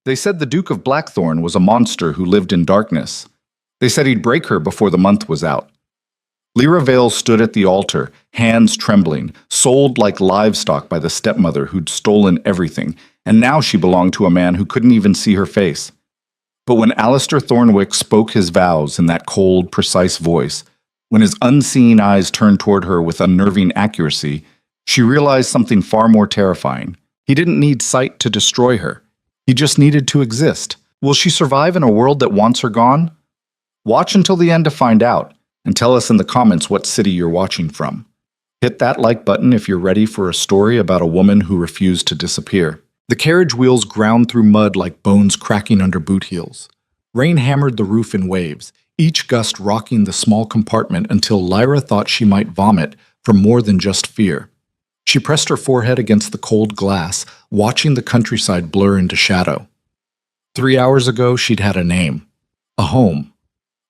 They said the Duke of Blackthorn was a monster who lived in darkness. They said he'd break her before the month was out. Lyra Vale stood at the altar, hands trembling, sold like livestock by the stepmother who'd stolen everything, and now she belonged to a man who couldn't even see her face. But when Alistair Thornwick spoke his vows in that cold, precise voice, when his unseeing eyes turned toward her with unnerving accuracy, she realized something far more terrifying. He didn't need sight to destroy her. He just needed to exist. Will she survive in a world that wants her gone? Watch until the end to find out, and tell us in the comments what city you're watching from. Hit that like button if you're ready for a story about a woman who refused to disappear. The carriage wheels ground through mud like bones cracking under boot heels. Rain hammered the roof in waves, each gust rocking the small compartment until Lyra thought she might vomit from more than just fear. She pressed her forehead against the cold glass, watching the countryside blur into shadow. 3 hours ago, she'd had a name. A home.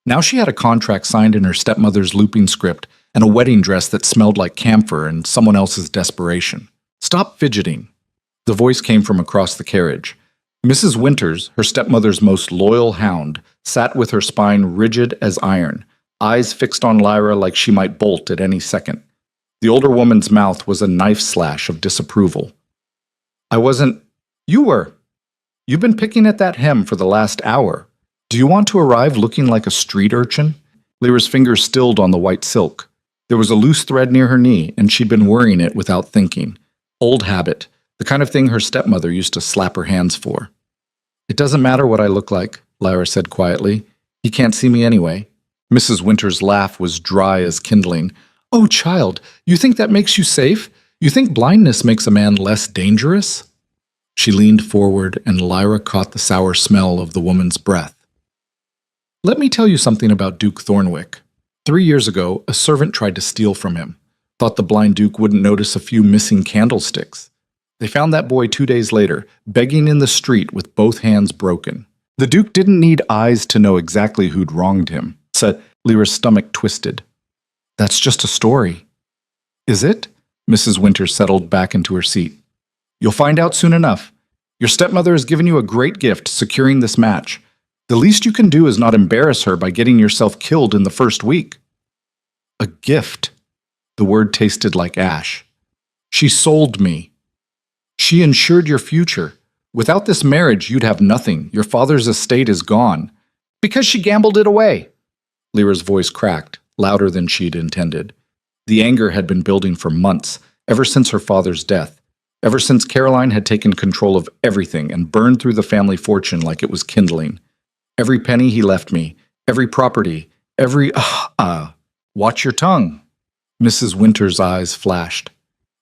Now she had a contract signed in her stepmother's looping script and a wedding dress that smelled like camphor and someone else's desperation. Stop fidgeting. The voice came from across the carriage. Mrs. Winters, her stepmother's most loyal hound, sat with her spine rigid as iron, eyes fixed on Lyra like she might bolt at any second. The older woman's mouth was a knife slash of disapproval. I wasn't... You were. You've been picking at that hem for the last hour. Do you want to arrive looking like a street urchin? Lyra's fingers stilled on the white silk. There was a loose thread near her knee, and she'd been worrying it without thinking. Old habit, the kind of thing her stepmother used to slap her hands for. It doesn't matter what I look like, Lyra said quietly. He can't see me anyway. Mrs. Winters' laugh was dry as kindling. Oh, child, you think that makes you safe? You think blindness makes a man less dangerous? She leaned forward, and Lyra caught the sour smell of the woman's breath. Let me tell you something about Duke Thornwick. 3 years ago, a servant tried to steal from him. Thought the blind Duke wouldn't notice a few missing candlesticks. They found that boy 2 days later, begging in the street with both hands broken. The Duke didn't need eyes to know exactly who'd wronged him. Said Lyra's stomach twisted. That's just a story. Is it? Mrs. Winters settled back into her seat. You'll find out soon enough. Your stepmother has given you a great gift, securing this match. The least you can do is not embarrass her by getting yourself killed in the first week. A gift. The word tasted like ash. She sold me. She ensured your future. Without this marriage, you'd have nothing. Your father's estate is gone. Because she gambled it away. Lyra's voice cracked, louder than she'd intended. The anger had been building for months, ever since her father's death, ever since Caroline had taken control of everything and burned through the family fortune like it was kindling. Every penny he left me, every property, Watch your tongue. Mrs. Winters' eyes flashed.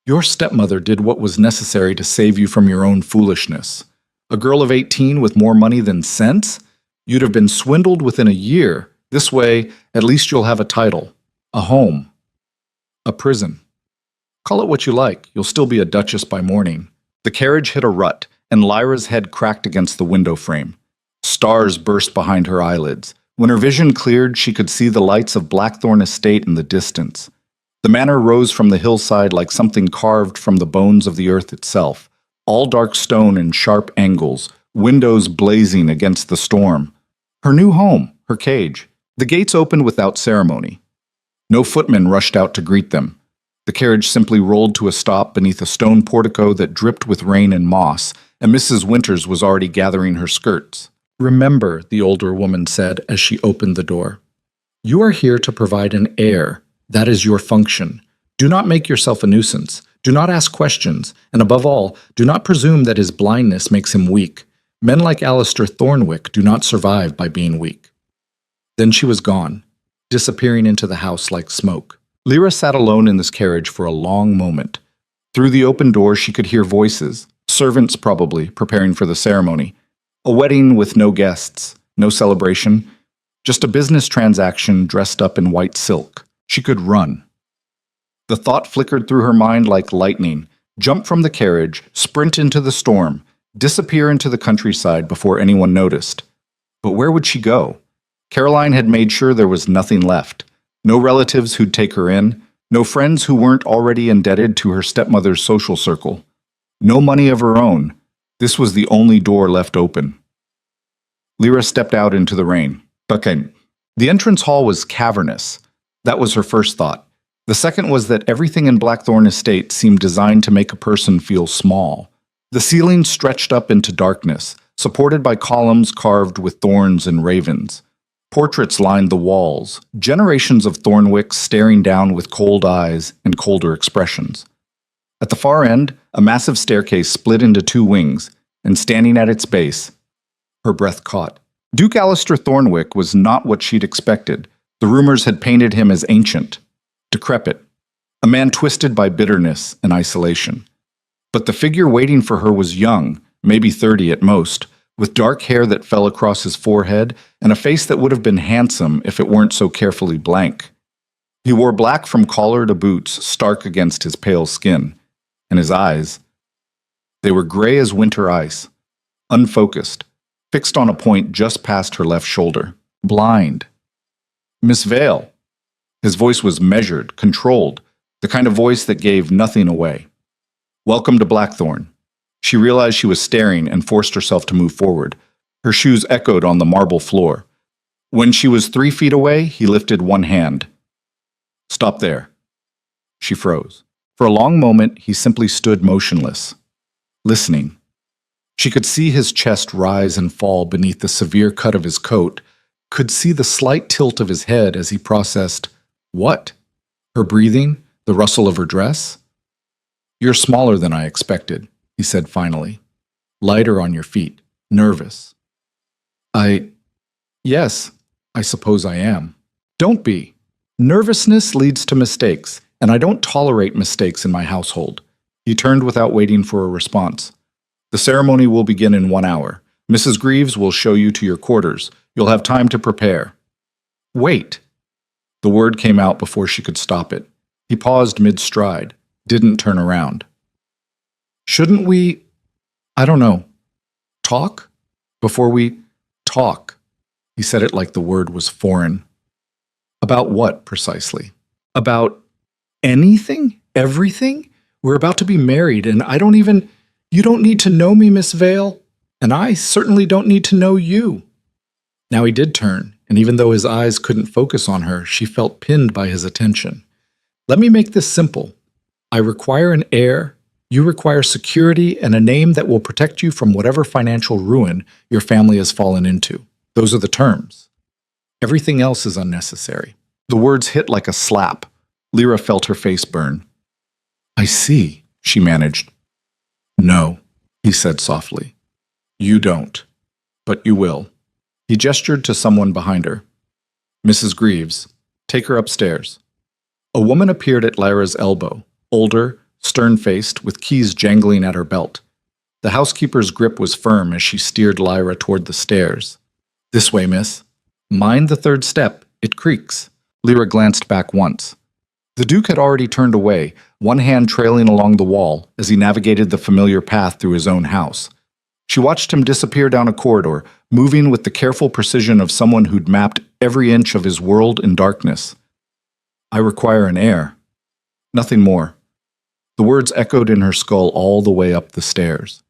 Your stepmother did what was necessary to save you from your own foolishness. A girl of 18 with more money than sense? You'd have been swindled within a year. This way, at least you'll have a title, a home, a prison. Call it what you like, you'll still be a duchess by morning. The carriage hit a rut, and Lyra's head cracked against the window frame. Stars burst behind her eyelids. When her vision cleared, she could see the lights of Blackthorn Estate in the distance. The manor rose from the hillside like something carved from the bones of the earth itself, all dark stone and sharp angles, windows blazing against the storm. Her new home, her cage. The gates opened without ceremony. No footmen rushed out to greet them. The carriage simply rolled to a stop beneath a stone portico that dripped with rain and moss, and Mrs. Winters was already gathering her skirts. Remember, the older woman said as she opened the door. You are here to provide an heir. That is your function. Do not make yourself a nuisance. Do not ask questions. And above all, do not presume that his blindness makes him weak. Men like Alistair Thornwick do not survive by being weak. Then she was gone, disappearing into the house like smoke. Lyra sat alone in this carriage for a long moment. Through the open door she could hear voices, servants probably, preparing for the ceremony. A wedding with no guests, no celebration, just a business transaction dressed up in white silk. She could run. The thought flickered through her mind like lightning, jump from the carriage, sprint into the storm, disappear into the countryside before anyone noticed. But where would she go? Caroline had made sure there was nothing left. No relatives who'd take her in, no friends who weren't already indebted to her stepmother's social circle. No money of her own. This was the only door left open. Lyra stepped out into the rain. Okay. The entrance hall was cavernous. That was her first thought. The second was that everything in Blackthorn Estate seemed designed to make a person feel small. The ceiling stretched up into darkness, supported by columns carved with thorns and ravens. Portraits lined the walls, generations of Thornwicks staring down with cold eyes and colder expressions. At the far end, a massive staircase split into two wings, and standing at its base, her breath caught. Duke Alistair Thornwick was not what she'd expected. The rumors had painted him as ancient, decrepit, a man twisted by bitterness and isolation. But the figure waiting for her was young, maybe 30 at most, with dark hair that fell across his forehead and a face that would have been handsome if it weren't so carefully blank. He wore black from collar to boots, stark against his pale skin, and his eyes, they were gray as winter ice, unfocused, fixed on a point just past her left shoulder, blind. Miss Vale. His voice was measured, controlled, the kind of voice that gave nothing away. Welcome to Blackthorn. She realized she was staring and forced herself to move forward. Her shoes echoed on the marble floor. When she was 3 feet away, he lifted one hand. Stop there. She froze. For a long moment, he simply stood motionless, listening. She could see his chest rise and fall beneath the severe cut of his coat, could see the slight tilt of his head as he processed, what? Her breathing? The rustle of her dress? You're smaller than I expected, he said finally. Lighter on your feet, nervous. Yes, I suppose I am. Don't be. Nervousness leads to mistakes, and I don't tolerate mistakes in my household. He turned without waiting for a response. The ceremony will begin in 1 hour. Mrs. Greaves will show you to your quarters. You'll have time to prepare. Wait. The word came out before she could stop it. He paused mid-stride, didn't turn around. Shouldn't we, I don't know, talk? Before we talk. He said it like the word was foreign. About what, precisely? About anything? Everything? We're about to be married, and you don't need to know me, Miss Vale, and I certainly don't need to know you. Now he did turn, and even though his eyes couldn't focus on her, she felt pinned by his attention. Let me make this simple. I require an heir, you require security, and a name that will protect you from whatever financial ruin your family has fallen into. Those are the terms. Everything else is unnecessary. The words hit like a slap. Lyra felt her face burn. I see, she managed. No, he said softly. You don't, but you will. He gestured to someone behind her. Mrs. Greaves, take her upstairs. A woman appeared at Lyra's elbow, older, stern-faced, with keys jangling at her belt. The housekeeper's grip was firm as she steered Lyra toward the stairs. This way, miss. Mind the third step. It creaks. Lyra glanced back once. The Duke had already turned away, one hand trailing along the wall as he navigated the familiar path through his own house. She watched him disappear down a corridor, moving with the careful precision of someone who'd mapped every inch of his world in darkness. I require an heir. Nothing more. The words echoed in her skull all the way up the stairs.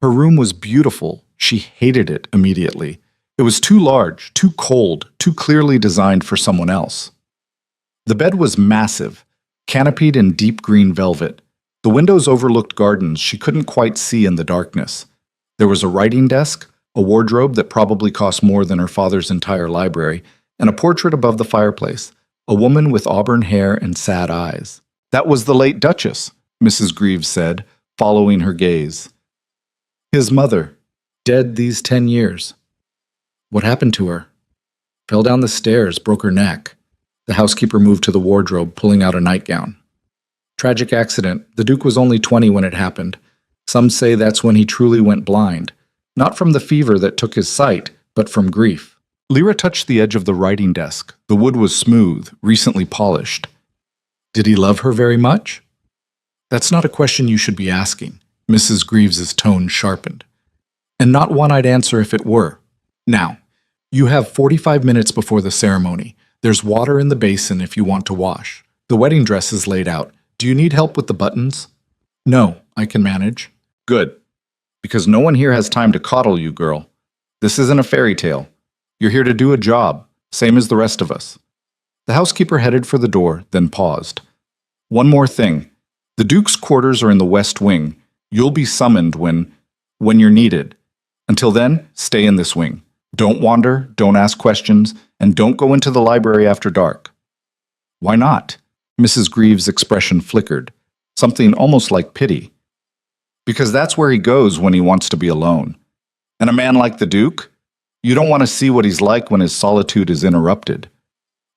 Her room was beautiful. She hated it immediately. It was too large, too cold, too clearly designed for someone else. The bed was massive, canopied in deep green velvet. The windows overlooked gardens she couldn't quite see in the darkness. There was a writing desk, a wardrobe that probably cost more than her father's entire library, and a portrait above the fireplace, a woman with auburn hair and sad eyes. That was the late Duchess, Mrs. Greaves said, following her gaze. His mother, dead these 10 years. What happened to her? Fell down the stairs, broke her neck. The housekeeper moved to the wardrobe, pulling out a nightgown. Tragic accident. The Duke was only 20 when it happened. Some say that's when he truly went blind. Not from the fever that took his sight, but from grief. Lyra touched the edge of the writing desk. The wood was smooth, recently polished. Did he love her very much? That's not a question you should be asking. Mrs. Greaves's tone sharpened. And not one I'd answer if it were. Now, you have 45 minutes before the ceremony. There's water in the basin if you want to wash. The wedding dress is laid out. Do you need help with the buttons? No, I can manage. Good. Because no one here has time to coddle you, girl. This isn't a fairy tale. You're here to do a job, same as the rest of us. The housekeeper headed for the door, then paused. One more thing. The Duke's quarters are in the West Wing. You'll be summoned when you're needed. Until then, stay in this wing. Don't wander, don't ask questions, and don't go into the library after dark. Why not? Mrs. Greaves' expression flickered, something almost like pity. Because that's where he goes when he wants to be alone. And a man like the Duke? You don't want to see what he's like when his solitude is interrupted.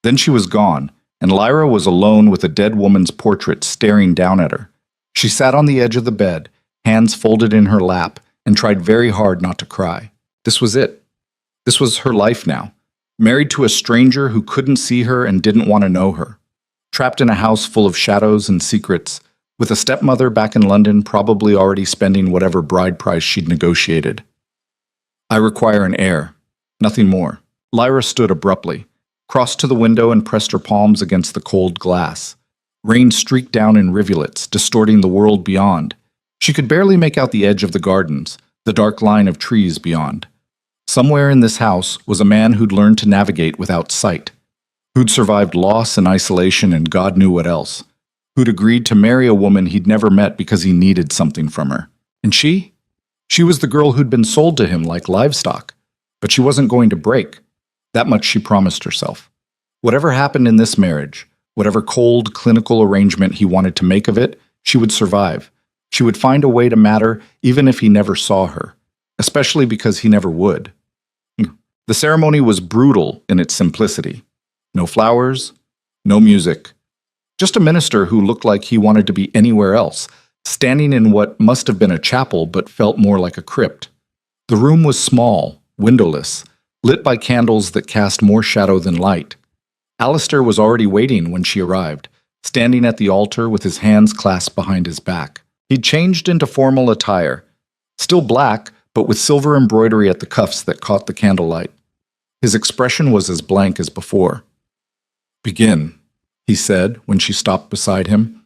Then she was gone, and Lyra was alone with a dead woman's portrait staring down at her. She sat on the edge of the bed, hands folded in her lap, and tried very hard not to cry. This was it. This was her life now. Married to a stranger who couldn't see her and didn't want to know her. Trapped in a house full of shadows and secrets, with a stepmother back in London probably already spending whatever bride price she'd negotiated. I require an heir. Nothing more. Lyra stood abruptly, crossed to the window and pressed her palms against the cold glass. Rain streaked down in rivulets, distorting the world beyond. She could barely make out the edge of the gardens, the dark line of trees beyond. Somewhere in this house was a man who'd learned to navigate without sight, who'd survived loss and isolation and God knew what else, who'd agreed to marry a woman he'd never met because he needed something from her. And she? She was the girl who'd been sold to him like livestock, but she wasn't going to break. That much she promised herself. Whatever happened in this marriage, whatever cold, clinical arrangement he wanted to make of it, she would survive. She would find a way to matter even if he never saw her, especially because he never would. The ceremony was brutal in its simplicity. No flowers, no music. Just a minister who looked like he wanted to be anywhere else, standing in what must have been a chapel but felt more like a crypt. The room was small, windowless, lit by candles that cast more shadow than light. Alistair was already waiting when she arrived, standing at the altar with his hands clasped behind his back. He'd changed into formal attire, still black, but with silver embroidery at the cuffs that caught the candlelight. His expression was as blank as before. "Begin," he said when she stopped beside him.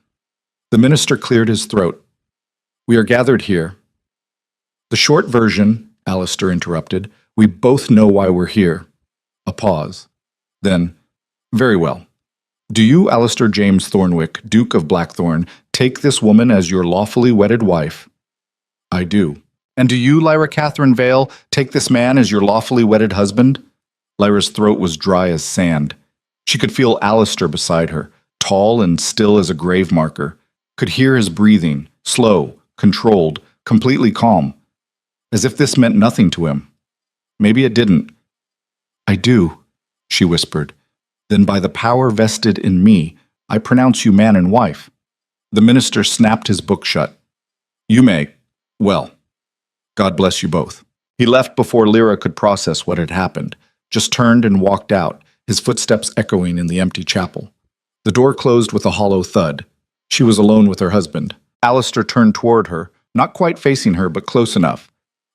The minister cleared his throat. "We are gathered here." "The short version," Alistair interrupted, "we both know why we're here." A pause. Then, "Very well. Do you, Alistair James Thornwick, Duke of Blackthorn, take this woman as your lawfully wedded wife?" "I do." "And do you, Lyra Catherine Vale, take this man as your lawfully wedded husband?" Lyra's throat was dry as sand. She could feel Alistair beside her, tall and still as a grave marker, could hear his breathing, slow, controlled, completely calm, as if this meant nothing to him. Maybe it didn't. "I do," she whispered. "Then by the power vested in me, I pronounce you man and wife." The minister snapped his book shut. "You may. Well, God bless you both." He left before Lyra could process what had happened, just turned and walked out, his footsteps echoing in the empty chapel. The door closed with a hollow thud. She was alone with her husband. Alistair turned toward her, not quite facing her, but close enough.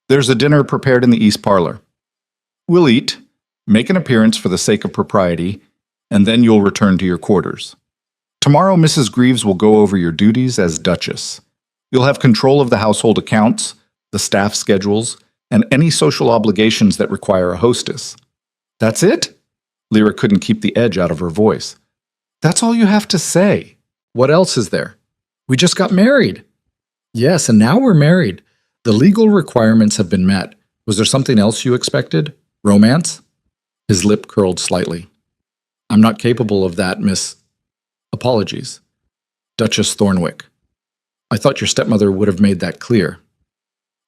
"There's a dinner prepared in the east parlor. We'll eat, make an appearance for the sake of propriety, and then you'll return to your quarters. Tomorrow Mrs. Greaves will go over your duties as Duchess. You'll have control of the household accounts, the staff schedules, and any social obligations that require a hostess." "That's it?" Lyra couldn't keep the edge out of her voice. "That's all you have to say. What else is there?" "We just got married." "Yes, and now we're married. The legal requirements have been met. Was there something else you expected? Romance?" His lip curled slightly. "I'm not capable of that, Miss..." "Apologies. Duchess Thornwick. I thought your stepmother would have made that clear."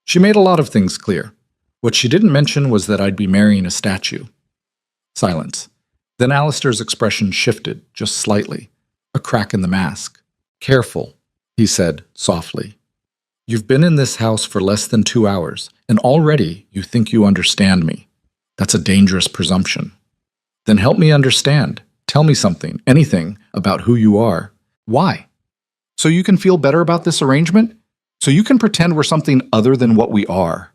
"She made a lot of things clear. What she didn't mention was that I'd be marrying a statue." Silence. Then Alistair's expression shifted, just slightly. A crack in the mask. "Careful," he said softly. "You've been in this house for less than 2 hours, and already you think you understand me. That's a dangerous presumption. Then help me understand. Tell me something, anything, about who you are. Why? So you can feel better about this arrangement? So you can pretend we're something other than what we are."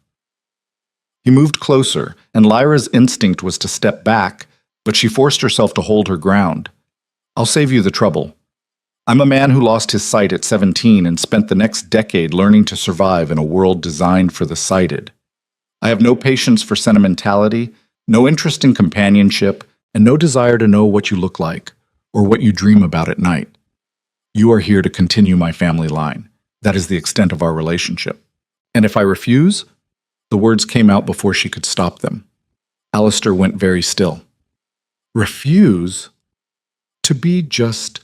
He moved closer, and Lyra's instinct was to step back, but she forced herself to hold her ground. "I'll save you the trouble. I'm a man who lost his sight at 17 and spent the next decade learning to survive in a world designed for the sighted. I have no patience for sentimentality, no interest in companionship, and no desire to know what you look like or what you dream about at night. You are here to continue my family line. That is the extent of our relationship. And if I refuse, the words came out before she could stop them. Alistair went very still. Refuse? To be just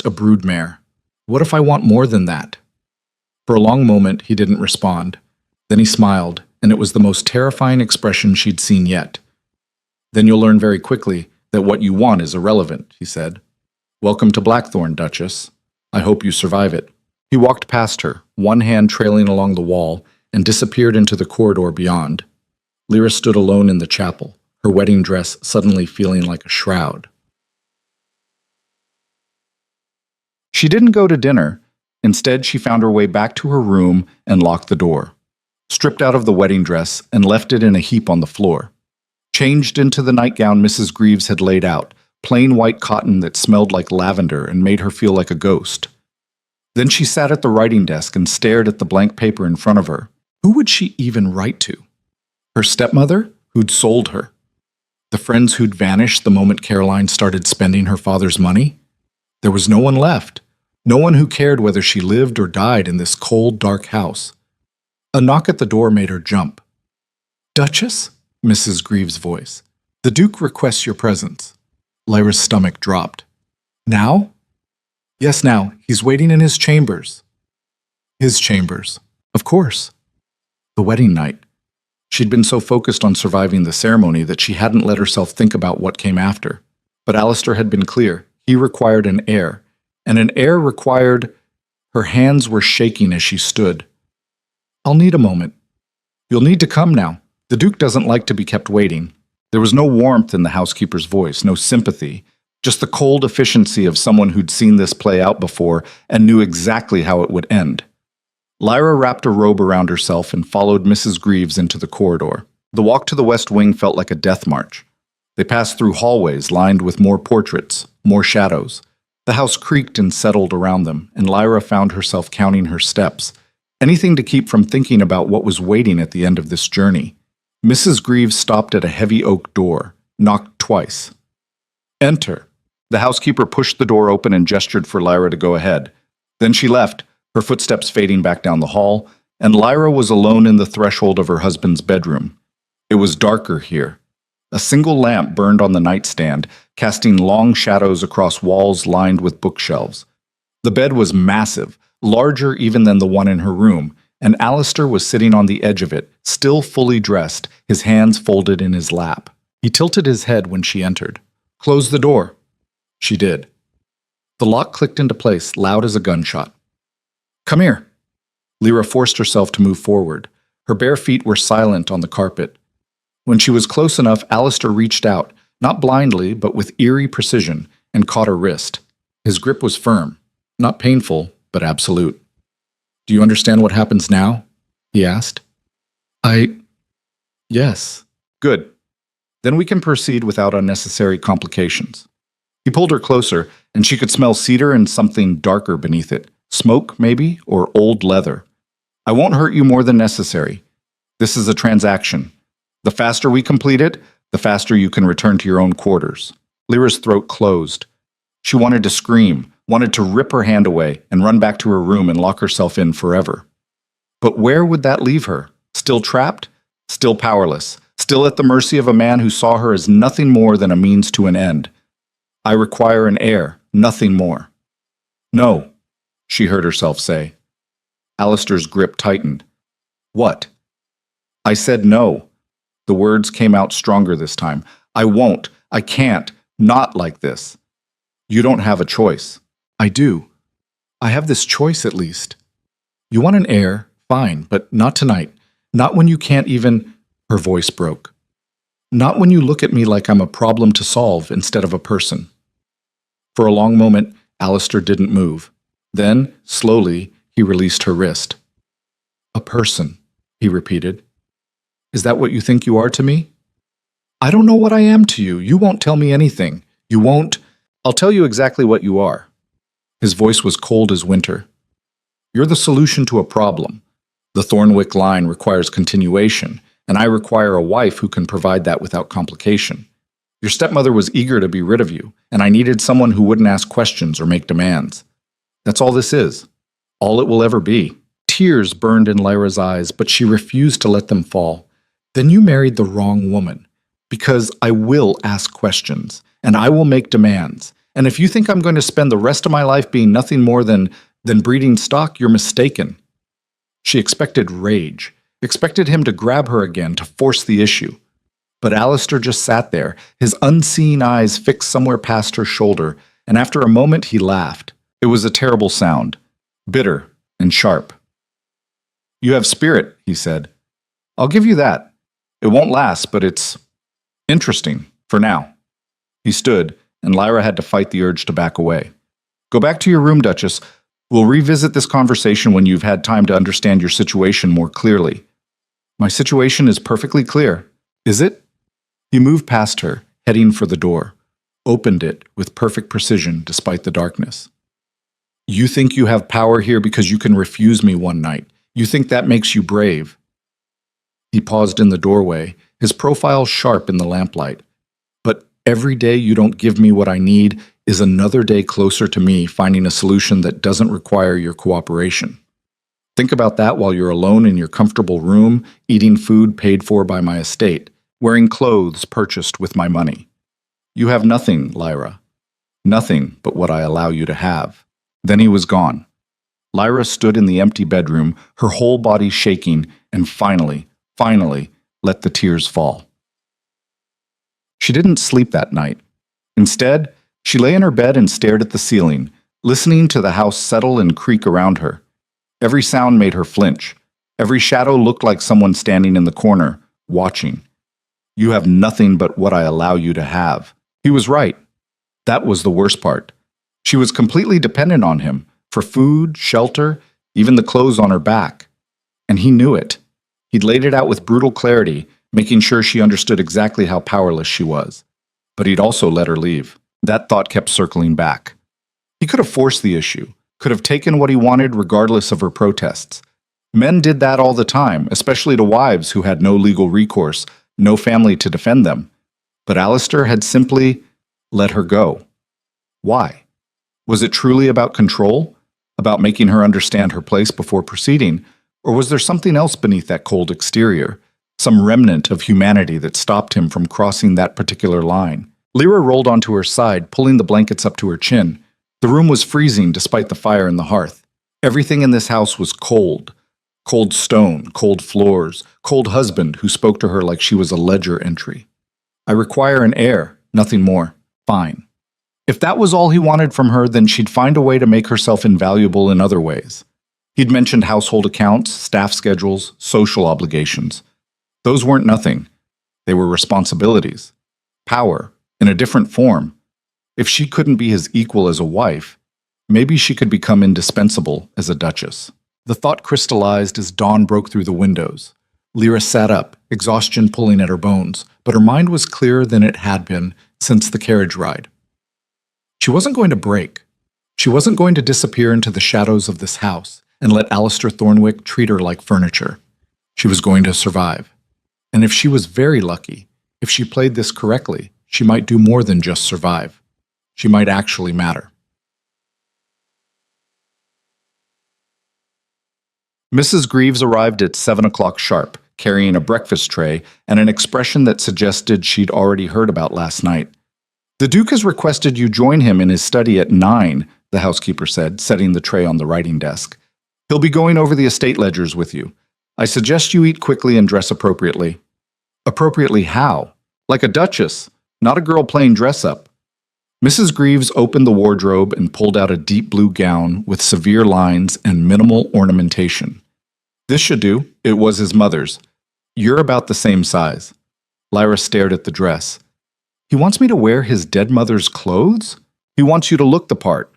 a broodmare. What if I want more than that? For a long moment, he didn't respond. Then he smiled, and it was the most terrifying expression she'd seen yet. Then you'll learn very quickly that what you want is irrelevant, he said. Welcome to Blackthorn, Duchess. I hope you survive it. He walked past her, one hand trailing along the wall, and disappeared into the corridor beyond. Lyra stood alone in the chapel, her wedding dress suddenly feeling like a shroud. She didn't go to dinner. Instead, she found her way back to her room and locked the door. Stripped out of the wedding dress and left it in a heap on the floor. Changed into the nightgown Mrs. Greaves had laid out, plain white cotton that smelled like lavender and made her feel like a ghost. Then she sat at the writing desk and stared at the blank paper in front of her. Who would she even write to? Her stepmother, who'd sold her? The friends who'd vanished the moment Caroline started spending her father's money? There was no one left. No one who cared whether she lived or died in this cold, dark house. A knock at the door made her jump. Duchess? Mrs. Greaves' voice. The Duke requests your presence. Lyra's stomach dropped. Now? Yes, now. He's waiting in his chambers. His chambers. Of course. The wedding night. She'd been so focused on surviving the ceremony that she hadn't let herself think about what came after. But Alistair had been clear. He required an heir. And an heir required... Her hands were shaking as she stood. I'll need a moment. You'll need to come now. The Duke doesn't like to be kept waiting. There was no warmth in the housekeeper's voice, no sympathy, just the cold efficiency of someone who'd seen this play out before and knew exactly how it would end. Lyra wrapped a robe around herself and followed Mrs. Greaves into the corridor. The walk to the West Wing felt like a death march. They passed through hallways lined with more portraits, more shadows. The house creaked and settled around them, and Lyra found herself counting her steps, anything to keep from thinking about what was waiting at the end of this journey. Mrs. Greaves stopped at a heavy oak door, knocked twice. Enter. The housekeeper pushed the door open and gestured for Lyra to go ahead. Then she left, her footsteps fading back down the hall, and Lyra was alone in the threshold of her husband's bedroom. It was darker here. A single lamp burned on the nightstand, casting long shadows across walls lined with bookshelves. The bed was massive, larger even than the one in her room, and Alistair was sitting on the edge of it, still fully dressed, his hands folded in his lap. He tilted his head when she entered. Close the door. She did. The lock clicked into place, loud as a gunshot. Come here. Lyra forced herself to move forward. Her bare feet were silent on the carpet. When she was close enough, Alistair reached out, not blindly, but with eerie precision, and caught her wrist. His grip was firm, not painful, but absolute. Do you understand what happens now? He asked. Yes. Good. Then we can proceed without unnecessary complications. He pulled her closer, and she could smell cedar and something darker beneath it. Smoke, maybe, or old leather. I won't hurt you more than necessary. This is a transaction. The faster we complete it, the faster you can return to your own quarters. Lyra's throat closed. She wanted to scream, wanted to rip her hand away and run back to her room and lock herself in forever. But where would that leave her? Still trapped? Still powerless? Still at the mercy of a man who saw her as nothing more than a means to an end? I require an heir, nothing more. No, she heard herself say. Alistair's grip tightened. What? I said no. The words came out stronger this time. I won't. I can't. Not like this. You don't have a choice. I do. I have this choice at least. You want an heir? Fine, but not tonight. Not when you can't even... Her voice broke. Not when you look at me like I'm a problem to solve instead of a person. For a long moment, Alistair didn't move. Then, slowly, he released her wrist. A person, he repeated. Is that what you think you are to me? I don't know what I am to you. You won't tell me anything. You won't. I'll tell you exactly what you are. His voice was cold as winter. You're the solution to a problem. The Thornwick line requires continuation, and I require a wife who can provide that without complication. Your stepmother was eager to be rid of you, and I needed someone who wouldn't ask questions or make demands. That's all this is. All it will ever be. Tears burned in Lyra's eyes, but she refused to let them fall. Then you married the wrong woman. Because I will ask questions, and I will make demands. And if you think I'm going to spend the rest of my life being nothing more than breeding stock, you're mistaken. She expected rage, expected him to grab her again to force the issue. But Alistair just sat there, his unseeing eyes fixed somewhere past her shoulder, and after a moment he laughed. It was a terrible sound, bitter and sharp. You have spirit, he said. I'll give you that. It won't last, but it's interesting, for now. He stood, and Lyra had to fight the urge to back away. Go back to your room, Duchess. We'll revisit this conversation when you've had time to understand your situation more clearly. My situation is perfectly clear. Is it? He moved past her, heading for the door, opened it with perfect precision despite the darkness. You think you have power here because you can refuse me one night. You think that makes you brave. He paused in the doorway, his profile sharp in the lamplight. But every day you don't give me what I need is another day closer to me finding a solution that doesn't require your cooperation. Think about that while you're alone in your comfortable room, eating food paid for by my estate, wearing clothes purchased with my money. You have nothing, Lyra. Nothing but what I allow you to have. Then he was gone. Lyra stood in the empty bedroom, her whole body shaking, and finally, let the tears fall. She didn't sleep that night. Instead, she lay in her bed and stared at the ceiling, listening to the house settle and creak around her. Every sound made her flinch. Every shadow looked like someone standing in the corner, watching. You have nothing but what I allow you to have. He was right. That was the worst part. She was completely dependent on him, for food, shelter, even the clothes on her back. And he knew it. He'd laid it out with brutal clarity, making sure she understood exactly how powerless she was. But he'd also let her leave. That thought kept circling back. He could have forced the issue, could have taken what he wanted regardless of her protests. Men did that all the time, especially to wives who had no legal recourse, no family to defend them. But Alistair had simply let her go. Why? Was it truly about control? About making her understand her place before proceeding? Or was there something else beneath that cold exterior? Some remnant of humanity that stopped him from crossing that particular line? Lyra rolled onto her side, pulling the blankets up to her chin. The room was freezing despite the fire in the hearth. Everything in this house was cold. Cold stone, cold floors, cold husband who spoke to her like she was a ledger entry. I require an heir, nothing more. Fine. If that was all he wanted from her, then she'd find a way to make herself invaluable in other ways. He'd mentioned household accounts, staff schedules, social obligations. Those weren't nothing. They were responsibilities. Power, in a different form. If she couldn't be his equal as a wife, maybe she could become indispensable as a duchess. The thought crystallized as dawn broke through the windows. Lyra sat up, exhaustion pulling at her bones, but her mind was clearer than it had been since the carriage ride. She wasn't going to break. She wasn't going to disappear into the shadows of this house and let Alistair Thornwick treat her like furniture. She was going to survive. And if she was very lucky, if she played this correctly, she might do more than just survive. She might actually matter. Mrs. Greaves arrived at 7 o'clock sharp, carrying a breakfast tray and an expression that suggested she'd already heard about last night. The Duke has requested you join him in his study at 9, the housekeeper said, setting the tray on the writing desk. He'll be going over the estate ledgers with you. I suggest you eat quickly and dress appropriately. Appropriately how? Like a duchess, not a girl playing dress-up. Mrs. Greaves opened the wardrobe and pulled out a deep blue gown with severe lines and minimal ornamentation. This should do. It was his mother's. You're about the same size. Lyra stared at the dress. He wants me to wear his dead mother's clothes? He wants you to look the part.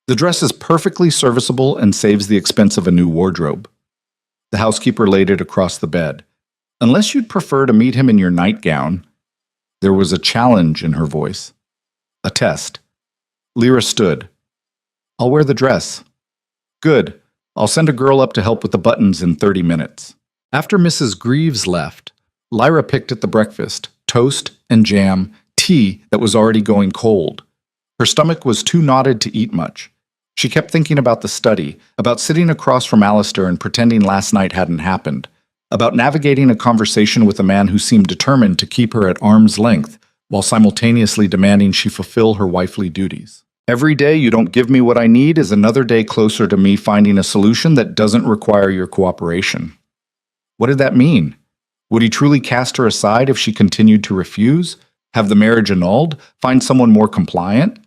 The dress is perfectly serviceable and saves the expense of a new wardrobe. The housekeeper laid it across the bed. Unless you'd prefer to meet him in your nightgown. There was a challenge in her voice. A test. Lyra stood. I'll wear the dress. Good. I'll send a girl up to help with the buttons in 30 minutes. After Mrs. Greaves left, Lyra picked at the breakfast, toast and jam, tea that was already going cold. Her stomach was too knotted to eat much. She kept thinking about the study, about sitting across from Alistair and pretending last night hadn't happened, about navigating a conversation with a man who seemed determined to keep her at arm's length while simultaneously demanding she fulfill her wifely duties. Every day you don't give me what I need is another day closer to me finding a solution that doesn't require your cooperation. What did that mean? Would he truly cast her aside if she continued to refuse? Have the marriage annulled? Find someone more compliant?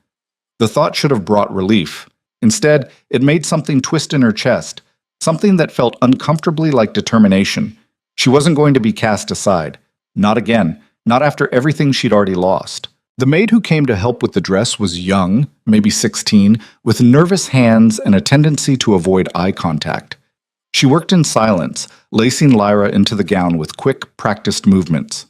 The thought should have brought relief. Instead, it made something twist in her chest, something that felt uncomfortably like determination. She wasn't going to be cast aside. Not again. Not after everything she'd already lost. The maid who came to help with the dress was young, maybe 16, with nervous hands and a tendency to avoid eye contact. She worked in silence, lacing Lyra into the gown with quick, practiced movements.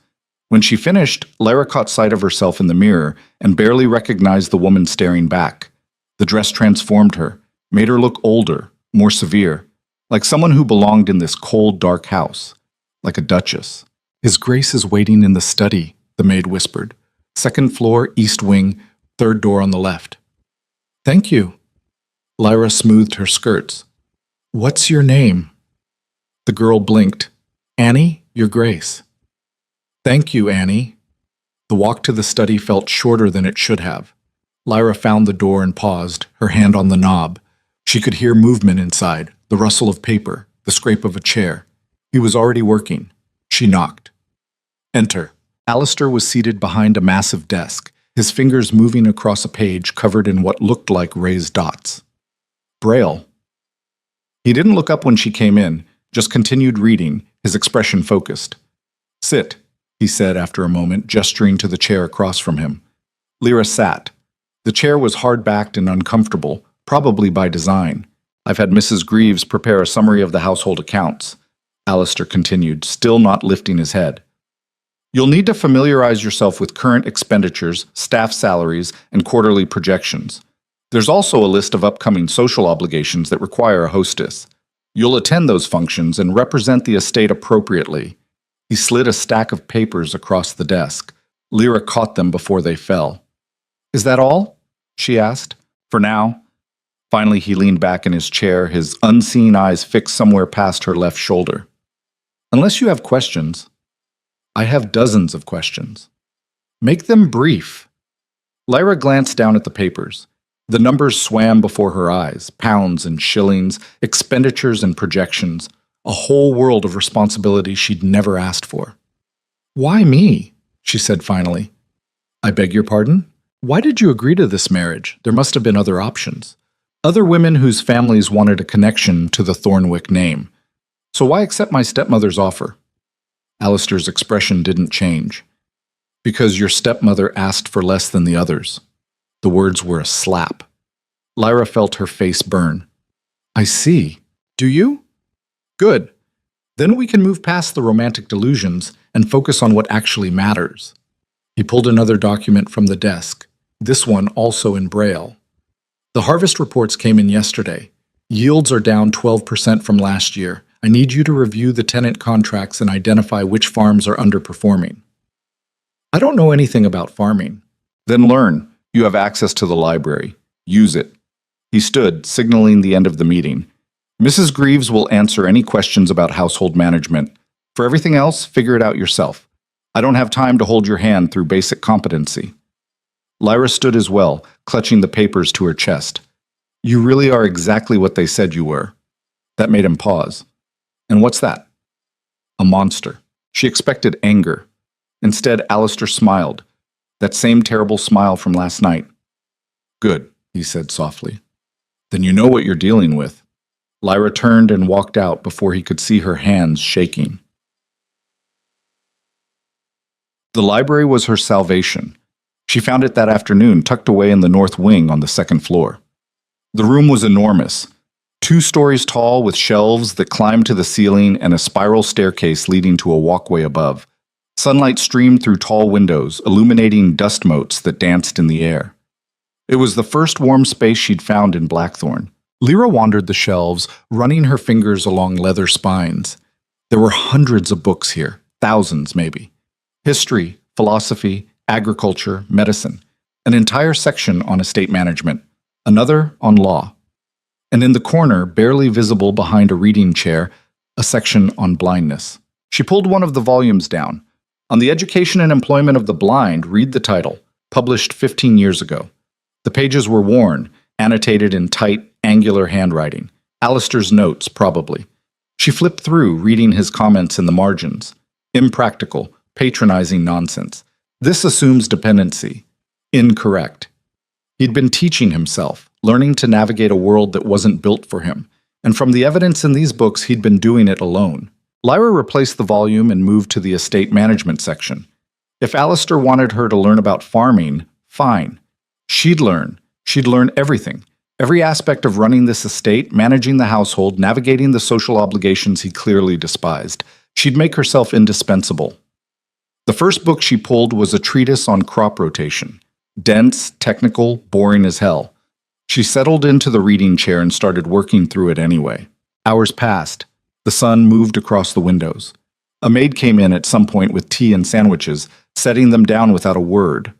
When she finished, Lyra caught sight of herself in the mirror and barely recognized the woman staring back. The dress transformed her, made her look older, more severe, like someone who belonged in this cold, dark house, like a duchess. "His Grace is waiting in the study," the maid whispered. "Second floor, east wing, third door on the left." "Thank you." Lyra smoothed her skirts. "What's your name?" The girl blinked. "Annie, Your Grace." "Thank you, Annie." The walk to the study felt shorter than it should have. Lyra found the door and paused, her hand on the knob. She could hear movement inside, the rustle of paper, the scrape of a chair. He was already working. She knocked. "Enter." Alistair was seated behind a massive desk, his fingers moving across a page covered in what looked like raised dots. Braille. He didn't look up when she came in, just continued reading, his expression focused. "Sit," he said after a moment, gesturing to the chair across from him. Lyra sat. The chair was hard-backed and uncomfortable, probably by design. "I've had Mrs. Greaves prepare a summary of the household accounts," Alistair continued, still not lifting his head. "You'll need to familiarize yourself with current expenditures, staff salaries, and quarterly projections. There's also a list of upcoming social obligations that require a hostess. You'll attend those functions and represent the estate appropriately." He slid a stack of papers across the desk. Lyra caught them before they fell. "Is that all?" she asked. "For now." Finally, he leaned back in his chair, his unseen eyes fixed somewhere past her left shoulder. "Unless you have questions." "I have dozens of questions." "Make them brief." Lyra glanced down at the papers. The numbers swam before her eyes, pounds and shillings, expenditures and projections, a whole world of responsibility she'd never asked for. "Why me?" she said finally. "I beg your pardon? Why did you agree to this marriage? There must have been other options. Other women whose families wanted a connection to the Thornwick name. So why accept my stepmother's offer?" Alistair's expression didn't change. "Because your stepmother asked for less than the others." The words were a slap. Lyra felt her face burn. "I see. Do you? Good. Then we can move past the romantic delusions and focus on what actually matters." He pulled another document from the desk, this one also in Braille. "The harvest reports came in yesterday. Yields are down 12% from last year. I need you to review the tenant contracts and identify which farms are underperforming." "I don't know anything about farming." "Then learn. You have access to the library. Use it." He stood, signaling the end of the meeting. "Mrs. Greaves will answer any questions about household management. For everything else, figure it out yourself. I don't have time to hold your hand through basic competency." Lyra stood as well, clutching the papers to her chest. "You really are exactly what they said you were." That made him pause. "And what's that?" "A monster." She expected anger. Instead, Alistair smiled. That same terrible smile from last night. "Good," he said softly. "Then you know what you're dealing with." Lyra turned and walked out before he could see her hands shaking. The library was her salvation. She found it that afternoon, tucked away in the north wing on the second floor. The room was enormous, 2 stories tall with shelves that climbed to the ceiling and a spiral staircase leading to a walkway above. Sunlight streamed through tall windows, illuminating dust motes that danced in the air. It was the first warm space she'd found in Blackthorn. Lyra wandered the shelves, running her fingers along leather spines. There were hundreds of books here, thousands maybe. History, philosophy, agriculture, medicine. An entire section on estate management, another on law. And in the corner, barely visible behind a reading chair, a section on blindness. She pulled one of the volumes down. On the Education and Employment of the Blind, read the title, published 15 years ago. The pages were worn, annotated in tight, angular handwriting. Alistair's notes, probably. She flipped through, reading his comments in the margins. Impractical, patronizing nonsense. This assumes dependency. Incorrect. He'd been teaching himself, learning to navigate a world that wasn't built for him, and from the evidence in these books, he'd been doing it alone. Lyra replaced the volume and moved to the estate management section. If Alistair wanted her to learn about farming, fine. She'd learn. She'd learn everything. Every aspect of running this estate, managing the household, navigating the social obligations he clearly despised. She'd make herself indispensable. The first book she pulled was a treatise on crop rotation. Dense, technical, boring as hell. She settled into the reading chair and started working through it anyway. Hours passed. The sun moved across the windows. A maid came in at some point with tea and sandwiches, setting them down without a word.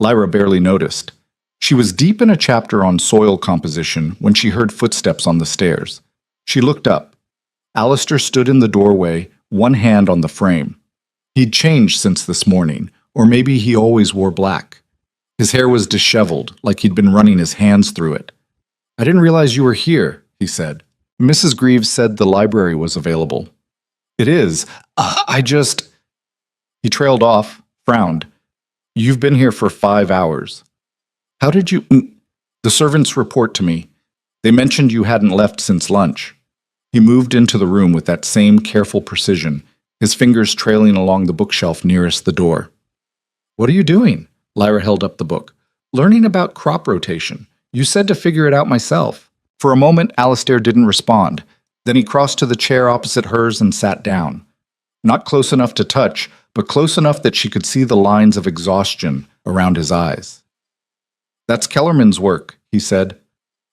Lyra barely noticed. She was deep in a chapter on soil composition when she heard footsteps on the stairs. She looked up. Alistair stood in the doorway, one hand on the frame. He'd changed since this morning, or maybe he always wore black. His hair was disheveled, like he'd been running his hands through it. "I didn't realize you were here," he said. "Mrs. Greaves said the library was available." "It is. I just—" He trailed off, frowned. "You've been here for 5 hours. How did you— The servants report to me. They mentioned you hadn't left since lunch." He moved into the room with that same careful precision, his fingers trailing along the bookshelf nearest the door. "What are you doing?" Lyra held up the book. "Learning about crop rotation. You said to figure it out myself." For a moment, Alistair didn't respond. Then he crossed to the chair opposite hers and sat down. Not close enough to touch, but close enough that she could see the lines of exhaustion around his eyes. "That's Kellerman's work," he said.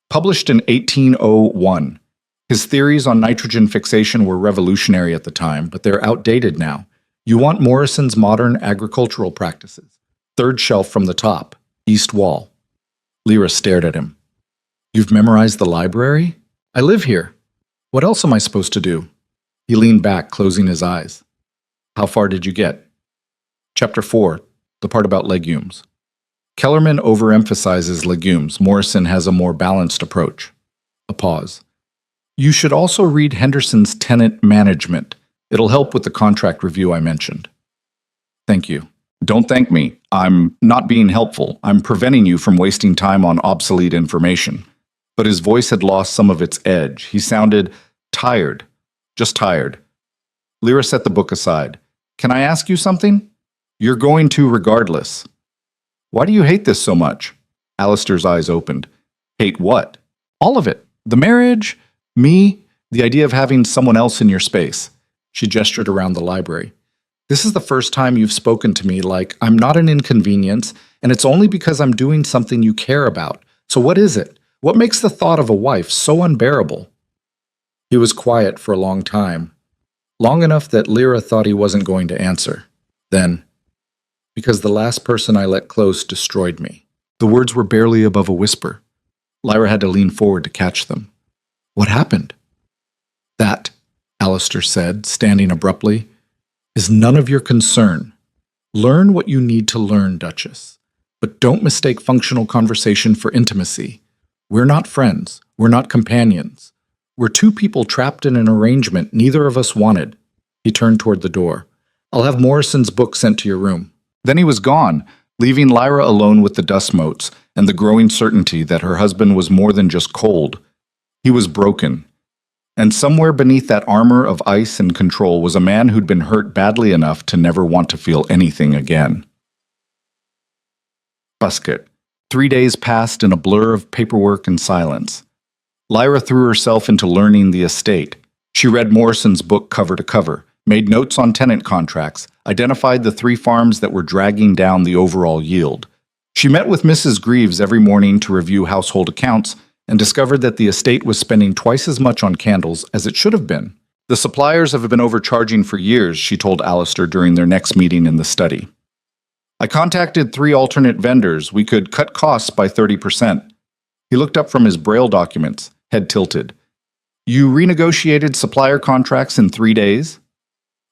"Published in 1801. His theories on nitrogen fixation were revolutionary at the time, but they're outdated now. You want Morrison's modern agricultural practices. Third shelf from the top, east wall." Lyra stared at him. "You've memorized the library? I live here. What else am I supposed to do?" He leaned back, closing his eyes. "How far did you get?" Chapter 4, the part about legumes. Kellerman overemphasizes legumes. Morrison has a more balanced approach. A pause. "You should also read Henderson's Tenant Management. It'll help with the contract review I mentioned." "Thank you." "Don't thank me. I'm not being helpful. I'm preventing you from wasting time on obsolete information." But his voice had lost some of its edge. He sounded tired. Just tired. Lyra set the book aside. "Can I ask you something?" "You're going to regardless." "Why do you hate this so much?" Alistair's eyes opened. "Hate what?" "All of it. The marriage, me, the idea of having someone else in your space." She gestured around the library. "This is the first time you've spoken to me like I'm not an inconvenience, and it's only because I'm doing something you care about. So what is it? What makes the thought of a wife so unbearable?" He was quiet for a long time, long enough that Lyra thought he wasn't going to answer. Then, "Because the last person I let close destroyed me." The words were barely above a whisper. Lyra had to lean forward to catch them. "What happened?" "That," Alistair said, standing abruptly, "is none of your concern. Learn what you need to learn, Duchess. But don't mistake functional conversation for intimacy. We're not friends. We're not companions. We're two people trapped in an arrangement neither of us wanted." He turned toward the door. "I'll have Morrison's book sent to your room." Then he was gone, leaving Lyra alone with the dust motes and the growing certainty that her husband was more than just cold. He was broken. And somewhere beneath that armor of ice and control was a man who'd been hurt badly enough to never want to feel anything again. Busket. 3 days passed in a blur of paperwork and silence. Lyra threw herself into learning the estate. She read Morrison's book cover to cover, made notes on tenant contracts, identified the 3 farms that were dragging down the overall yield. She met with Mrs. Greaves every morning to review household accounts and discovered that the estate was spending twice as much on candles as it should have been. The suppliers have been overcharging for years, she told Alistair during their next meeting in the study. I contacted 3 alternate vendors. We could cut costs by 30%. He looked up from his Braille documents, head tilted. You renegotiated supplier contracts in 3 days?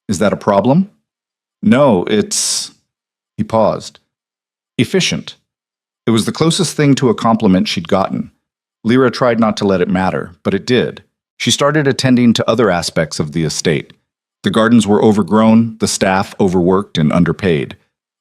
Is that a problem? No, it's... He paused. Efficient. It was the closest thing to a compliment she'd gotten. Lyra tried not to let it matter, but it did. She started attending to other aspects of the estate. The gardens were overgrown, the staff overworked and underpaid.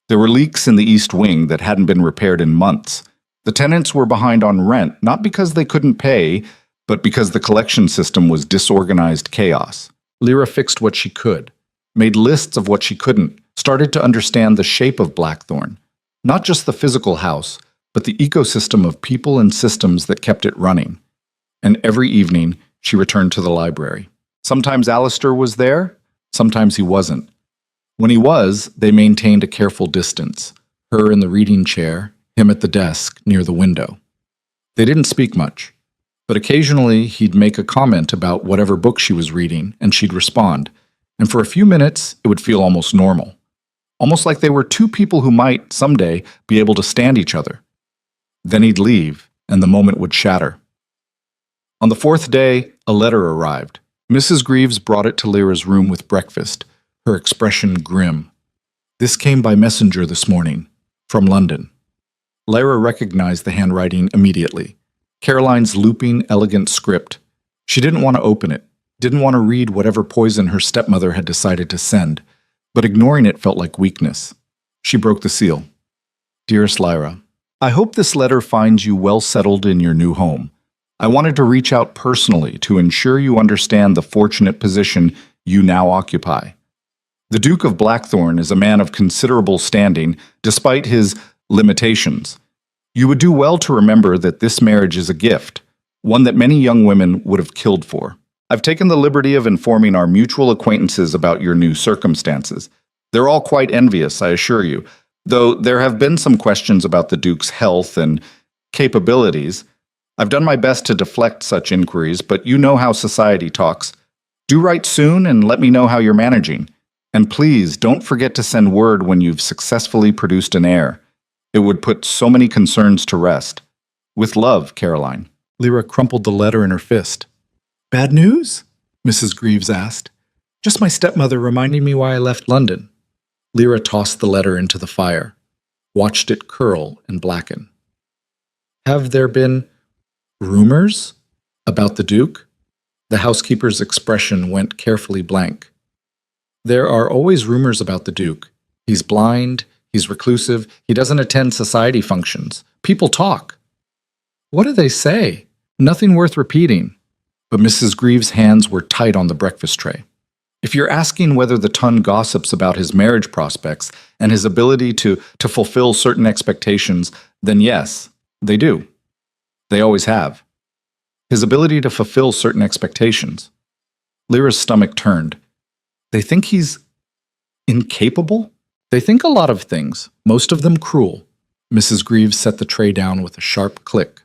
There were leaks in the east wing that hadn't been repaired in months. The tenants were behind on rent, not because they couldn't pay, but because the collection system was disorganized chaos. Lyra fixed what she could, made lists of what she couldn't, started to understand the shape of Blackthorn. Not just the physical house, but the ecosystem of people and systems that kept it running. And every evening, she returned to the library. Sometimes Alistair was there, sometimes he wasn't. When he was, they maintained a careful distance, her in the reading chair, him at the desk near the window. They didn't speak much, but occasionally he'd make a comment about whatever book she was reading, and she'd respond, and for a few minutes it would feel almost normal. Almost like they were 2 people who might, someday, be able to stand each other. Then he'd leave, and the moment would shatter. On the 4th day, a letter arrived. Mrs. Greaves brought it to Lyra's room with breakfast, her expression grim. This came by messenger this morning, from London. Lyra recognized the handwriting immediately. Caroline's looping, elegant script. She didn't want to open it, didn't want to read whatever poison her stepmother had decided to send, but ignoring it felt like weakness. She broke the seal. Dearest Lyra, I hope this letter finds you well settled in your new home. I wanted to reach out personally to ensure you understand the fortunate position you now occupy. The Duke of Blackthorn is a man of considerable standing, despite his limitations. You would do well to remember that this marriage is a gift, one that many young women would have killed for. I've taken the liberty of informing our mutual acquaintances about your new circumstances. They're all quite envious, I assure you, though there have been some questions about the Duke's health and capabilities. I've done my best to deflect such inquiries, but you know how society talks. Do write soon and let me know how you're managing. And please, don't forget to send word when you've successfully produced an heir. It would put so many concerns to rest. With love, Caroline. Lyra crumpled the letter in her fist. Bad news? Mrs. Greaves asked. Just my stepmother reminding me why I left London. Lyra tossed the letter into the fire, watched it curl and blacken. Have there been rumors about the Duke? The housekeeper's expression went carefully blank. There are always rumors about the Duke. He's blind, he's reclusive, he doesn't attend society functions. People talk. What do they say? Nothing worth repeating. But Mrs. Greaves' hands were tight on the breakfast tray. If you're asking whether the ton gossips about his marriage prospects and his ability to fulfill certain expectations, then yes, they do. They always have. His ability to fulfill certain expectations. Lyra's stomach turned. They think he's incapable? They think a lot of things, most of them cruel. Mrs. Greaves set the tray down with a sharp click.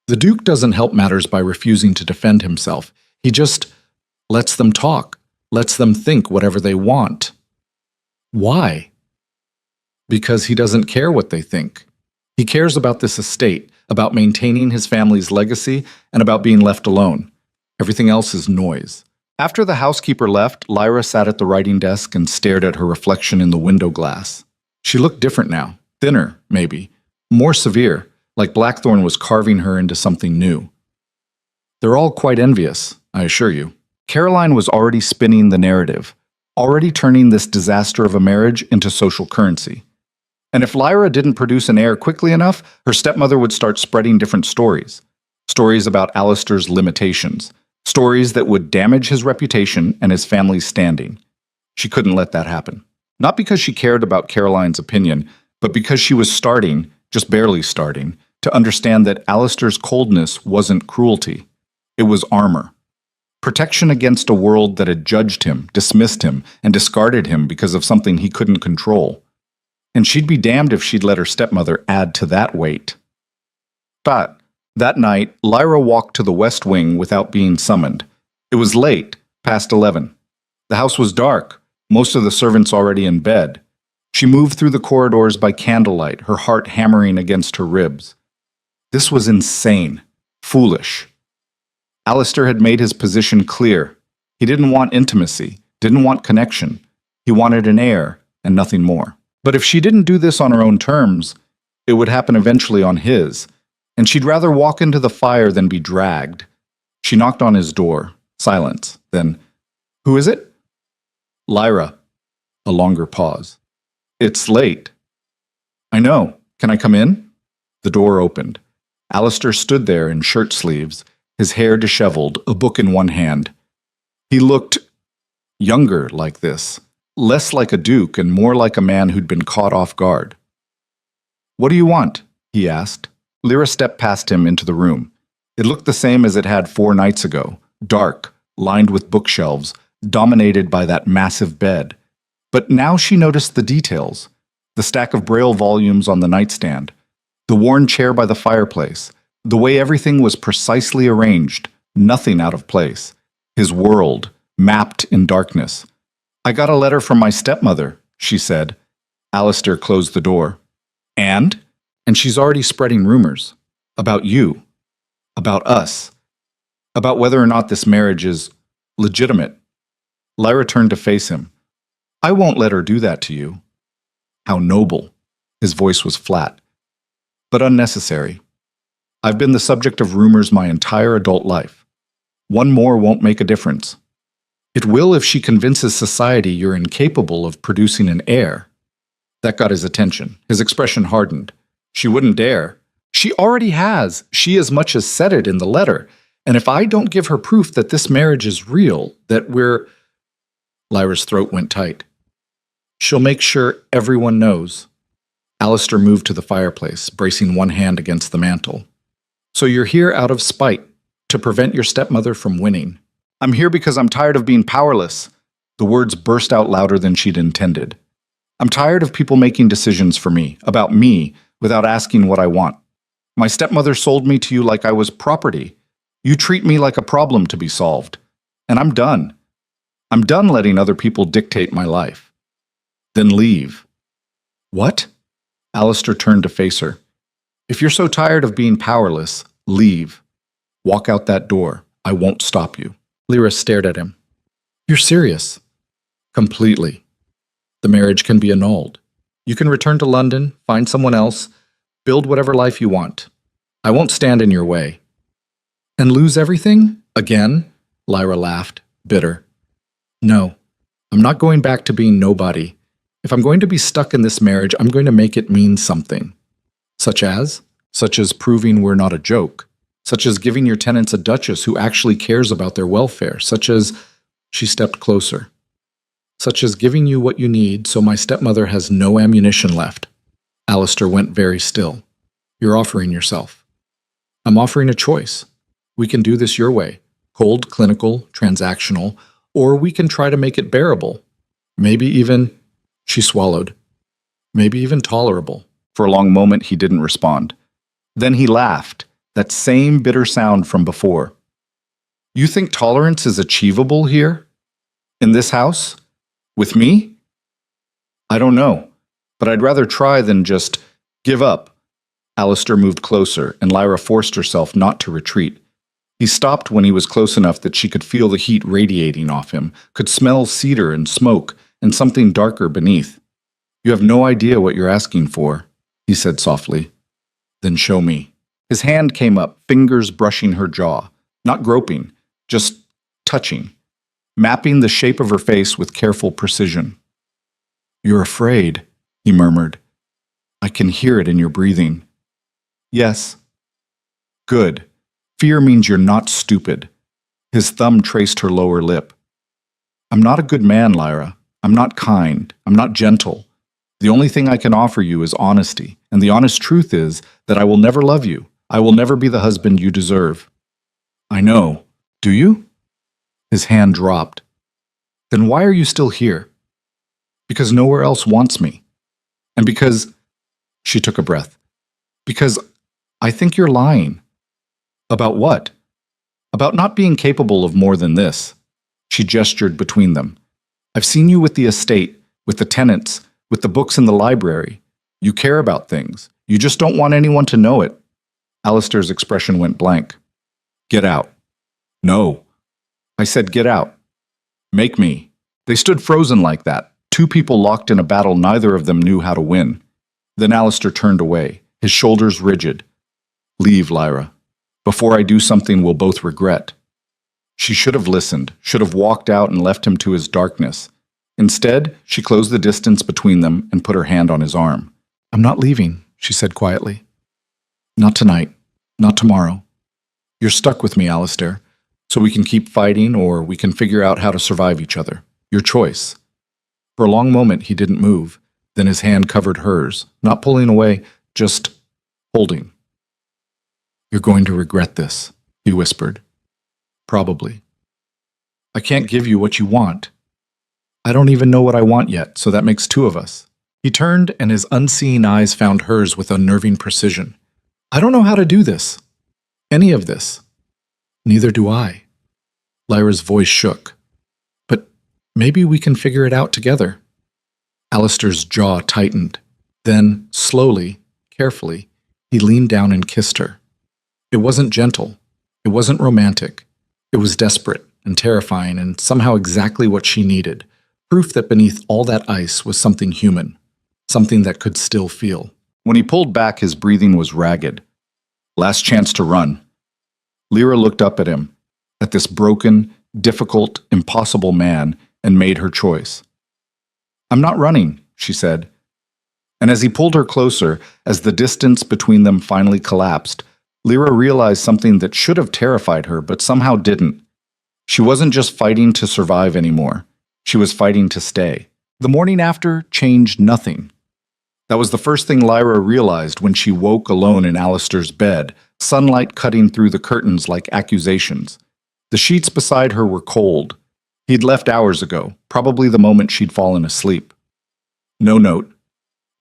The Duke doesn't help matters by refusing to defend himself. He just lets them talk, lets them think whatever they want. Why? Because he doesn't care what they think. He cares about this estate, about maintaining his family's legacy, and about being left alone. Everything else is noise. After the housekeeper left, Lyra sat at the writing desk and stared at her reflection in the window glass. She looked different now, thinner, maybe, more severe, like Blackthorn was carving her into something new. They're all quite envious, I assure you. Caroline was already spinning the narrative, already turning this disaster of a marriage into social currency. And if Lyra didn't produce an heir quickly enough, her stepmother would start spreading different stories. Stories about Alistair's limitations. Stories that would damage his reputation and his family's standing. She couldn't let that happen. Not because she cared about Caroline's opinion, but because she was starting, just barely starting, to understand that Alistair's coldness wasn't cruelty. It was armor. Protection against a world that had judged him, dismissed him, and discarded him because of something he couldn't control. and she'd be damned if she'd let her stepmother add to that weight. But that night, Lyra walked to the West Wing without being summoned. It was late, past 11. The house was dark, most of the servants already in bed. She moved through the corridors by candlelight, her heart hammering against her ribs. This was insane, foolish. Alistair had made his position clear. He didn't want intimacy, didn't want connection. He wanted an heir and nothing more. But if she didn't do this on her own terms, it would happen eventually on his, and she'd rather walk into the fire than be dragged. She knocked on his door. Silence. Then, "Who is it?" "Lyra." A longer pause. "It's late." "I know. Can I come in?" The door opened. Alistair stood there in shirt sleeves, his hair disheveled, a book in one hand. He looked younger like this, less like a duke and more like a man who'd been caught off guard. "What do you want?" he asked. Lyra stepped past him into the room. It looked the same as it had 4 nights ago, dark, lined with bookshelves, dominated by that massive bed. But now she noticed the details: the stack of Braille volumes on the nightstand, the worn chair by the fireplace, the way everything was precisely arranged, nothing out of place. His world, mapped in darkness. "I got a letter from my stepmother," she said. Alistair closed the door. And she's already spreading rumors. About you. About us. About whether or not this marriage is legitimate. Lyra turned to face him. "I won't let her do that to you." "How noble." His voice was flat. "But unnecessary. I've been the subject of rumors my entire adult life. One more won't make a difference. It will if she convinces society you're incapable of producing an heir." That got his attention. His expression hardened. "She wouldn't dare." "She already has. She as much as said it in the letter. And if I don't give her proof that this marriage is real, that we're—" Lyra's throat went tight. "She'll make sure everyone knows." Alistair moved to the fireplace, bracing one hand against the mantel. "So you're here out of spite, to prevent your stepmother from winning." "I'm here because I'm tired of being powerless." The words burst out louder than she'd intended. "I'm tired of people making decisions for me, about me, without asking what I want. My stepmother sold me to you like I was property. You treat me like a problem to be solved. And I'm done. I'm done letting other people dictate my life." "Then leave." "What?" Alistair turned to face her. "If you're so tired of being powerless, leave. Walk out that door. I won't stop you." Lyra stared at him. "You're serious?" "Completely. The marriage can be annulled. You can return to London, find someone else, build whatever life you want. I won't stand in your way." "And lose everything? Again?" Lyra laughed, bitter. "No, I'm not going back to being nobody. If I'm going to be stuck in this marriage, I'm going to make it mean something." "Such as?" "Such as proving we're not a joke. Such as giving your tenants a Duchess who actually cares about their welfare. Such as—" She stepped closer. "Such as giving you what you need so my stepmother has no ammunition left." Alistair went very still. "You're offering yourself." "I'm offering a choice. We can do this your way. Cold, clinical, transactional. Or we can try to make it bearable. Maybe even—" She swallowed. "Maybe even tolerable." For a long moment he didn't respond. Then he laughed, that same bitter sound from before. "You think tolerance is achievable here? In this house? With me? I don't know, but I'd rather try than just give up." Alistair moved closer, and Lyra forced herself not to retreat. He stopped when he was close enough that she could feel the heat radiating off him, could smell cedar and smoke, and something darker beneath. "You have no idea what you're asking for," he said softly. "Then show me." His hand came up, fingers brushing her jaw, not groping, just touching, mapping the shape of her face with careful precision. "You're afraid," he murmured. "I can hear it in your breathing." "Yes." "Good. Fear means you're not stupid." His thumb traced her lower lip. "I'm not a good man, Lyra. I'm not kind. I'm not gentle. The only thing I can offer you is honesty, and the honest truth is that I will never love you. I will never be the husband you deserve." "I know. Do you?" His hand dropped. "Then why are you still here?" "Because nowhere else wants me." And because, she took a breath, because I think you're lying. About what? About not being capable of more than this. She gestured between them. I've seen you with the estate, with the tenants, with the books in the library. You care about things. You just don't want anyone to know it. Alistair's expression went blank. Get out. No. I said get out. Make me. They stood frozen like that, two people locked in a battle neither of them knew how to win. Then Alistair turned away, his shoulders rigid. Leave, Lyra. Before I do something we'll both regret. She should have listened, should have walked out and left him to his darkness. Instead, she closed the distance between them and put her hand on his arm. I'm not leaving, she said quietly. Not tonight. Not tomorrow. You're stuck with me, Alistair. So we can keep fighting or we can figure out how to survive each other. Your choice. For a long moment he didn't move. Then his hand covered hers, not pulling away, just holding. You're going to regret this, he whispered. Probably. I can't give you what you want. I don't even know what I want yet, so that makes two of us. He turned and his unseeing eyes found hers with unnerving precision. I don't know how to do this. Any of this. Neither do I. Lyra's voice shook. But maybe we can figure it out together. Alistair's jaw tightened. Then, slowly, carefully, he leaned down and kissed her. It wasn't gentle. It wasn't romantic. It was desperate and terrifying and somehow exactly what she needed. Proof that beneath all that ice was something human. Something that could still feel. When he pulled back, his breathing was ragged. Last chance to run. Lyra looked up at him, at this broken, difficult, impossible man, and made her choice. I'm not running, she said. And as he pulled her closer, as the distance between them finally collapsed, Lyra realized something that should have terrified her, but somehow didn't. She wasn't just fighting to survive anymore. She was fighting to stay. The morning after changed nothing. That was the first thing Lyra realized when she woke alone in Alistair's bed, sunlight cutting through the curtains like accusations. The sheets beside her were cold. He'd left hours ago, probably the moment she'd fallen asleep. No note.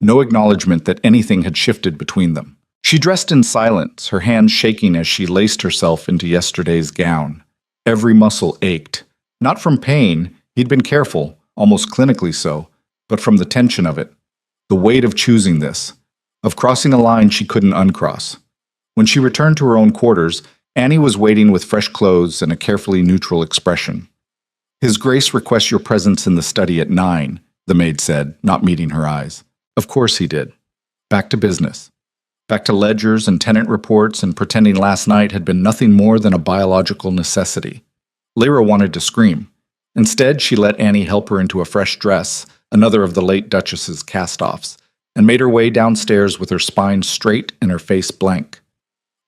No acknowledgement that anything had shifted between them. She dressed in silence, her hands shaking as she laced herself into yesterday's gown. Every muscle ached. Not from pain, he'd been careful, almost clinically so, but from the tension of it. The weight of choosing this, of crossing a line she couldn't uncross. When she returned to her own quarters, Annie was waiting with fresh clothes and a carefully neutral expression. His Grace requests your presence in the study at 9, the maid said, not meeting her eyes. Of course he did. Back to business. Back to ledgers and tenant reports and pretending last night had been nothing more than a biological necessity. Lyra wanted to scream. Instead, she let Annie help her into a fresh dress, another of the late Duchess's cast-offs, and made her way downstairs with her spine straight and her face blank.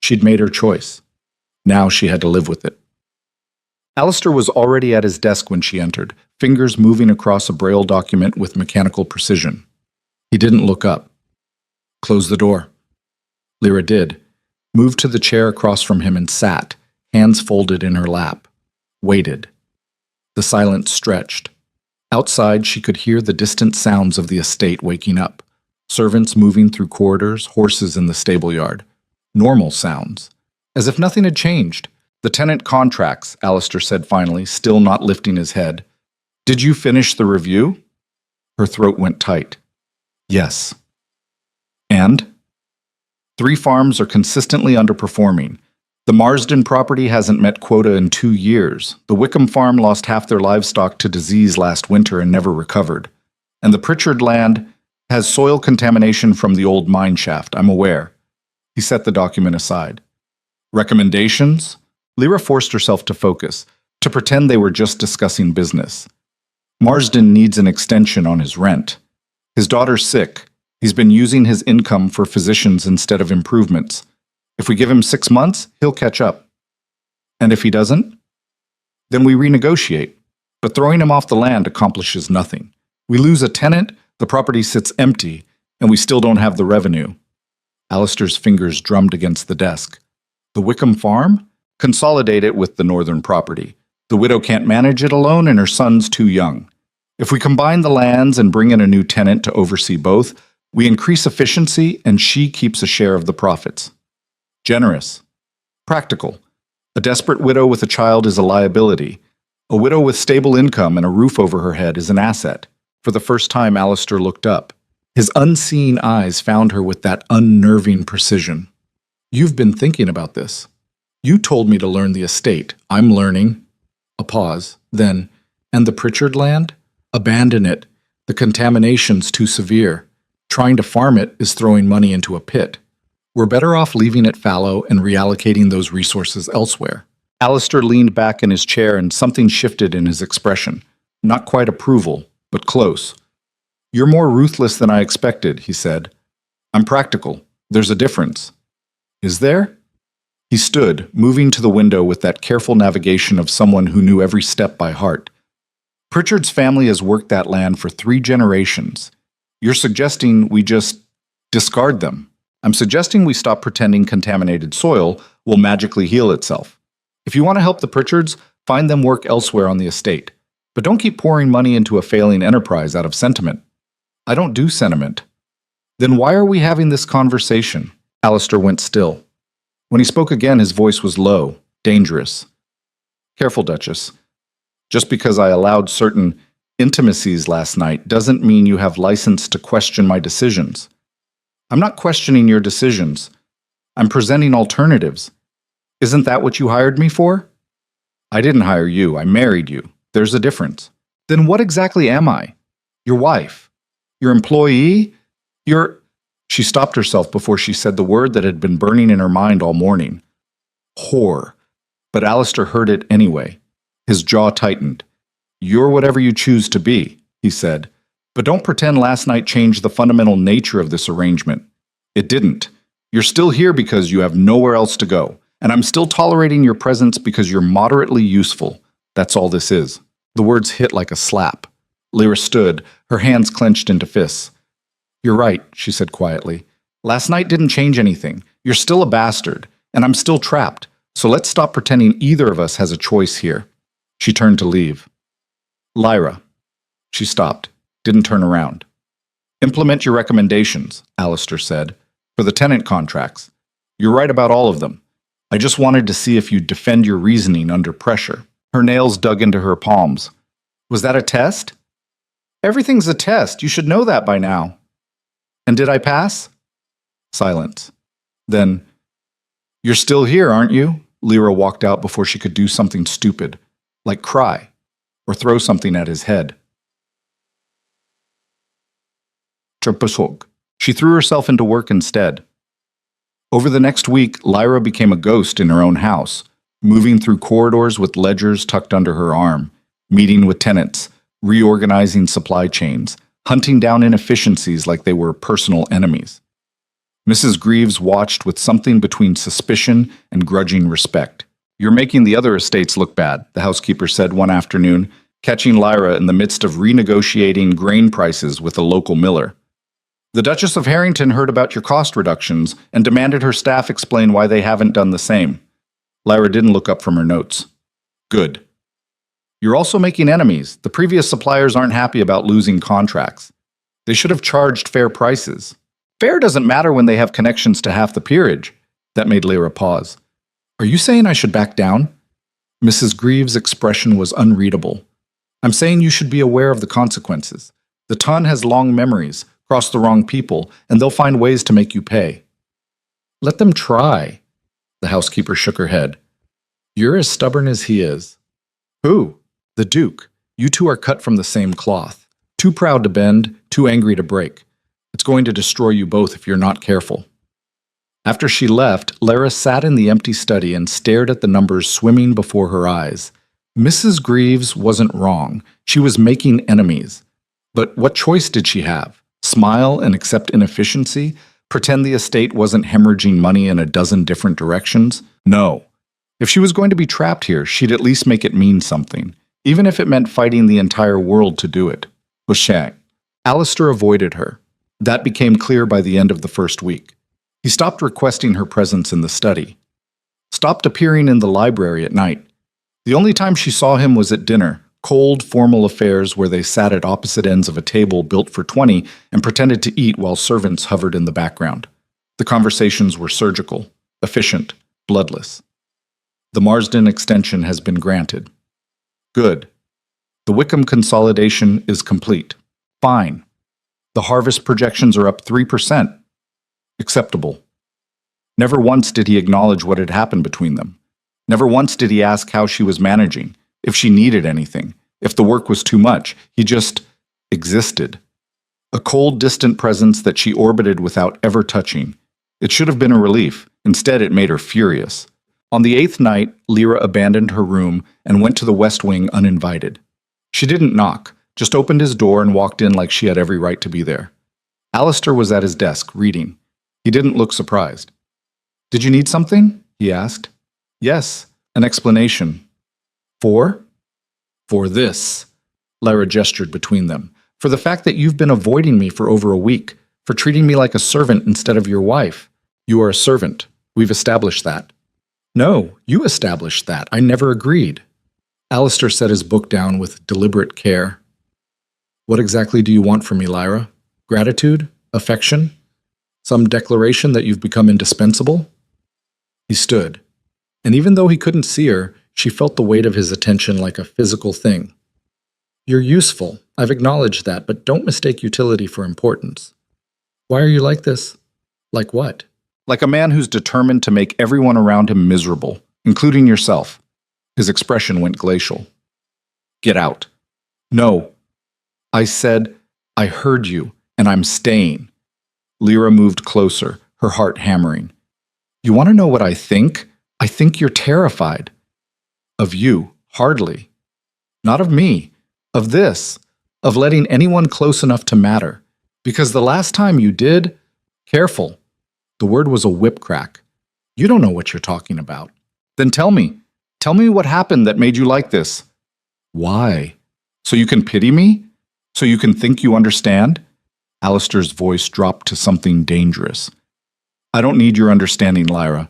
She'd made her choice. Now she had to live with it. Alistair was already at his desk when she entered, fingers moving across a braille document with mechanical precision. He didn't look up. Close the door. Lyra did, moved to the chair across from him and sat, hands folded in her lap. Waited. The silence stretched. Outside, she could hear the distant sounds of the estate waking up. Servants moving through corridors, horses in the stable yard. Normal sounds. As if nothing had changed. The tenant contracts, Alistair said finally, still not lifting his head. Did you finish the review? Her throat went tight. Yes. And? 3 farms are consistently underperforming. The Marsden property hasn't met quota in 2 years. The Wickham farm lost half their livestock to disease last winter and never recovered. And the Pritchard land has soil contamination from the old mine shaft, I'm aware. He set the document aside. Recommendations? Lyra forced herself to focus, to pretend they were just discussing business. Marsden needs an extension on his rent. His daughter's sick. He's been using his income for physicians instead of improvements. If we give him 6 months, he'll catch up. And if he doesn't? Then we renegotiate. But throwing him off the land accomplishes nothing. We lose a tenant, the property sits empty, and we still don't have the revenue. Alistair's fingers drummed against the desk. The Wickham farm? Consolidate it with the northern property. The widow can't manage it alone and her son's too young. If we combine the lands and bring in a new tenant to oversee both, We increase efficiency, and she keeps a share of the profits. Generous. Practical. A desperate widow with a child is a liability. A widow with stable income and a roof over her head is an asset. For the first time, Alistair looked up. His unseen eyes found her with that unnerving precision. You've been thinking about this. You told me to learn the estate. I'm learning. A pause. Then, and the Pritchard land? Abandon it. The contamination's too severe. Trying to farm it is throwing money into a pit. We're better off leaving it fallow and reallocating those resources elsewhere. Alistair leaned back in his chair and something shifted in his expression. Not quite approval, but close. You're more ruthless than I expected, he said. I'm practical. There's a difference. Is there? He stood, moving to the window with that careful navigation of someone who knew every step by heart. Pritchard's family has worked that land for 3 generations. You're suggesting we just discard them. I'm suggesting we stop pretending contaminated soil will magically heal itself. If you want to help the Pritchards, find them work elsewhere on the estate. But don't keep pouring money into a failing enterprise out of sentiment. I don't do sentiment. Then why are we having this conversation? Alistair went still. When he spoke again, his voice was low, dangerous. Careful, Duchess. Just because I allowed certain intimacies last night doesn't mean you have license to question my decisions. I'm not questioning your decisions. I'm presenting alternatives. Isn't that what you hired me for? I didn't hire you. I married you. There's a difference. Then what exactly am I? Your wife? Your employee? She stopped herself before she said the word that had been burning in her mind all morning. Whore. But Alistair heard it anyway. His jaw tightened. You're whatever you choose to be, he said. But don't pretend last night changed the fundamental nature of this arrangement. It didn't. You're still here because you have nowhere else to go. And I'm still tolerating your presence because you're moderately useful. That's all this is. The words hit like a slap. Lyra stood, her hands clenched into fists. You're right, she said quietly. Last night didn't change anything. You're still a bastard, and I'm still trapped. So let's stop pretending either of us has a choice here. She turned to leave. Lyra. She stopped, didn't turn around. Implement your recommendations, Alistair said, for the tenant contracts. You're right about all of them. I just wanted to see if you'd defend your reasoning under pressure. Her nails dug into her palms. Was that a test? Everything's a test. You should know that by now. And did I pass? Silence. Then, you're still here, aren't you? Lyra walked out before she could do something stupid, like cry, or throw something at his head. She threw herself into work instead. Over the next week, Lyra became a ghost in her own house, moving through corridors with ledgers tucked under her arm, meeting with tenants, reorganizing supply chains, hunting down inefficiencies like they were personal enemies. Mrs. Greaves watched with something between suspicion and grudging respect. You're making the other estates look bad, the housekeeper said one afternoon, catching Lyra in the midst of renegotiating grain prices with a local miller. The Duchess of Harrington heard about your cost reductions and demanded her staff explain why they haven't done the same. Lyra didn't look up from her notes. Good. You're also making enemies. The previous suppliers aren't happy about losing contracts. They should have charged fair prices. Fair doesn't matter when they have connections to half the peerage. That made Lyra pause. Are you saying I should back down? Mrs. Greaves' expression was unreadable. I'm saying you should be aware of the consequences. The ton has long memories, cross the wrong people, and they'll find ways to make you pay. Let them try. The housekeeper shook her head. You're as stubborn as he is. Who? The Duke. You two are cut from the same cloth. Too proud to bend, too angry to break. It's going to destroy you both if you're not careful. After she left, Lyra sat in the empty study and stared at the numbers swimming before her eyes. Mrs. Greaves wasn't wrong. She was making enemies. But what choice did she have? Smile and accept inefficiency? Pretend the estate wasn't hemorrhaging money in a dozen different directions? No. If she was going to be trapped here, she'd at least make it mean something, even if it meant fighting the entire world to do it. Bushang. Alistair avoided her. That became clear by the end of the first week. He stopped requesting her presence in the study. Stopped appearing in the library at night. The only time she saw him was at dinner, cold, formal affairs where they sat at opposite ends of a table built for 20 and pretended to eat while servants hovered in the background. The conversations were surgical, efficient, bloodless. The Marsden extension has been granted. Good. The Wickham consolidation is complete. Fine. The harvest projections are up 3%. Acceptable. Never once did he acknowledge what had happened between them. Never once did he ask how she was managing, if she needed anything, if the work was too much. He just existed. A cold, distant presence that she orbited without ever touching. It should have been a relief. Instead, it made her furious. On the 8th night, Lyra abandoned her room and went to the West Wing uninvited. She didn't knock, just opened his door and walked in like she had every right to be there. Alistair was at his desk, reading. He didn't look surprised. "Did you need something?" he asked. "Yes, an explanation." "For?" "For this." Lyra gestured between them. "For the fact that you've been avoiding me for over a week, for treating me like a servant instead of your wife. You are a servant. We've established that." "No, you established that. I never agreed." Alistair set his book down with deliberate care. "What exactly do you want from me, Lyra? Gratitude? Affection? Some declaration that you've become indispensable?" He stood, and even though he couldn't see her, she felt the weight of his attention like a physical thing. "You're useful. I've acknowledged that, but don't mistake utility for importance." "Why are you like this?" "Like what?" "Like a man who's determined to make everyone around him miserable, including yourself." His expression went glacial. "Get out." "No." "I said, I heard you, and I'm staying." Lyra moved closer, her heart hammering. "You want to know what I think? I think you're terrified." "Of you, hardly." "Not of me. Of this. Of letting anyone close enough to matter. Because the last time you did, careful." The word was a whip crack. "You don't know what you're talking about." "Then tell me. Tell me what happened that made you like this." "Why? So you can pity me? So you can think you understand?" Alistair's voice dropped to something dangerous. "I don't need your understanding, Lyra.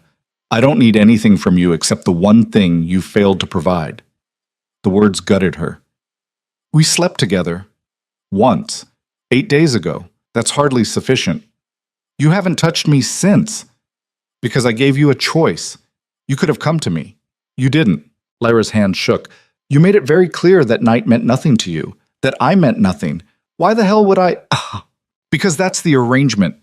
I don't need anything from you except the one thing you failed to provide." The words gutted her. "We slept together. Once. 8 days ago. That's hardly sufficient. You haven't touched me since. Because I gave you a choice. You could have come to me. You didn't." Lyra's hand shook. "You made it very clear that night meant nothing to you. That I meant nothing. Why the hell would I? Because that's the arrangement."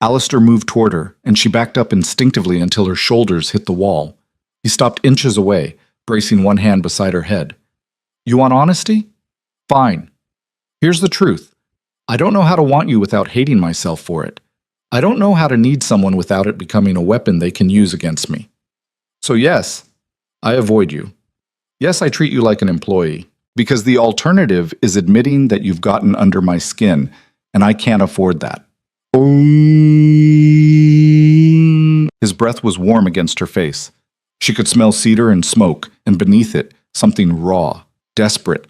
Alistair moved toward her, and she backed up instinctively until her shoulders hit the wall. He stopped inches away, bracing one hand beside her head. "You want honesty? Fine. Here's the truth. I don't know how to want you without hating myself for it. I don't know how to need someone without it becoming a weapon they can use against me. So yes, I avoid you. Yes, I treat you like an employee. Because the alternative is admitting that you've gotten under my skin, and I can't afford that." His breath was warm against her face. She could smell cedar and smoke, and beneath it, something raw, desperate.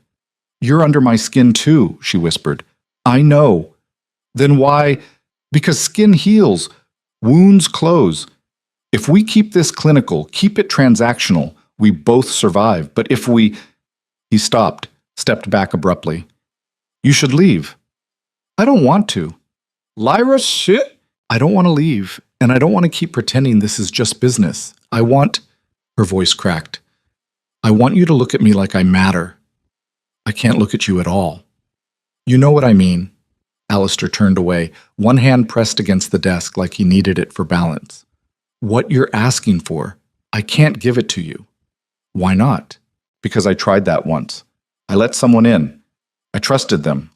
"You're under my skin too," she whispered. "I know." "Then why?" "Because skin heals. Wounds close. If we keep this clinical, keep it transactional, we both survive. But if we—" He stopped, stepped back abruptly. "You should leave." "I don't want to." "Lyra, shit!" "I don't want to leave, and I don't want to keep pretending this is just business. I want—" Her voice cracked. "I want you to look at me like I matter. I can't look at you at all." "You know what I mean." Alistair turned away, one hand pressed against the desk like he needed it for balance. "What you're asking for, I can't give it to you." "Why not?" "Because I tried that once. I let someone in. I trusted them.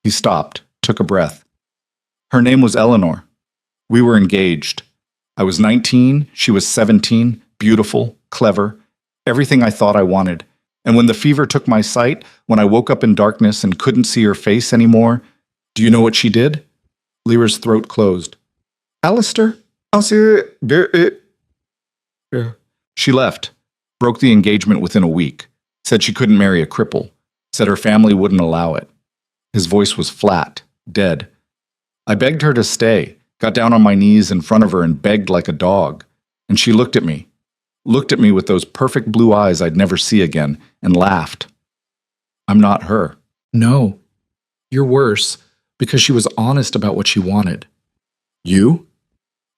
He stopped, took a breath. "Her name was Eleanor. We were engaged. I was 19, she was 17, beautiful, clever, everything I thought I wanted. And when the fever took my sight, when I woke up in darkness and couldn't see her face anymore, do you know what she did?" Lyra's throat closed. "Alistair? She left. Broke the engagement within a week. Said she couldn't marry a cripple. Said her family wouldn't allow it." His voice was flat, dead. "I begged her to stay, got down on my knees in front of her and begged like a dog. And she looked at me with those perfect blue eyes I'd never see again, and laughed. I'm not her. No, you're worse, because she was honest about what she wanted. You?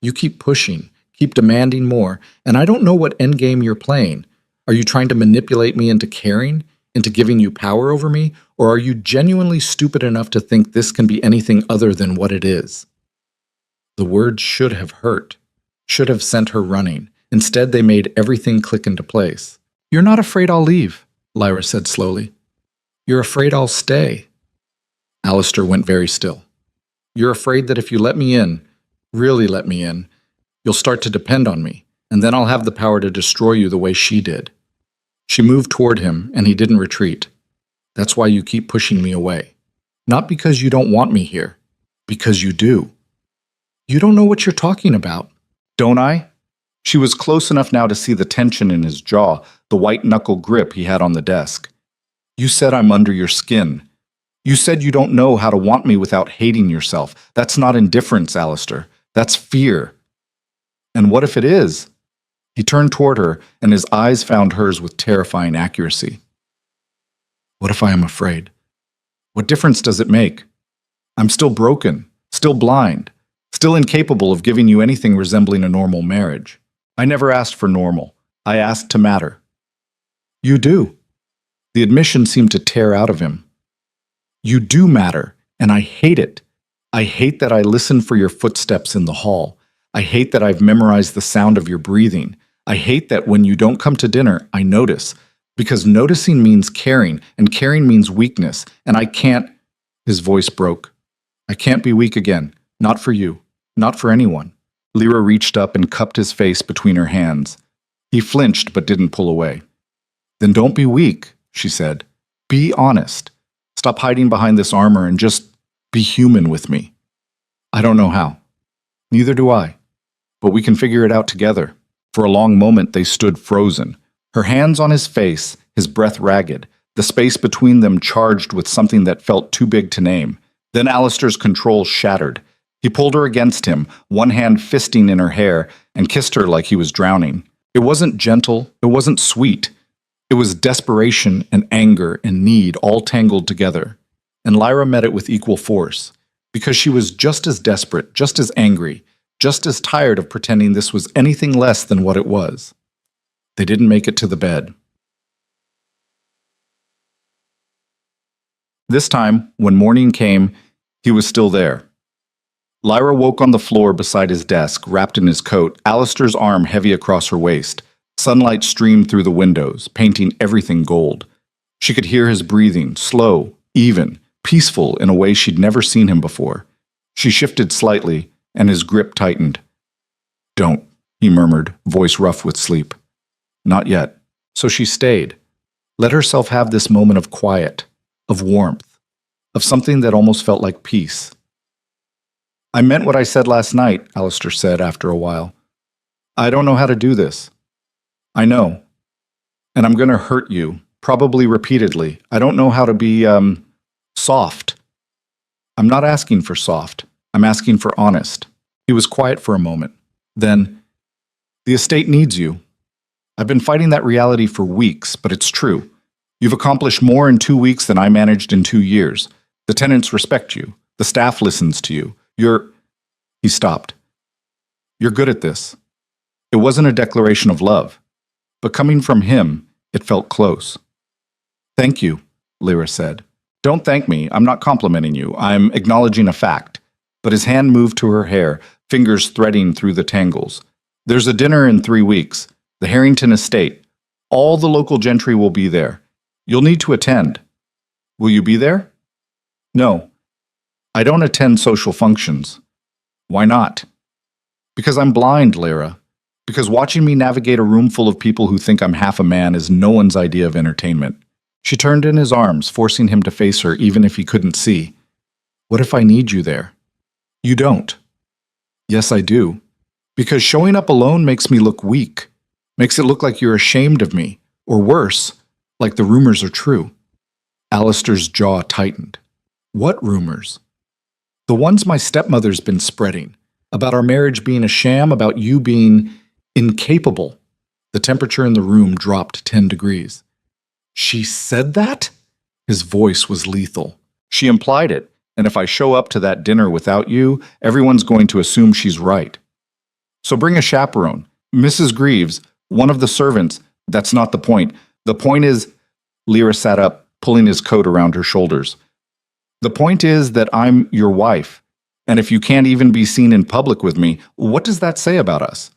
You keep pushing, keep demanding more, and I don't know what endgame you're playing. Are you trying to manipulate me into caring, into giving you power over me, or are you genuinely stupid enough to think this can be anything other than what it is? The words should have hurt, should have sent her running. Instead, they made everything click into place. You're not afraid I'll leave, Lyra said slowly. You're afraid I'll stay. Alistair went very still. You're afraid that if you let me in, really let me in, you'll start to depend on me, and then I'll have the power to destroy you the way she did. She moved toward him, and he didn't retreat. That's why you keep pushing me away. Not because you don't want me here, because you do. You don't know what you're talking about. Don't I? She was close enough now to see the tension in his jaw, the white-knuckle grip he had on the desk. You said I'm under your skin. You said you don't know how to want me without hating yourself. That's not indifference, Alistair. That's fear. And what if it is? He turned toward her, and his eyes found hers with terrifying accuracy. What if I am afraid? What difference does it make? I'm still broken, still blind, still incapable of giving you anything resembling a normal marriage. I never asked for normal. I asked to matter. You do. The admission seemed to tear out of him. You do matter, and I hate it. I hate that I listen for your footsteps in the hall. I hate that I've memorized the sound of your breathing. I hate that when you don't come to dinner, I notice. Because noticing means caring, and caring means weakness, and I can't— His voice broke. I can't be weak again. Not for you. Not for anyone. Lyra reached up and cupped his face between her hands. He flinched but didn't pull away. Then don't be weak, she said. Be honest. Stop hiding behind this armor and just be human with me. I don't know how. Neither do I. But we can figure it out together. For a long moment they stood frozen, her hands on his face, his breath ragged, the space between them charged with something that felt too big to name. Then Alistair's control shattered. He pulled her against him, one hand fisting in her hair, and kissed her like he was drowning. It wasn't gentle, it wasn't sweet. It was desperation and anger and need all tangled together. And Lyra met it with equal force, because she was just as desperate, just as angry, just as tired of pretending this was anything less than what it was. They didn't make it to the bed. This time, when morning came, he was still there. Lyra woke on the floor beside his desk, wrapped in his coat, Alistair's arm heavy across her waist. Sunlight streamed through the windows, painting everything gold. She could hear his breathing, slow, even, peaceful in a way she'd never seen him before. She shifted slightly, and his grip tightened. Don't, he murmured, voice rough with sleep. Not yet. So she stayed. Let herself have this moment of quiet, of warmth, of something that almost felt like peace. I meant what I said last night, Alistair said after a while. I don't know how to do this. I know. And I'm going to hurt you, probably repeatedly. I don't know how to be, soft. I'm not asking for soft. I'm asking for honest. He was quiet for a moment. Then, the estate needs you. I've been fighting that reality for weeks, but it's true. You've accomplished more in 2 weeks than I managed in 2 years. The tenants respect you. The staff listens to you. He stopped. You're good at this. It wasn't a declaration of love, but coming from him, it felt close. Thank you, Lyra said. Don't thank me. I'm not complimenting you. I'm acknowledging a fact. But his hand moved to her hair, fingers threading through the tangles. There's a dinner in 3 weeks. The Harrington estate. All the local gentry will be there. You'll need to attend. Will you be there? No. I don't attend social functions. Why not? Because I'm blind, Lyra. Because watching me navigate a room full of people who think I'm half a man is no one's idea of entertainment. She turned in his arms, forcing him to face her even if he couldn't see. What if I need you there? You don't. Yes, I do. Because showing up alone makes me look weak. Makes it look like you're ashamed of me. Or worse, like the rumors are true. Alistair's jaw tightened. What rumors? The ones my stepmother's been spreading. About our marriage being a sham, about you being incapable. The temperature in the room dropped 10 degrees. She said that? His voice was lethal. She implied it, and if I show up to that dinner without you, everyone's going to assume she's right. So bring a chaperone. Mrs. Greaves, one of the servants. That's not the point. The point is, Lyra sat up, pulling his coat around her shoulders. The point is that I'm your wife, and if you can't even be seen in public with me, what does that say about us?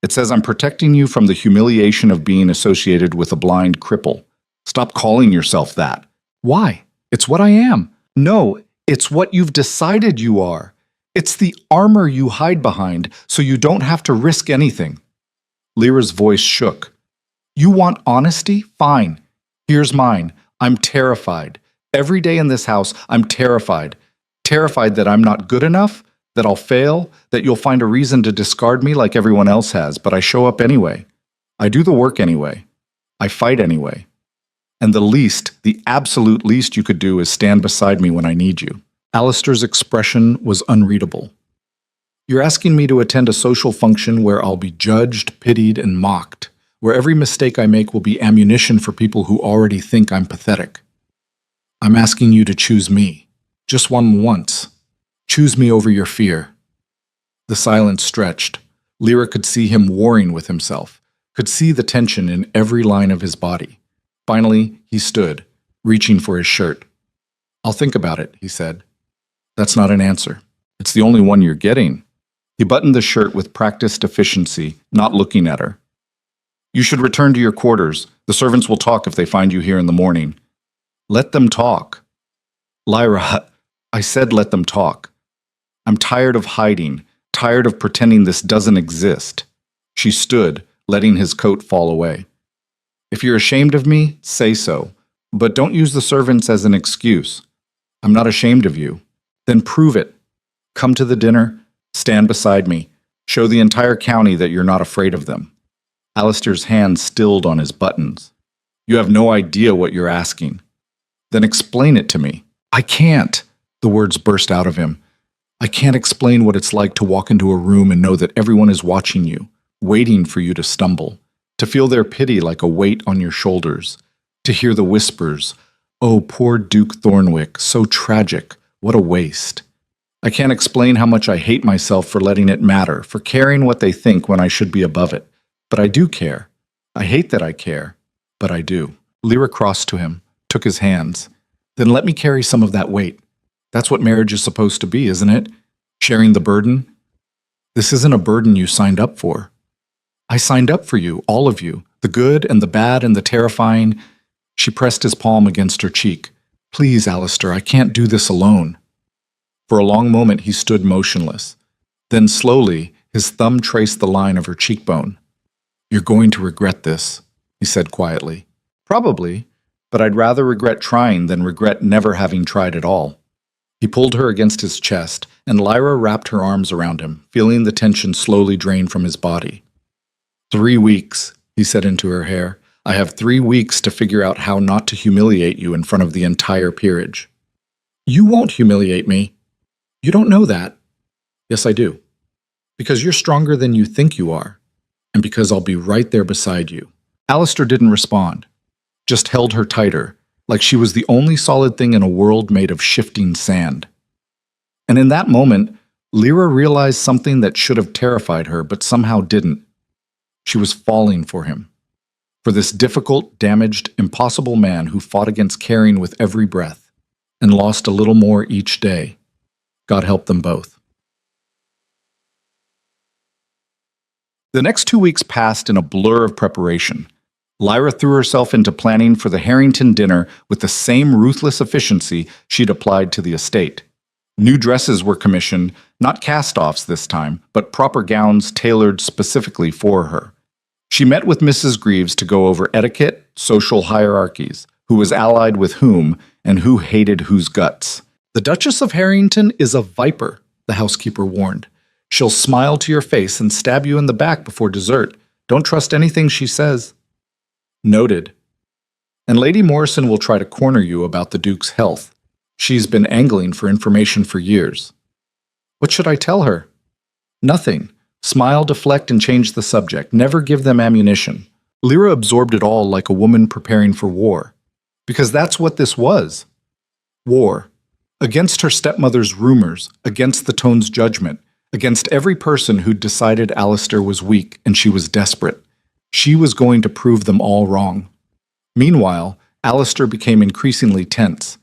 It says I'm protecting you from the humiliation of being associated with a blind cripple. Stop calling yourself that. Why? It's what I am. No, it's what you've decided you are. It's the armor you hide behind so you don't have to risk anything. Lyra's voice shook. You want honesty? Fine. Here's mine. I'm terrified. Every day in this house, I'm terrified. Terrified that I'm not good enough, that I'll fail, that you'll find a reason to discard me like everyone else has, but I show up anyway. I do the work anyway. I fight anyway. And the absolute least you could do is stand beside me when I need you. Alistair's expression was unreadable. You're asking me to attend a social function where I'll be judged, pitied, and mocked, where every mistake I make will be ammunition for people who already think I'm pathetic. I'm asking you to choose me. Just once. Choose me over your fear. The silence stretched. Lyra could see him warring with himself, could see the tension in every line of his body. Finally, he stood, reaching for his shirt. I'll think about it, he said. That's not an answer. It's the only one you're getting. He buttoned the shirt with practiced efficiency, not looking at her. You should return to your quarters. The servants will talk if they find you here in the morning. Let them talk. Lyra, I said let them talk. I'm tired of hiding, tired of pretending this doesn't exist. She stood, letting his coat fall away. If you're ashamed of me, say so, but don't use the servants as an excuse. I'm not ashamed of you. Then prove it. Come to the dinner, stand beside me, show the entire county that you're not afraid of them. Alistair's hand stilled on his buttons. You have no idea what you're asking. Then explain it to me. I can't, the words burst out of him. I can't explain what it's like to walk into a room and know that everyone is watching you, waiting for you to stumble, to feel their pity like a weight on your shoulders, to hear the whispers, oh, poor Duke Thornwick, so tragic, what a waste. I can't explain how much I hate myself for letting it matter, for caring what they think when I should be above it. But I do care. I hate that I care, but I do. Lyra crossed to him, took his hands. Then let me carry some of that weight. That's what marriage is supposed to be, isn't it? Sharing the burden. This isn't a burden you signed up for. I signed up for you, all of you, the good and the bad and the terrifying. She pressed his palm against her cheek. Please, Alistair, I can't do this alone. For a long moment he stood motionless. Then slowly, his thumb traced the line of her cheekbone. You're going to regret this, he said quietly. Probably, but I'd rather regret trying than regret never having tried at all. He pulled her against his chest, and Lyra wrapped her arms around him, feeling the tension slowly drain from his body. 3 weeks, he said into her hair. I have 3 weeks to figure out how not to humiliate you in front of the entire peerage. You won't humiliate me. You don't know that. Yes, I do. Because you're stronger than you think you are, and because I'll be right there beside you. Alistair didn't respond, just held her tighter, like she was the only solid thing in a world made of shifting sand. And in that moment, Lyra realized something that should have terrified her, but somehow didn't. She was falling for him. For this difficult, damaged, impossible man who fought against caring with every breath, and lost a little more each day. God help them both. The next 2 weeks passed in a blur of preparation. Lyra threw herself into planning for the Harrington dinner with the same ruthless efficiency she'd applied to the estate. New dresses were commissioned, not cast-offs this time, but proper gowns tailored specifically for her. She met with Mrs. Greaves to go over etiquette, social hierarchies, who was allied with whom, and who hated whose guts. The Duchess of Harrington is a viper, the housekeeper warned. She'll smile to your face and stab you in the back before dessert. Don't trust anything she says. Noted. And Lady Morrison will try to corner you about the Duke's health. She's been angling for information for years. What should I tell her? Nothing. Smile, deflect, and change the subject. Never give them ammunition. Lyra absorbed it all like a woman preparing for war. Because that's what this was. War. Against her stepmother's rumors, against the Tone's judgment, against every person who'd decided Alistair was weak and she was desperate. She was going to prove them all wrong. Meanwhile, Alistair became increasingly tense.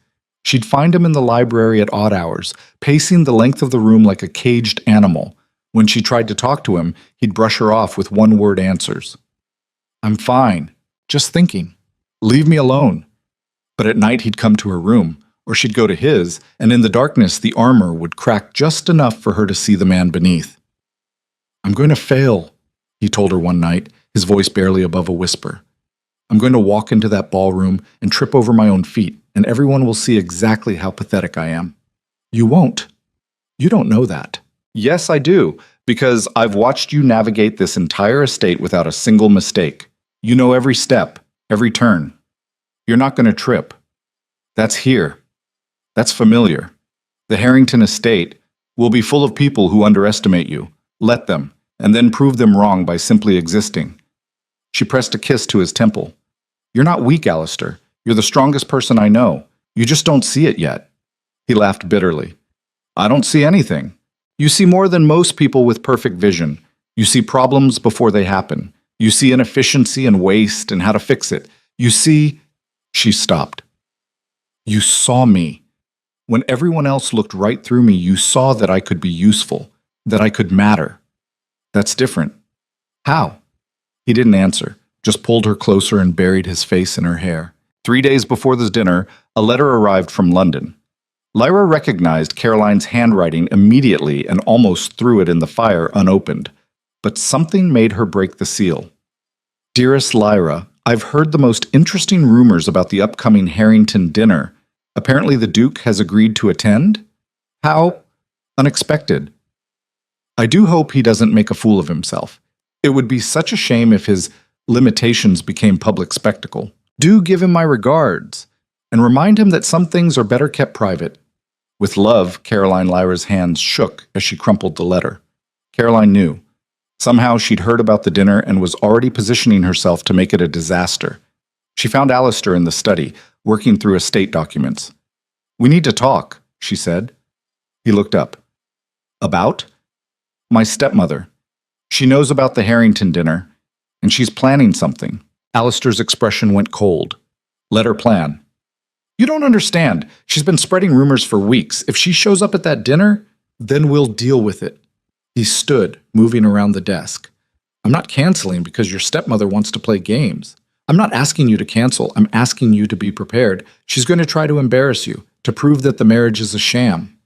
She'd find him in the library at odd hours, pacing the length of the room like a caged animal. When she tried to talk to him, he'd brush her off with one-word answers. "I'm fine. Just thinking. Leave me alone." But at night he'd come to her room, or she'd go to his, and in the darkness the armor would crack just enough for her to see the man beneath. "I'm going to fail," he told her one night, his voice barely above a whisper. "I'm going to walk into that ballroom and trip over my own feet, and everyone will see exactly how pathetic I am." "You won't. You don't know that." "Yes, I do, because I've watched you navigate this entire estate without a single mistake. You know every step, every turn. You're not going to trip. That's here. That's familiar. The Harrington estate will be full of people who underestimate you. Let them, and then prove them wrong by simply existing." She pressed a kiss to his temple. "You're not weak, Alistair. You're the strongest person I know. You just don't see it yet." He laughed bitterly. "I don't see anything. You see more than most people with perfect vision. You see problems before they happen. You see inefficiency and waste and how to fix it. You see—" She stopped. "You saw me. When everyone else looked right through me, you saw that I could be useful, that I could matter. That's different." "How?" He didn't answer, just pulled her closer and buried his face in her hair. 3 days before the dinner, a letter arrived from London. Lyra recognized Caroline's handwriting immediately and almost threw it in the fire unopened. But something made her break the seal. "Dearest Lyra, I've heard the most interesting rumors about the upcoming Harrington dinner. Apparently the Duke has agreed to attend? How unexpected. I do hope he doesn't make a fool of himself. It would be such a shame if his limitations became public spectacle. Do give him my regards, and remind him that some things are better kept private." With love, Caroline Lyra's hands shook as she crumpled the letter. Caroline knew. Somehow she'd heard about the dinner and was already positioning herself to make it a disaster. She found Alistair in the study, working through estate documents. "We need to talk," she said. He looked up. "About?" "My stepmother. She knows about the Harrington dinner, and she's planning something." Alistair's expression went cold. "Let her plan." "You don't understand. She's been spreading rumors for weeks. If she shows up at that dinner, then we'll deal with it." He stood, moving around the desk. "I'm not canceling because your stepmother wants to play games. I'm not asking you to cancel. I'm asking you to be prepared. She's going to try to embarrass you, to prove that the marriage is a sham."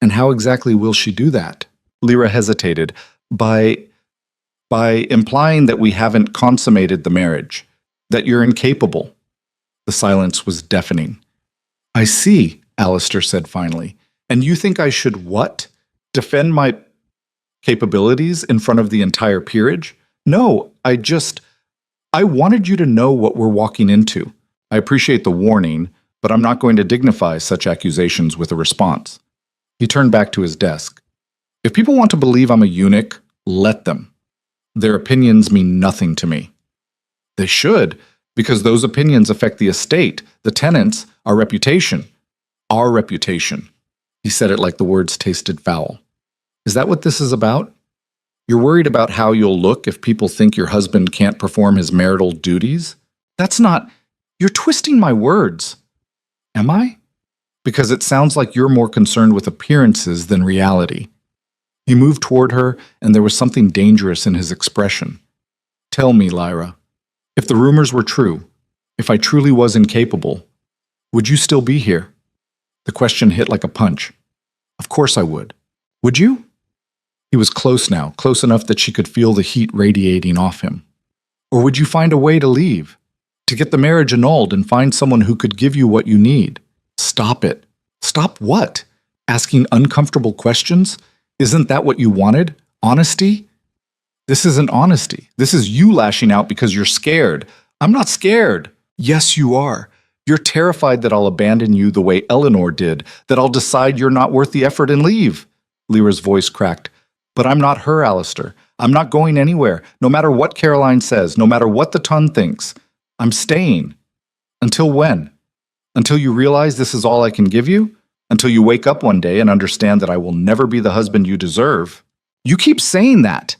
"And how exactly will she do that?" Lyra hesitated. By implying that we haven't consummated the marriage, that you're incapable." The silence was deafening. "I see," Alistair said finally. "And you think I should what? Defend my capabilities in front of the entire peerage? No, I wanted you to know what we're walking into. I appreciate the warning, but I'm not going to dignify such accusations with a response." He turned back to his desk. "If people want to believe I'm a eunuch, let them. Their opinions mean nothing to me." "They should, because those opinions affect the estate, the tenants, our reputation." "Our reputation." He said it like the words tasted foul. "Is that what this is about? You're worried about how you'll look if people think your husband can't perform his marital duties? That's not— You're twisting my words." "Am I?" "Because it sounds like you're more concerned with appearances than reality." He moved toward her, and there was something dangerous in his expression. "Tell me, Lyra, if the rumors were true, if I truly was incapable, would you still be here?" The question hit like a punch. "Of course I would. Would you?" He was close now, close enough that she could feel the heat radiating off him. "Or would you find a way to leave? To get the marriage annulled and find someone who could give you what you need?" "Stop it." "Stop what? Asking uncomfortable questions? Isn't that what you wanted? Honesty?" "This isn't honesty. This is you lashing out because you're scared." "I'm not scared." "Yes, you are. You're terrified that I'll abandon you the way Eleanor did, that I'll decide you're not worth the effort and leave." Lyra's voice cracked. "But I'm not her, Alistair. I'm not going anywhere, no matter what Caroline says, no matter what the Ton thinks. I'm staying. Until when? Until you realize this is all I can give you? Until you wake up one day and understand that I will never be the husband you deserve? You keep saying that.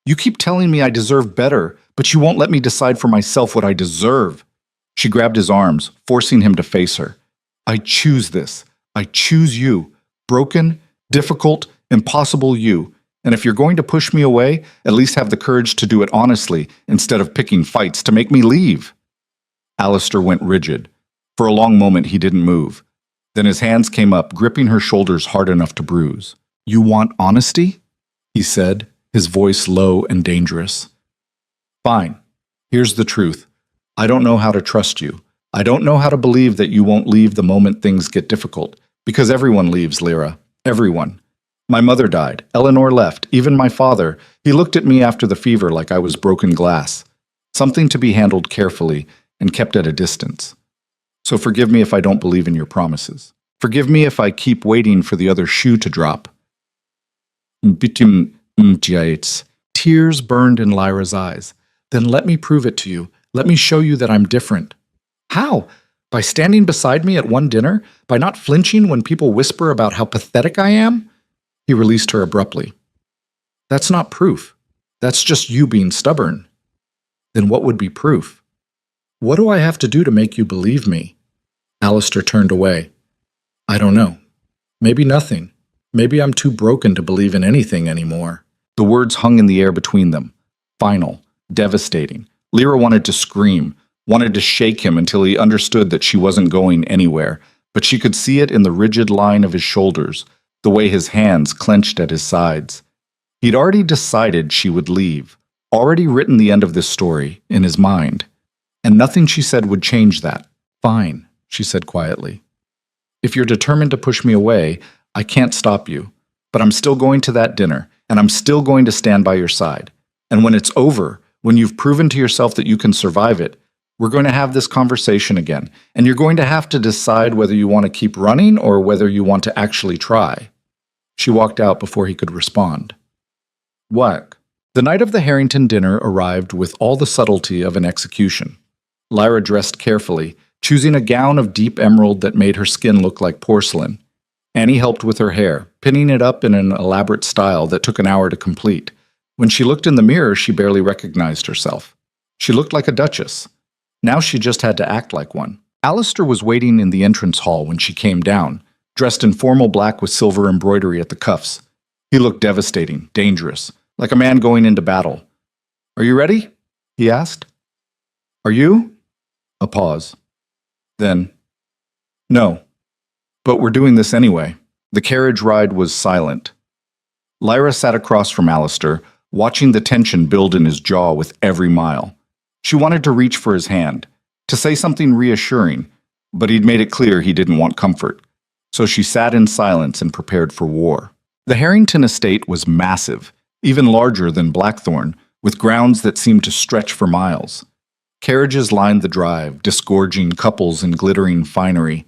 You keep telling me I deserve better, but you won't let me decide for myself what I deserve. She grabbed his arms, forcing him to face her. I choose this. I choose you. Broken, difficult, impossible you. And if you're going to push me away, at least have the courage to do it honestly instead of picking fights to make me leave. Alistair went rigid. For a long moment, he didn't move. Then his hands came up, gripping her shoulders hard enough to bruise. You want honesty? He said, his voice low and dangerous. Fine. Here's the truth. I don't know how to trust you. I don't know how to believe that you won't leave the moment things get difficult. Because everyone leaves, Lyra. Everyone. My mother died. Eleanor left. Even my father. He looked at me after the fever like I was broken glass. Something to be handled carefully and kept at a distance. So forgive me if I don't believe in your promises. Forgive me if I keep waiting for the other shoe to drop. Tears burned in Lyra's eyes. Then let me prove it to you. Let me show you that I'm different. How? By standing beside me at one dinner? By not flinching when people whisper about how pathetic I am? He released her abruptly. That's not proof. That's just you being stubborn. Then what would be proof? What do I have to do to make you believe me? Alistair turned away. I don't know. Maybe nothing. Maybe I'm too broken to believe in anything anymore. The words hung in the air between them. Final. Devastating. Lyra wanted to scream, wanted to shake him until he understood that she wasn't going anywhere, but she could see it in the rigid line of his shoulders, the way his hands clenched at his sides. He'd already decided she would leave, already written the end of this story in his mind, and nothing she said would change that. Fine, she said quietly. If you're determined to push me away, I can't stop you, but I'm still going to that dinner, and I'm still going to stand by your side. And when it's over, when you've proven to yourself that you can survive it, we're going to have this conversation again, and you're going to have to decide whether you want to keep running or whether you want to actually try. She walked out before he could respond. What? The night of the Harrington dinner arrived with all the subtlety of an execution. Lyra dressed carefully, choosing a gown of deep emerald that made her skin look like porcelain. Annie helped with her hair, pinning it up in an elaborate style that took an hour to complete. When she looked in the mirror, she barely recognized herself. She looked like a duchess. Now she just had to act like one. Alistair was waiting in the entrance hall when she came down, dressed in formal black with silver embroidery at the cuffs. He looked devastating, dangerous, like a man going into battle. Are you ready? He asked. Are you? A pause. Then, no. But we're doing this anyway. The carriage ride was silent. Lyra sat across from Alistair, watching the tension build in his jaw with every mile. She wanted to reach for his hand, to say something reassuring, but he'd made it clear he didn't want comfort. So she sat in silence and prepared for war. The Harrington estate was massive, even larger than Blackthorn, with grounds that seemed to stretch for miles. Carriages lined the drive, disgorging couples in glittering finery.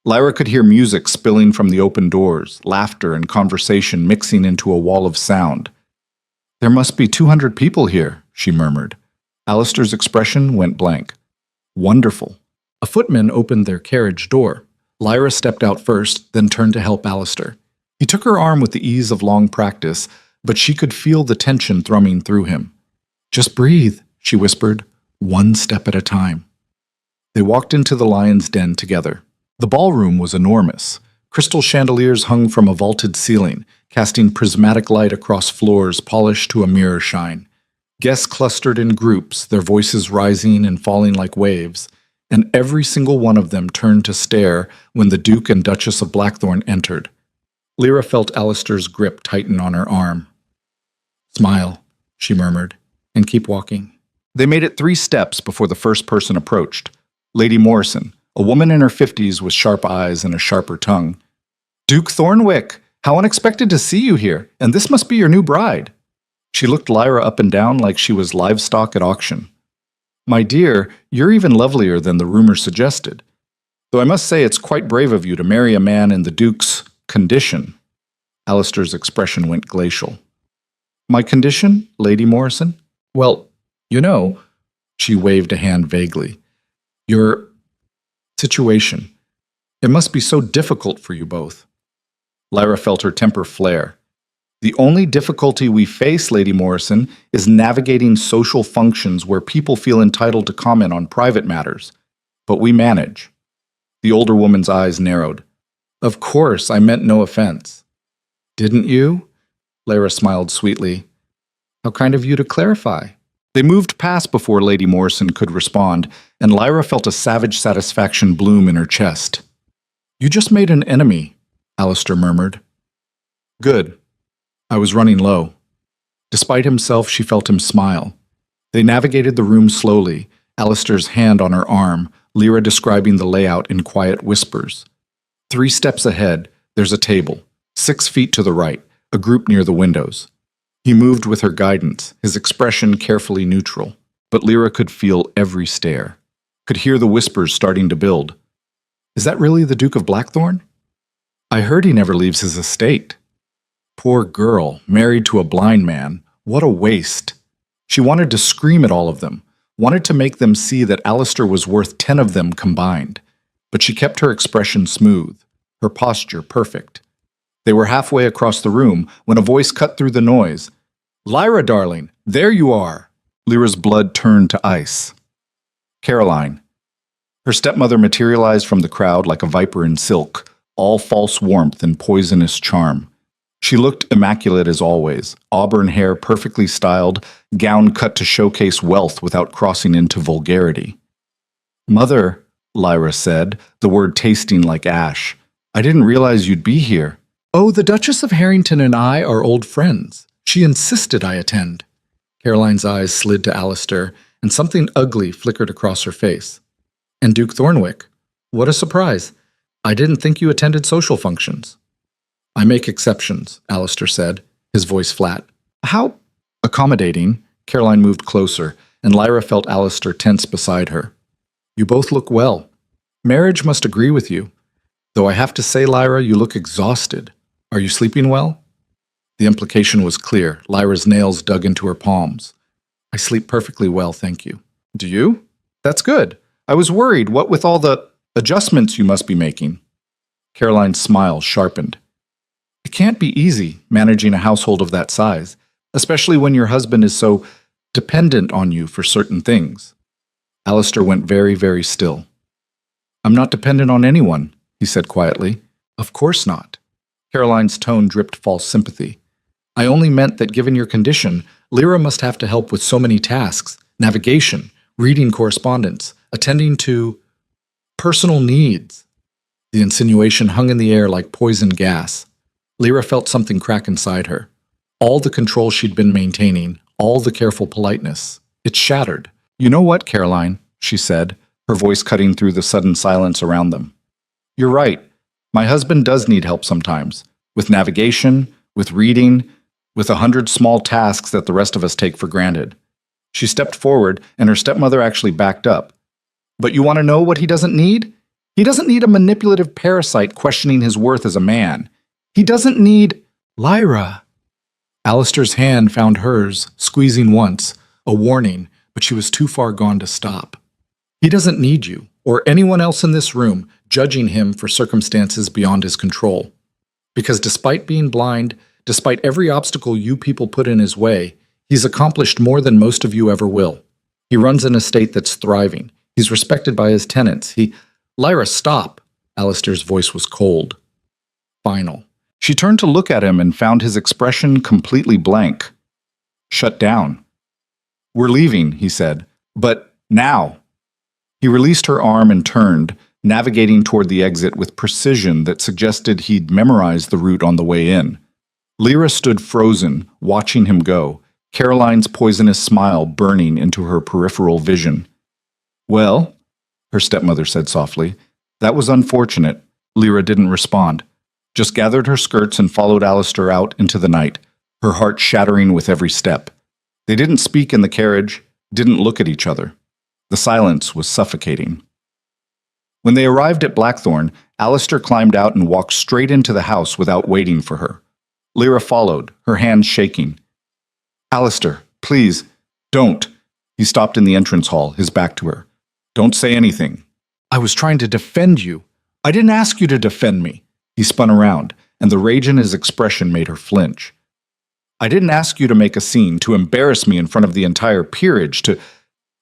Lyra could hear music spilling from the open doors, laughter and conversation mixing into a wall of sound. There must be 200 people here, she murmured. Alistair's expression went blank. Wonderful. A footman opened their carriage door. Lyra stepped out first, then turned to help Alistair. He took her arm with the ease of long practice, but she could feel the tension thrumming through him. Just breathe, she whispered, one step at a time. They walked into the lion's den together. The ballroom was enormous. Crystal chandeliers hung from a vaulted ceiling, casting prismatic light across floors polished to a mirror shine. Guests clustered in groups, their voices rising and falling like waves, and every single one of them turned to stare when the Duke and Duchess of Blackthorn entered. Lyra felt Alistair's grip tighten on her arm. Smile, she murmured, and keep walking. They made it 3 steps before the first person approached. Lady Morrison, a woman in her 50s with sharp eyes and a sharper tongue. Duke Thornwick, how unexpected to see you here, and this must be your new bride. She looked Lyra up and down like she was livestock at auction. My dear, you're even lovelier than the rumor suggested. Though I must say it's quite brave of you to marry a man in the Duke's condition. Alistair's expression went glacial. My condition, Lady Morrison? Well, you know, she waved a hand vaguely. Your situation. It must be so difficult for you both. Lyra felt her temper flare. The only difficulty we face, Lady Morrison, is navigating social functions where people feel entitled to comment on private matters. But we manage. The older woman's eyes narrowed. Of course, I meant no offense. Didn't you? Lyra smiled sweetly. How kind of you to clarify. They moved past before Lady Morrison could respond, and Lyra felt a savage satisfaction bloom in her chest. You just made an enemy, Alistair murmured. Good. I was running low. Despite himself, she felt him smile. They navigated the room slowly, Alistair's hand on her arm, Lyra describing the layout in quiet whispers. 3 steps ahead, there's a table. 6 feet to the right, a group near the windows. He moved with her guidance, his expression carefully neutral. But Lyra could feel every stare, could hear the whispers starting to build. Is that really the Duke of Blackthorn? I heard he never leaves his estate. Poor girl, married to a blind man. What a waste. She wanted to scream at all of them, wanted to make them see that Alistair was worth 10 of them combined. But she kept her expression smooth, her posture perfect. They were halfway across the room when a voice cut through the noise. Lyra, darling, there you are. Lyra's blood turned to ice. Caroline. Her stepmother materialized from the crowd like a viper in silk, all false warmth and poisonous charm. She looked immaculate as always, auburn hair perfectly styled, gown cut to showcase wealth without crossing into vulgarity. Mother, Lyra said, the word tasting like ash. I didn't realize you'd be here. Oh, the Duchess of Harrington and I are old friends. She insisted I attend. Caroline's eyes slid to Alistair, and something ugly flickered across her face. And Duke Thornwick. What a surprise. I didn't think you attended social functions. I make exceptions, Alistair said, his voice flat. How accommodating. Caroline moved closer, and Lyra felt Alistair tense beside her. You both look well. Marriage must agree with you. Though I have to say, Lyra, you look exhausted. Are you sleeping well? The implication was clear. Lyra's nails dug into her palms. I sleep perfectly well, thank you. Do you? That's good. I was worried, what with all the adjustments you must be making. Caroline's smile sharpened. It can't be easy managing a household of that size, especially when your husband is so dependent on you for certain things. Alistair went very, very still. I'm not dependent on anyone, he said quietly. Of course not. Caroline's tone dripped false sympathy. I only meant that given your condition, Lyra must have to help with so many tasks, navigation, reading correspondence, attending to personal needs. The insinuation hung in the air like poison gas. Lyra felt something crack inside her. All the control she'd been maintaining, all the careful politeness. It shattered. You know what, Caroline, she said, her voice cutting through the sudden silence around them. You're right. My husband does need help sometimes, with navigation, with reading, with 100 small tasks that the rest of us take for granted. She stepped forward, and her stepmother actually backed up. But you want to know what he doesn't need? He doesn't need a manipulative parasite questioning his worth as a man. He doesn't need Lyra. Alistair's hand found hers, squeezing once, a warning, but she was too far gone to stop. He doesn't need you, or anyone else in this room, judging him for circumstances beyond his control. Because despite being blind, despite every obstacle you people put in his way, he's accomplished more than most of you ever will. He runs an estate that's thriving. He's respected by his tenants. Lyra, stop. Alistair's voice was cold. Final. She turned to look at him and found his expression completely blank. Shut down. We're leaving, he said. But now. He released her arm and turned, navigating toward the exit with precision that suggested he'd memorized the route on the way in. Lyra stood frozen, watching him go, Caroline's poisonous smile burning into her peripheral vision. Well, her stepmother said softly, that was unfortunate. Lyra didn't respond, just gathered her skirts and followed Alistair out into the night, her heart shattering with every step. They didn't speak in the carriage, didn't look at each other. The silence was suffocating. When they arrived at Blackthorn, Alistair climbed out and walked straight into the house without waiting for her. Lyra followed, her hands shaking. Alistair, please, don't. He stopped in the entrance hall, his back to her. Don't say anything. I was trying to defend you. I didn't ask you to defend me. He spun around, and the rage in his expression made her flinch. I didn't ask you to make a scene, to embarrass me in front of the entire peerage, to...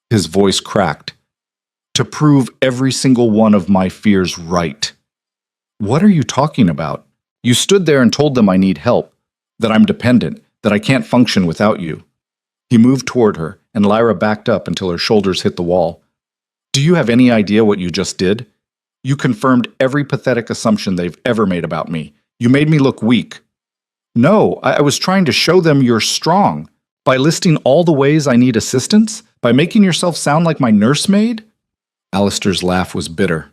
His voice cracked. To prove every single one of my fears right. What are you talking about? You stood there and told them I need help, that I'm dependent, that I can't function without you. He moved toward her, and Lyra backed up until her shoulders hit the wall. Do you have any idea what you just did? You confirmed every pathetic assumption they've ever made about me. You made me look weak. No, I was trying to show them you're strong. By listing all the ways I need assistance? By making yourself sound like my nursemaid? Alistair's laugh was bitter.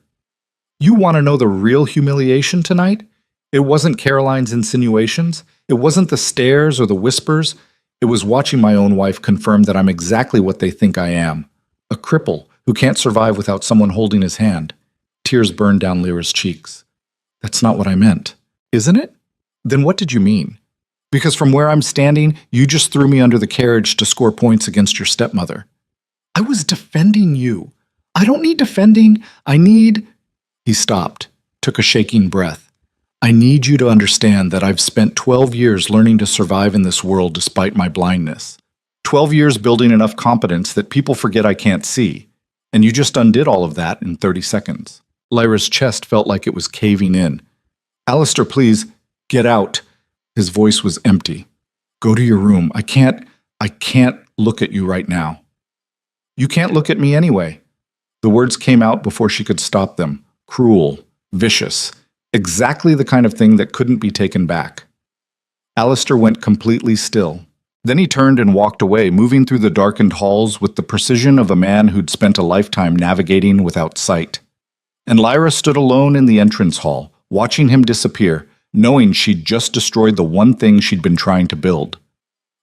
You want to know the real humiliation tonight? It wasn't Caroline's insinuations. It wasn't the stares or the whispers. It was watching my own wife confirm that I'm exactly what they think I am. A cripple who can't survive without someone holding his hand. Tears burned down Lyra's cheeks. That's not what I meant. Isn't it? Then what did you mean? Because from where I'm standing, you just threw me under the carriage to score points against your stepmother. I was defending you. I don't need defending. I need... He stopped, took a shaking breath. I need you to understand that I've spent 12 years learning to survive in this world despite my blindness. 12 years building enough competence that people forget I can't see. And you just undid all of that in 30 seconds. Lyra's chest felt like it was caving in. Alistair, please, get out. His voice was empty. Go to your room. I can't look at you right now. You can't look at me anyway. The words came out before she could stop them. Cruel, vicious, exactly the kind of thing that couldn't be taken back. Alistair went completely still. Then he turned and walked away, moving through the darkened halls with the precision of a man who'd spent a lifetime navigating without sight. And Lyra stood alone in the entrance hall, watching him disappear, knowing she'd just destroyed the one thing she'd been trying to build.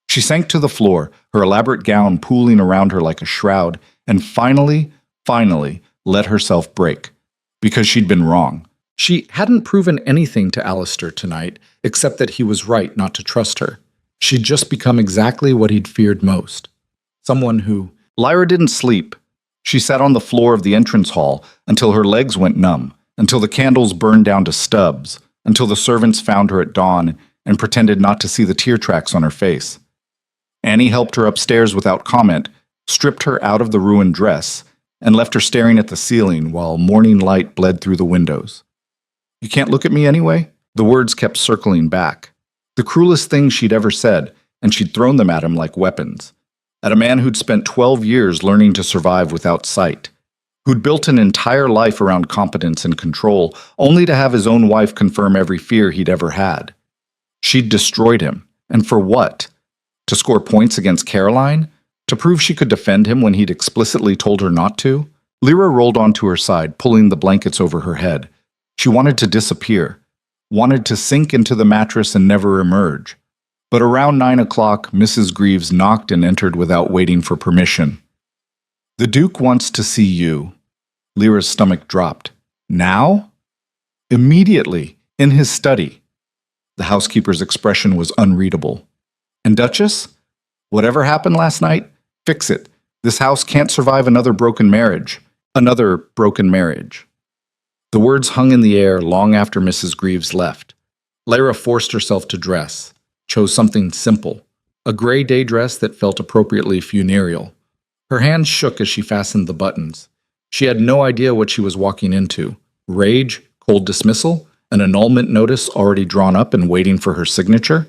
She sank to the floor, her elaborate gown pooling around her like a shroud, and finally let herself break. Because she'd been wrong. She hadn't proven anything to Alistair tonight, except that he was right not to trust her. She'd just become exactly what he'd feared most. Someone who... Lyra didn't sleep. She sat on the floor of the entrance hall until her legs went numb, until the candles burned down to stubs, until the servants found her at dawn and pretended not to see the tear tracks on her face. Annie helped her upstairs without comment, stripped her out of the ruined dress, and left her staring at the ceiling while morning light bled through the windows. You can't look at me anyway? The words kept circling back. The cruelest thing she'd ever said, and she'd thrown them at him like weapons. At a man who'd spent 12 years learning to survive without sight. Who'd built an entire life around competence and control, only to have his own wife confirm every fear he'd ever had. She'd destroyed him. And for what? To score points against Caroline? To prove she could defend him when he'd explicitly told her not to? Lyra rolled onto her side, pulling the blankets over her head. She wanted to disappear, wanted to sink into the mattress and never emerge. But around 9 o'clock, Mrs. Greaves knocked and entered without waiting for permission. The Duke wants to see you. Lyra's stomach dropped. Now? Immediately, in his study. The housekeeper's expression was unreadable. And Duchess? Whatever happened last night? Fix it. This house can't survive another broken marriage. Another broken marriage. The words hung in the air long after Mrs. Greaves left. Lyra forced herself to dress, chose something simple, a gray day dress that felt appropriately funereal. Her hands shook as she fastened the buttons. She had no idea what she was walking into. Rage, cold dismissal, an annulment notice already drawn up and waiting for her signature.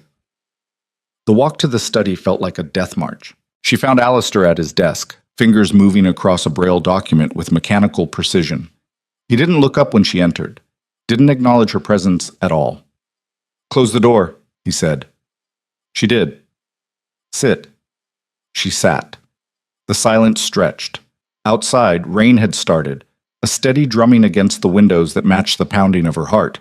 The walk to the study felt like a death march. She found Alistair at his desk, fingers moving across a braille document with mechanical precision. He didn't look up when she entered, didn't acknowledge her presence at all. Close the door, he said. She did. Sit. She sat. The silence stretched. Outside, rain had started, a steady drumming against the windows that matched the pounding of her heart.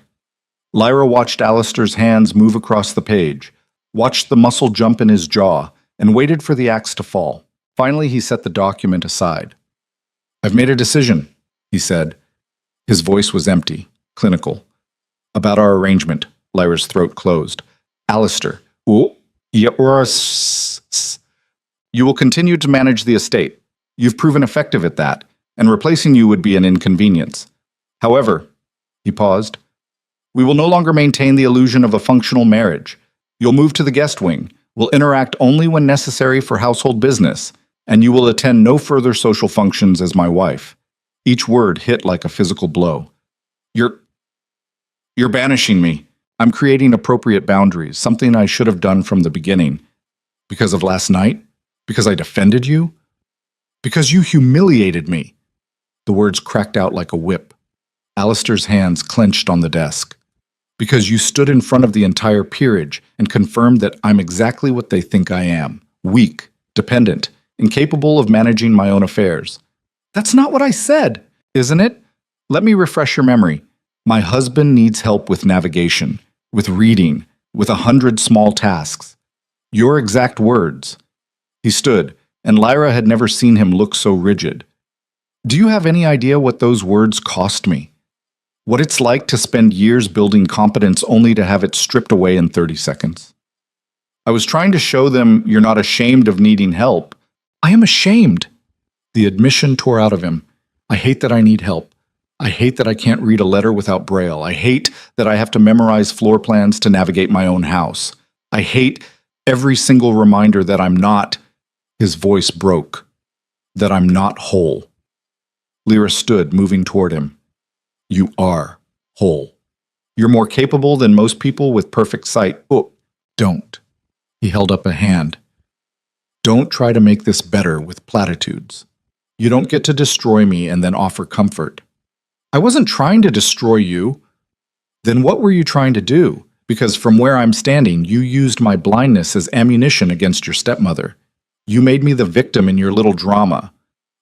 Lyra watched Alistair's hands move across the page, watched the muscle jump in his jaw, and waited for the axe to fall. Finally, he set the document aside. I've made a decision, he said. His voice was empty, clinical. About our arrangement. Lyra's throat closed. Alistair. You will continue to manage the estate. You've proven effective at that, and replacing you would be an inconvenience. However, He paused. We will no longer maintain the illusion of a functional marriage. You'll move to the guest wing. We'll interact only when necessary for household business, and you will attend no further social functions as my wife. Each word hit like a physical blow. You're banishing me. I'm creating appropriate boundaries, something I should have done from the beginning. Because of last night? Because I defended you? Because you humiliated me. The words cracked out like a whip. Alistair's hands clenched on the desk. Because you stood in front of the entire peerage and confirmed that I'm exactly what they think I am. Weak, dependent, incapable of managing my own affairs. That's not what I said, isn't it? Let me refresh your memory. My husband needs help with navigation, with reading, with 100 small tasks. Your exact words. He stood, and Lyra had never seen him look so rigid. Do you have any idea what those words cost me? What it's like to spend years building competence only to have it stripped away in 30 seconds? I was trying to show them you're not ashamed of needing help. I am ashamed. The admission tore out of him. I hate that I need help. I hate that I can't read a letter without Braille. I hate that I have to memorize floor plans to navigate my own house. I hate every single reminder that I'm not, his voice broke, that I'm not whole. Lyra stood, moving toward him. You are whole. You're more capable than most people with perfect sight. Oh, don't. He held up a hand. Don't try to make this better with platitudes. You don't get to destroy me and then offer comfort. I wasn't trying to destroy you. Then what were you trying to do? Because from where I'm standing, you used my blindness as ammunition against your stepmother. You made me the victim in your little drama.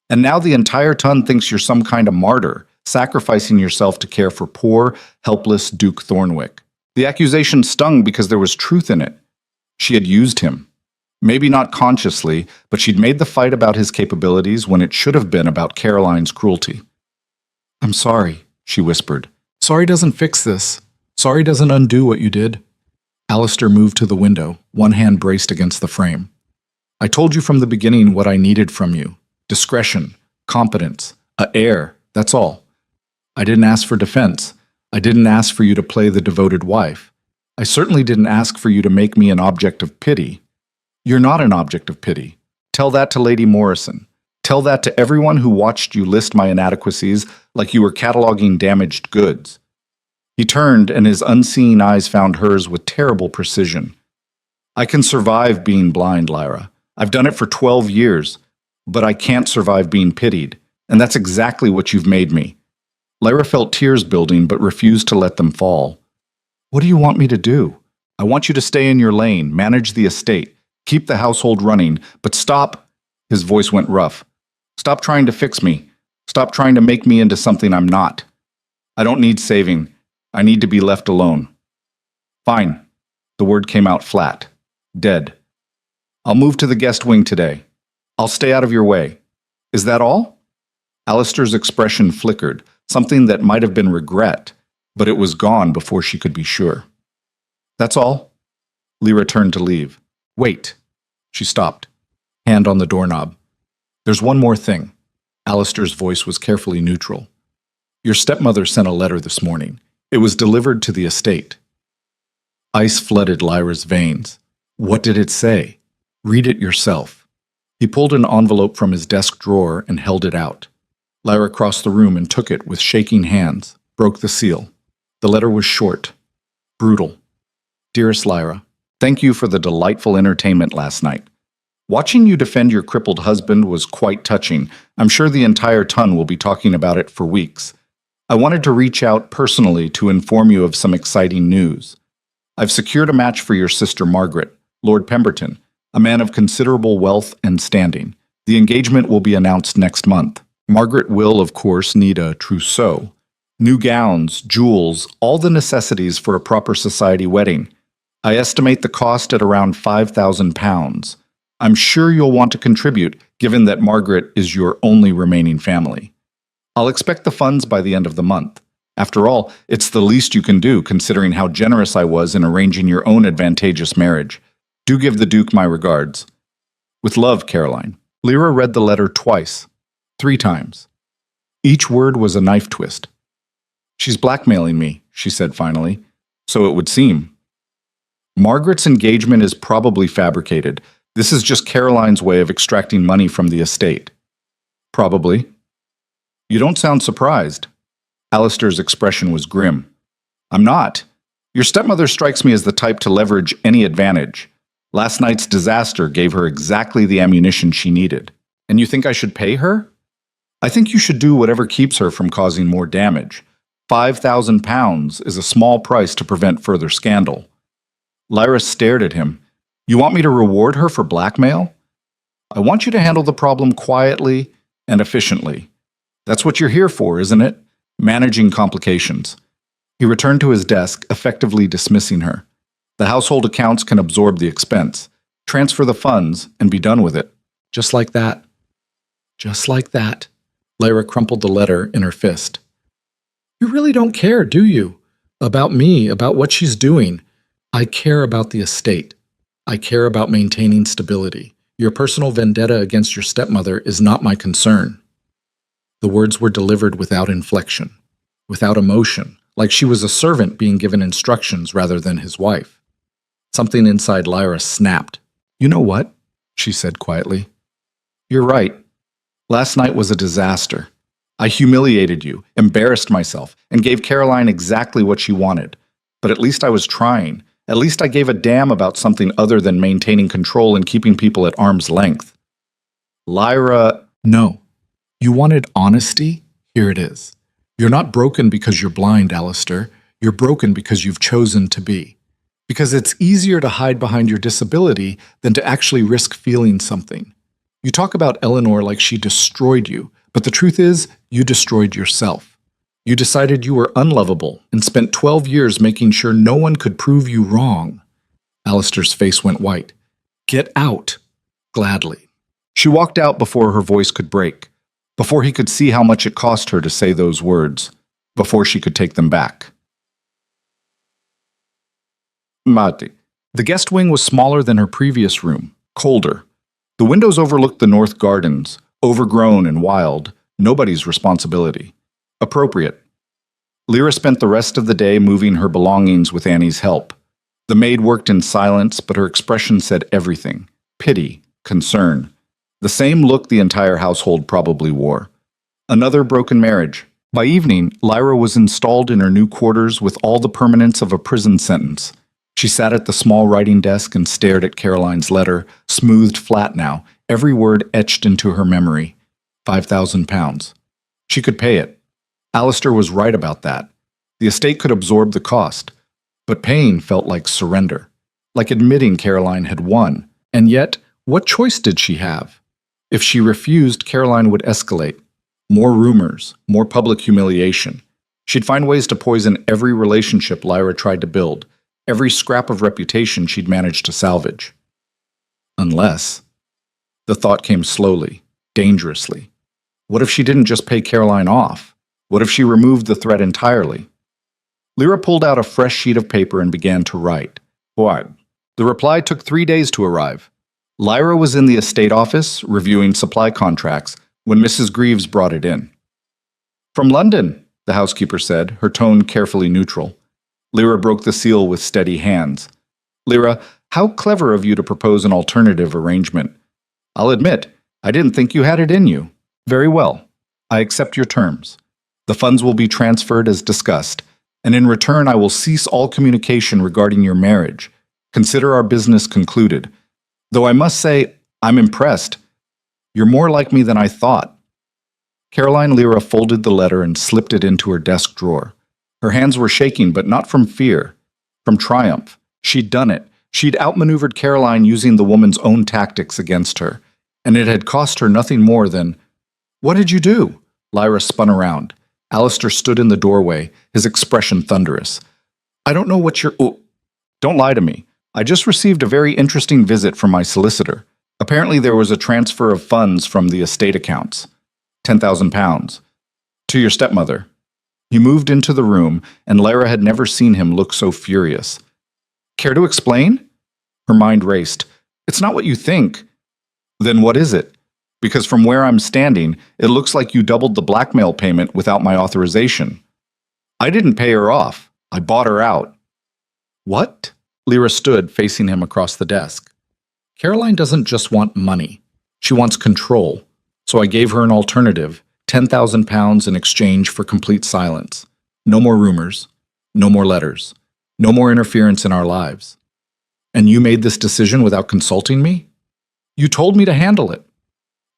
And now the entire ton thinks you're some kind of martyr, sacrificing yourself to care for poor, helpless Duke Thornwick. The accusation stung because there was truth in it. She had used him. Maybe not consciously, but she'd made the fight about his capabilities when it should have been about Caroline's cruelty. I'm sorry, she whispered. Sorry doesn't fix this. Sorry doesn't undo what you did. Alistair moved to the window, one hand braced against the frame. I told you from the beginning what I needed from you. Discretion, competence, a heir, that's all. I didn't ask for defense. I didn't ask for you to play the devoted wife. I certainly didn't ask for you to make me an object of pity. You're not an object of pity. Tell that to Lady Morrison. Tell that to everyone who watched you list my inadequacies like you were cataloging damaged goods. He turned, and his unseeing eyes found hers with terrible precision. I can survive being blind, Lyra. I've done it for 12 years, but I can't survive being pitied, and that's exactly what you've made me. Lyra felt tears building, but refused to let them fall. What do you want me to do? I want you to stay in your lane, manage the estate, keep the household running, but stop. His voice went rough. Stop trying to fix me. Stop trying to make me into something I'm not. I don't need saving. I need to be left alone. Fine. The word came out flat. Dead. I'll move to the guest wing today. I'll stay out of your way. Is that all? Alistair's expression flickered, something that might have been regret, but it was gone before she could be sure. That's all? Lyra turned to leave. Wait. She stopped, hand on the doorknob. There's one more thing. Alistair's voice was carefully neutral. Your stepmother sent a letter this morning. It was delivered to the estate. Ice flooded Lyra's veins. What did it say? Read it yourself. He pulled an envelope from his desk drawer and held it out. Lyra crossed the room and took it with shaking hands, broke the seal. The letter was short, brutal. Dearest Lyra, thank you for the delightful entertainment last night. Watching you defend your crippled husband was quite touching. I'm sure the entire ton will be talking about it for weeks. I wanted to reach out personally to inform you of some exciting news. I've secured a match for your sister Margaret, Lord Pemberton, a man of considerable wealth and standing. The engagement will be announced next month. Margaret will, of course, need a trousseau. New gowns, jewels, all the necessities for a proper society wedding. I estimate the cost at around £5,000. I'm sure you'll want to contribute, given that Margaret is your only remaining family. I'll expect the funds by the end of the month. After all, it's the least you can do, considering how generous I was in arranging your own advantageous marriage. Do give the Duke my regards. With love, Caroline. Lyra read the letter twice, 3 times. Each word was a knife twist. She's blackmailing me, she said finally. So it would seem. Margaret's engagement is probably fabricated. This is just Caroline's way of extracting money from the estate. Probably. You don't sound surprised. Alistair's expression was grim. I'm not. Your stepmother strikes me as the type to leverage any advantage. Last night's disaster gave her exactly the ammunition she needed. And you think I should pay her? I think you should do whatever keeps her from causing more damage. £5,000 is a small price to prevent further scandal. Lyra stared at him. You want me to reward her for blackmail? I want you to handle the problem quietly and efficiently. That's what you're here for, isn't it? Managing complications. He returned to his desk, effectively dismissing her. The household accounts can absorb the expense. Transfer the funds and be done with it. Just like that. Just like that. Lyra crumpled the letter in her fist. You really don't care, do you? About me, about what she's doing. I care about the estate. I care about maintaining stability. Your personal vendetta against your stepmother is not my concern. The words were delivered without inflection, without emotion, like she was a servant being given instructions rather than his wife. Something inside Lyra snapped. You know what? She said quietly. You're right. Last night was a disaster. I humiliated you, embarrassed myself, and gave Caroline exactly what she wanted. But at least I was trying. At least I gave a damn about something other than maintaining control and keeping people at arm's length. Lyra, no. You wanted honesty? Here it is. You're not broken because you're blind, Alistair. You're broken because you've chosen to be. Because it's easier to hide behind your disability than to actually risk feeling something. You talk about Eleanor like she destroyed you, but the truth is, you destroyed yourself. You decided you were unlovable and spent 12 years making sure no one could prove you wrong. Alistair's face went white. Get out. Gladly. She walked out before her voice could break, before he could see how much it cost her to say those words, before she could take them back. Mati. The guest wing was smaller than her previous room, colder. The windows overlooked the north gardens, overgrown and wild, nobody's responsibility. Appropriate. Lyra spent the rest of the day moving her belongings with Annie's help. The maid worked in silence, but her expression said everything. Pity, concern. The same look the entire household probably wore. Another broken marriage. By evening, Lyra was installed in her new quarters with all the permanence of a prison sentence. She sat at the small writing desk and stared at Caroline's letter, smoothed flat now, every word etched into her memory. £5,000. She could pay it. Alistair was right about that. The estate could absorb the cost. But paying felt like surrender, like admitting Caroline had won. And yet, what choice did she have? If she refused, Caroline would escalate. More rumors, more public humiliation. She'd find ways to poison every relationship Lyra tried to build, every scrap of reputation she'd managed to salvage. Unless... The thought came slowly, dangerously. What if she didn't just pay Caroline off? What if she removed the threat entirely? Lyra pulled out a fresh sheet of paper and began to write. What? The reply took 3 days to arrive. Lyra was in the estate office, reviewing supply contracts, when Mrs. Greaves brought it in. From London, the housekeeper said, her tone carefully neutral. Lyra broke the seal with steady hands. Lyra, how clever of you to propose an alternative arrangement. I'll admit, I didn't think you had it in you. Very well. I accept your terms. The funds will be transferred as discussed, and in return I will cease all communication regarding your marriage. Consider our business concluded. Though I must say, I'm impressed. You're more like me than I thought. Caroline Lyra folded the letter and slipped it into her desk drawer. Her hands were shaking, but not from fear, from triumph. She'd done it. She'd outmaneuvered Caroline using the woman's own tactics against her, and it had cost her nothing more than... What did you do? Lyra spun around. Alistair stood in the doorway, his expression thunderous. I don't know what you're... Oh, don't lie to me. I just received a very interesting visit from my solicitor. Apparently there was a transfer of funds from the estate accounts. £10,000. To your stepmother. He moved into the room, and Lyra had never seen him look so furious. Care to explain? Her mind raced. It's not what you think. Then what is it? Because from where I'm standing, it looks like you doubled the blackmail payment without my authorization. I didn't pay her off. I bought her out. What? Lyra stood, facing him across the desk. Caroline doesn't just want money. She wants control. So I gave her an alternative, £10,000 in exchange for complete silence. No more rumors. No more letters. No more interference in our lives. And you made this decision without consulting me? You told me to handle it.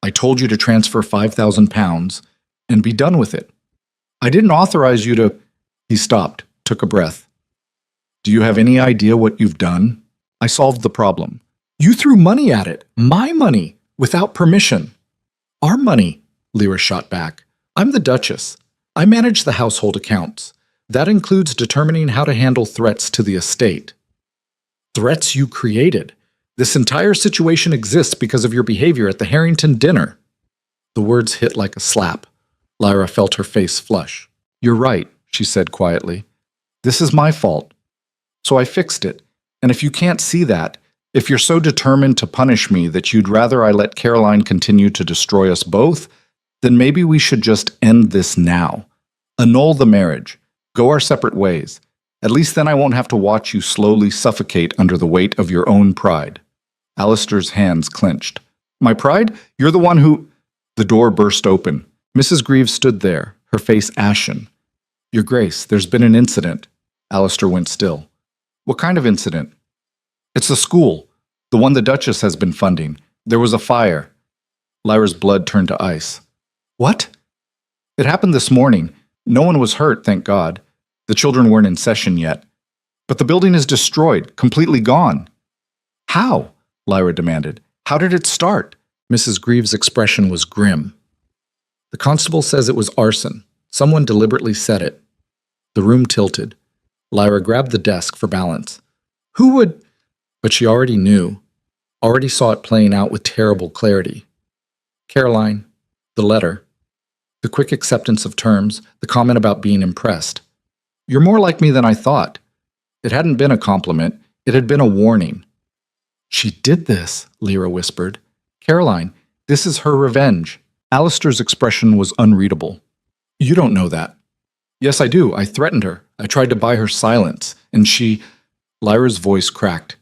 I told you to transfer £5,000 and be done with it. I didn't authorize you to... He stopped, took a breath. Do you have any idea what you've done? I solved the problem. You threw money at it. My money. Without permission. Our money, Lyra shot back. I'm the Duchess. I manage the household accounts. That includes determining how to handle threats to the estate. Threats you created. This entire situation exists because of your behavior at the Harrington dinner. The words hit like a slap. Lyra felt her face flush. You're right, she said quietly. This is my fault. So I fixed it. And if you can't see that, if you're so determined to punish me that you'd rather I let Caroline continue to destroy us both, then maybe we should just end this now. Annul the marriage. Go our separate ways. At least then I won't have to watch you slowly suffocate under the weight of your own pride. Alistair's hands clenched. My pride? You're the one who... The door burst open. Mrs. Greaves stood there, her face ashen. Your Grace, there's been an incident. Alistair went still. What kind of incident? It's the school. The one the Duchess has been funding. There was a fire. Lyra's blood turned to ice. What? It happened this morning. No one was hurt, thank God. The children weren't in session yet. But the building is destroyed, completely gone. How? Lyra demanded. How did it start? Mrs. Greaves' expression was grim. The constable says it was arson. Someone deliberately set it. The room tilted. Lyra grabbed the desk for balance. Who would... But she already knew. Already saw it playing out with terrible clarity. Caroline. The letter. The quick acceptance of terms. The comment about being impressed. You're more like me than I thought. It hadn't been a compliment. It had been a warning. She did this, Lyra whispered. Caroline, this is her revenge. Alistair's expression was unreadable. You don't know that. Yes, I do. I threatened her. I tried to buy her silence, and she... Lyra's voice cracked.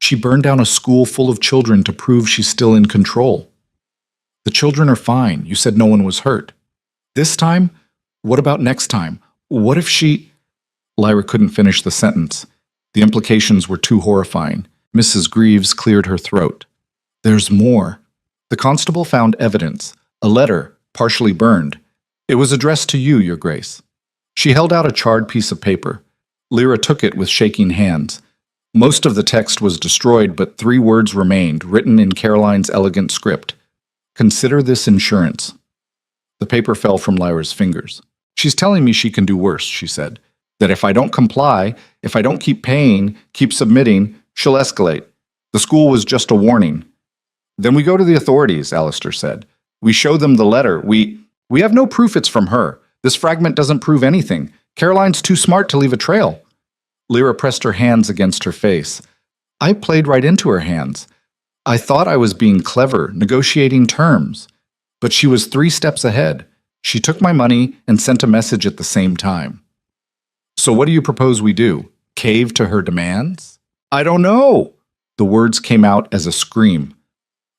She burned down a school full of children to prove she's still in control. The children are fine. You said no one was hurt. This time? What about next time? What if she... Lyra couldn't finish the sentence. The implications were too horrifying. Mrs. Greaves cleared her throat. There's more. The constable found evidence. A letter, partially burned. It was addressed to you, Your Grace. She held out a charred piece of paper. Lyra took it with shaking hands. Most of the text was destroyed, but 3 words remained, written in Caroline's elegant script. Consider this insurance. The paper fell from Lyra's fingers. She's telling me she can do worse, she said. That if I don't comply, if I don't keep paying, keep submitting, she'll escalate. The school was just a warning. Then we go to the authorities, Alistair said. We show them the letter. We have no proof it's from her. This fragment doesn't prove anything. Caroline's too smart to leave a trail. Lyra pressed her hands against her face. I played right into her hands. I thought I was being clever, negotiating terms. But she was 3 steps ahead. She took my money and sent a message at the same time. So what do you propose we do? Cave to her demands? I don't know. The words came out as a scream.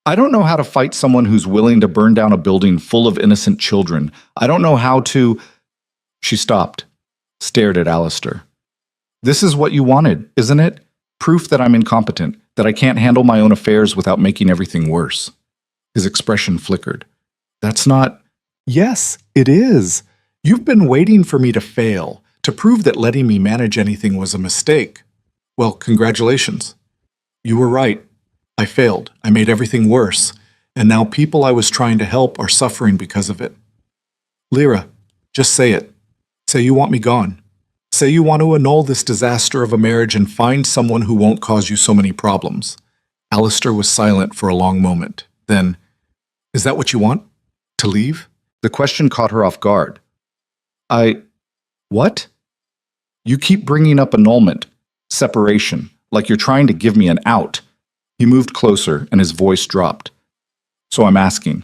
I don't know how to fight someone who's willing to burn down a building full of innocent children. I don't know how to... She stopped, stared at Alistair. This is what you wanted, isn't it? Proof that I'm incompetent, that I can't handle my own affairs without making everything worse. His expression flickered. That's not... Yes, it is. You've been waiting for me to fail, to prove that letting me manage anything was a mistake. Well, congratulations. You were right. I failed. I made everything worse. And now people I was trying to help are suffering because of it. Lyra, just say it. Say you want me gone. Say you want to annul this disaster of a marriage and find someone who won't cause you so many problems. Alistair was silent for a long moment. Then, is that what you want? To leave? The question caught her off guard. What? You keep bringing up annulment, separation, like you're trying to give me an out. He moved closer and his voice dropped. So I'm asking,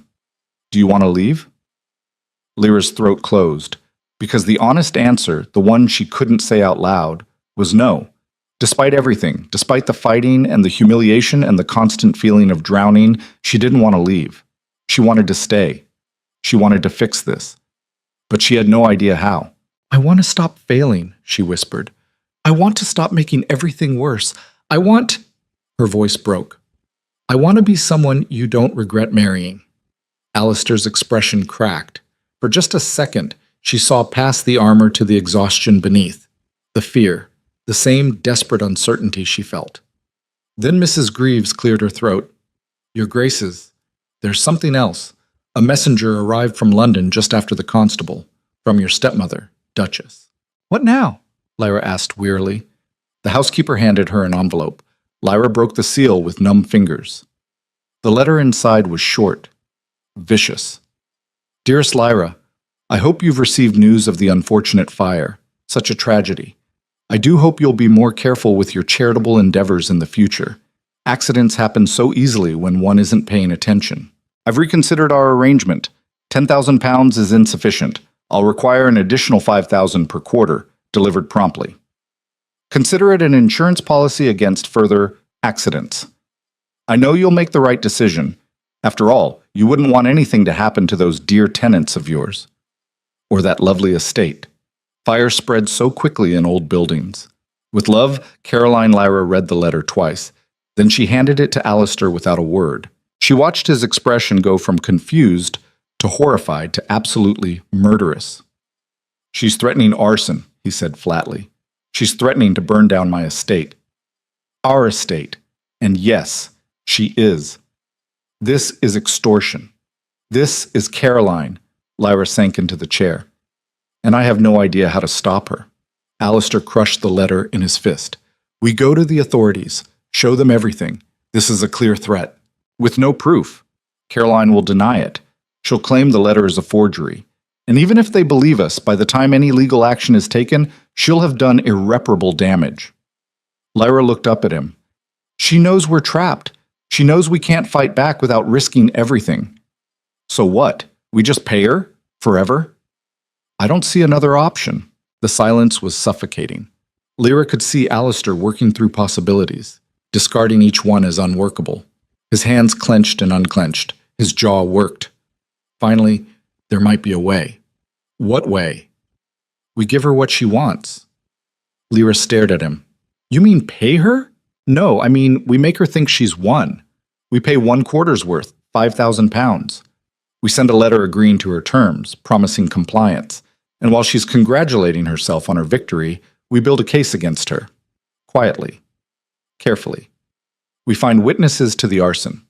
do you want to leave? Lyra's throat closed. Because the honest answer, the one she couldn't say out loud, was no. Despite everything, despite the fighting and the humiliation and the constant feeling of drowning, she didn't want to leave. She wanted to stay. She wanted to fix this. But she had no idea how. I want to stop failing, she whispered. I want to stop making everything worse. I want... Her voice broke. I want to be someone you don't regret marrying. Alistair's expression cracked. For just a second, she saw past the armor to the exhaustion beneath. The fear. The same desperate uncertainty she felt. Then Mrs. Greaves cleared her throat. Your Graces, there's something else. A messenger arrived from London just after the constable, from your stepmother, Duchess. What now? Lyra asked wearily. The housekeeper handed her an envelope. Lyra broke the seal with numb fingers. The letter inside was short, vicious. Dearest Lyra, I hope you've received news of the unfortunate fire. Such a tragedy. I do hope you'll be more careful with your charitable endeavors in the future. Accidents happen so easily when one isn't paying attention. I've reconsidered our arrangement. £10,000 is insufficient. I'll require an additional £5,000 per quarter, delivered promptly. Consider it an insurance policy against further accidents. I know you'll make the right decision. After all, you wouldn't want anything to happen to those dear tenants of yours. Or that lovely estate. Fire spread so quickly in old buildings. With love, Caroline Lyra read the letter twice. Then she handed it to Alistair without a word. She watched his expression go from confused to horrified to absolutely murderous. She's threatening arson, he said flatly. She's threatening to burn down my estate. Our estate. And yes, she is. This is extortion. This is Caroline. Lyra sank into the chair. And I have no idea how to stop her. Alistair crushed the letter in his fist. We go to the authorities. Show them everything. This is a clear threat. With no proof. Caroline will deny it. She'll claim the letter is a forgery. And even if they believe us, by the time any legal action is taken, she'll have done irreparable damage. Lyra looked up at him. She knows we're trapped. She knows we can't fight back without risking everything. So what? We just pay her? Forever? I don't see another option. The silence was suffocating. Lyra could see Alistair working through possibilities, discarding each one as unworkable. His hands clenched and unclenched. His jaw worked. Finally, there might be a way. What way? We give her what she wants. Lyra stared at him. You mean pay her? No, I mean we make her think she's won. We pay 1/4's worth, £5,000. We send a letter agreeing to her terms, promising compliance. And while she's congratulating herself on her victory, we build a case against her. Quietly. Carefully. We find witnesses to the arson.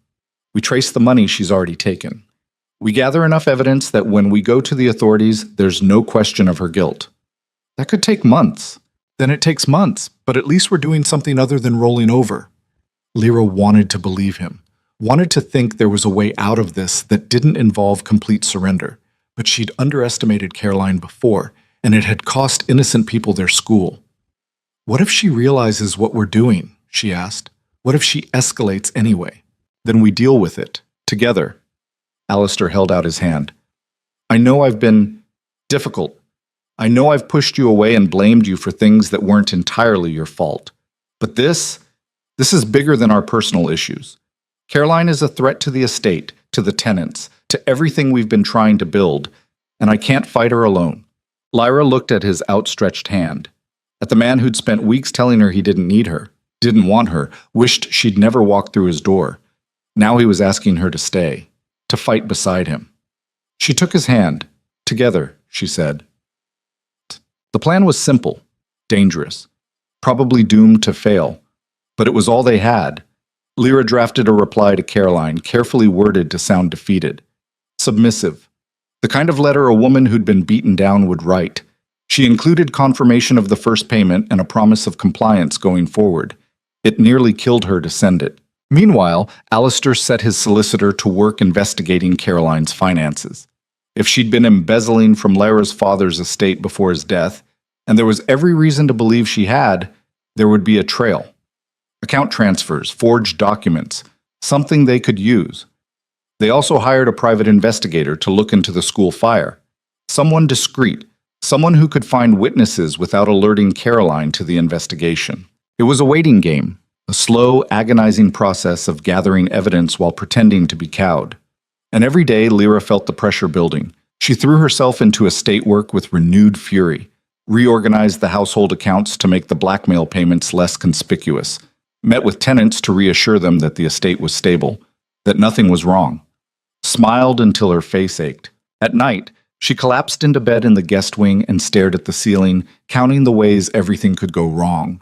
We trace the money she's already taken. We gather enough evidence that when we go to the authorities, there's no question of her guilt. That could take months. Then it takes months, but at least we're doing something other than rolling over. Lyra wanted to believe him, wanted to think there was a way out of this that didn't involve complete surrender. But she'd underestimated Caroline before, and it had cost innocent people their school. What if she realizes what we're doing? She asked. What if she escalates anyway? Then we deal with it, together. Alistair held out his hand. I know I've been difficult. I know I've pushed you away and blamed you for things that weren't entirely your fault. But this is bigger than our personal issues. Caroline is a threat to the estate, to the tenants, to everything we've been trying to build, and I can't fight her alone. Lyra looked at his outstretched hand, at the man who'd spent weeks telling her he didn't need her, didn't want her, wished she'd never walked through his door. Now he was asking her to stay, to fight beside him. She took his hand. Together, she said. The plan was simple, dangerous, probably doomed to fail, but it was all they had. Lyra drafted a reply to Caroline, carefully worded to sound defeated. Submissive. The kind of letter a woman who'd been beaten down would write. She included confirmation of the first payment and a promise of compliance going forward. It nearly killed her to send it. Meanwhile, Alistair set his solicitor to work investigating Caroline's finances. If she'd been embezzling from Lyra's father's estate before his death, and there was every reason to believe she had, there would be a trail. Account transfers, forged documents, something they could use. They also hired a private investigator to look into the school fire. Someone discreet, Someone who could find witnesses without alerting Caroline to the investigation. It was a waiting game, a slow, agonizing process of gathering evidence while pretending to be cowed. And every day, Lyra felt the pressure building. She threw herself into estate work with renewed fury, reorganized the household accounts to make the blackmail payments less conspicuous, met with tenants to reassure them that the estate was stable, that nothing was wrong, smiled until her face ached. At night, she collapsed into bed in the guest wing and stared at the ceiling, counting the ways everything could go wrong.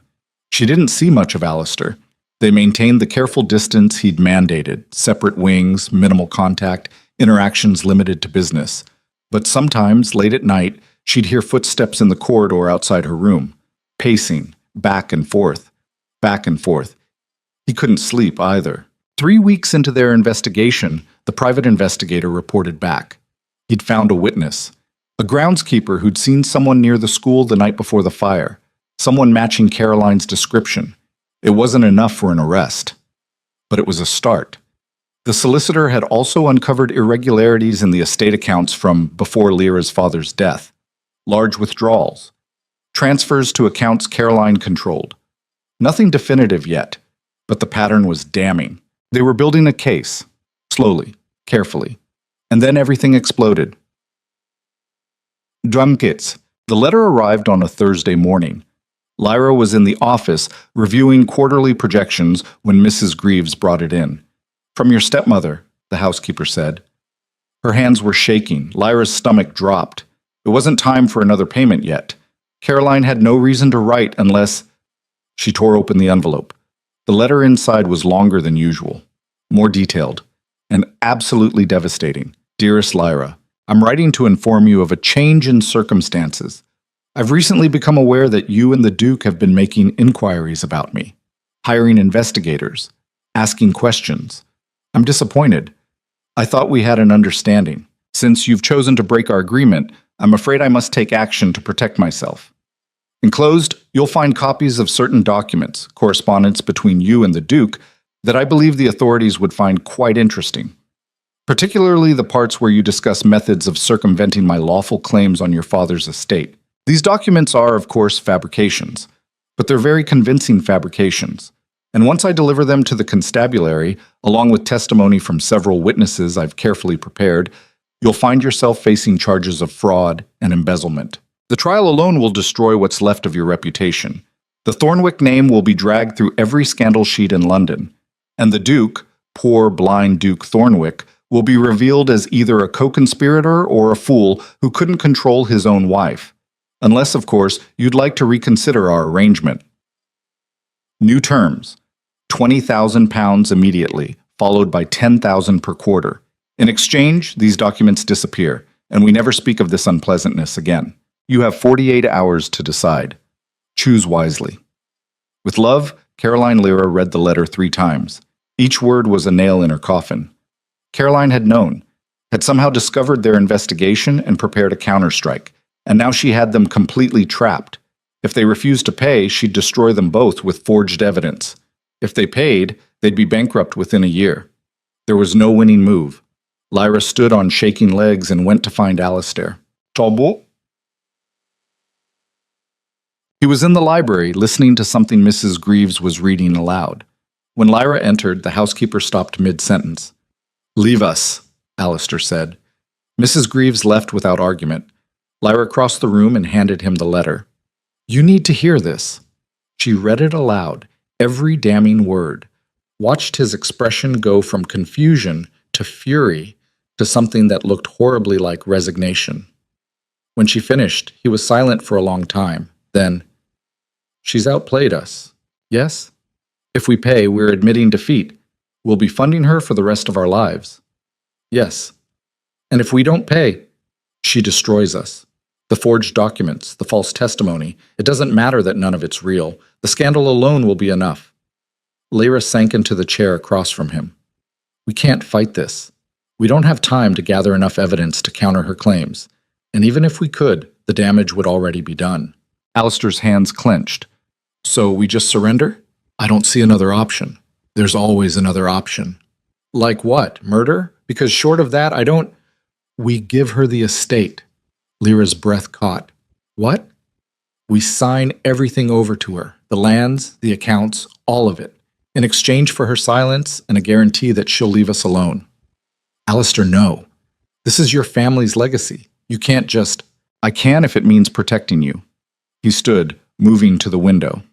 She didn't see much of Alistair. They maintained the careful distance he'd mandated, separate wings, minimal contact, interactions limited to business. But sometimes, late at night, she'd hear footsteps in the corridor outside her room, pacing, back and forth, back and forth. He couldn't sleep either. 3 weeks into their investigation, the private investigator reported back. He'd found a witness, a groundskeeper who'd seen someone near the school the night before the fire, someone matching Caroline's description. It wasn't enough for an arrest, but it was a start. The solicitor had also uncovered irregularities in the estate accounts from before Lyra's father's death, large withdrawals, transfers to accounts Caroline controlled. Nothing definitive yet, but the pattern was damning. They were building a case, slowly, carefully, and then everything exploded. Duchess. The letter arrived on a Thursday morning. Lyra was in the office reviewing quarterly projections when Mrs. Greaves brought it in. "From your stepmother," the housekeeper said. Her hands were shaking. Lyra's stomach dropped. It wasn't time for another payment yet. Caroline had no reason to write unless... She tore open the envelope. The letter inside was longer than usual, more detailed, and absolutely devastating. "Dearest Lyra, I'm writing to inform you of a change in circumstances. I've recently become aware that you and the Duke have been making inquiries about me, hiring investigators, asking questions. I'm disappointed. I thought we had an understanding. Since you've chosen to break our agreement, I'm afraid I must take action to protect myself. Enclosed, you'll find copies of certain documents, correspondence between you and the Duke, that I believe the authorities would find quite interesting. Particularly the parts where you discuss methods of circumventing my lawful claims on your father's estate. These documents are, of course, fabrications, but they're very convincing fabrications. And once I deliver them to the constabulary, along with testimony from several witnesses I've carefully prepared, you'll find yourself facing charges of fraud and embezzlement. The trial alone will destroy what's left of your reputation. The Thornwick name will be dragged through every scandal sheet in London, and the Duke, poor blind Duke Thornwick, will be revealed as either a co-conspirator or a fool who couldn't control his own wife. Unless, of course, you'd like to reconsider our arrangement. New terms: £20,000 immediately, followed by £10,000 per quarter. In exchange, these documents disappear, and we never speak of this unpleasantness again. You have 48 hours to decide. Choose wisely." With love, Caroline Lyra read the letter 3 times. Each word was a nail in her coffin. Caroline had known, had somehow discovered their investigation and prepared a counterstrike, and now she had them completely trapped. If they refused to pay, she'd destroy them both with forged evidence. If they paid, they'd be bankrupt within a year. There was no winning move. Lyra stood on shaking legs and went to find Alistair. "Tobo?" He was in the library, listening to something Mrs. Greaves was reading aloud. When Lyra entered, the housekeeper stopped mid-sentence. "Leave us," Alistair said. Mrs. Greaves left without argument. Lyra crossed the room and handed him the letter. "You need to hear this." She read it aloud, every damning word, watched his expression go from confusion to fury to something that looked horribly like resignation. When she finished, he was silent for a long time. Then, "She's outplayed us, yes? If we pay, we're admitting defeat. We'll be funding her for the rest of our lives. Yes. And if we don't pay, she destroys us. The forged documents, the false testimony, it doesn't matter that none of it's real. The scandal alone will be enough." Lyra sank into the chair across from him. "We can't fight this. We don't have time to gather enough evidence to counter her claims. And even if we could, the damage would already be done." Alistair's hands clenched. "So we just surrender?" "I don't see another option. There's always another option." "Like what? Murder? Because short of that, I don't—" "We give her the estate." Lyra's breath caught. What? We sign everything over to her, the lands, the accounts, all of it, in exchange for her silence and a guarantee that she'll leave us alone. Alistair, no. This is your family's legacy. You can't just... I can if it means protecting you. He stood, moving to the window.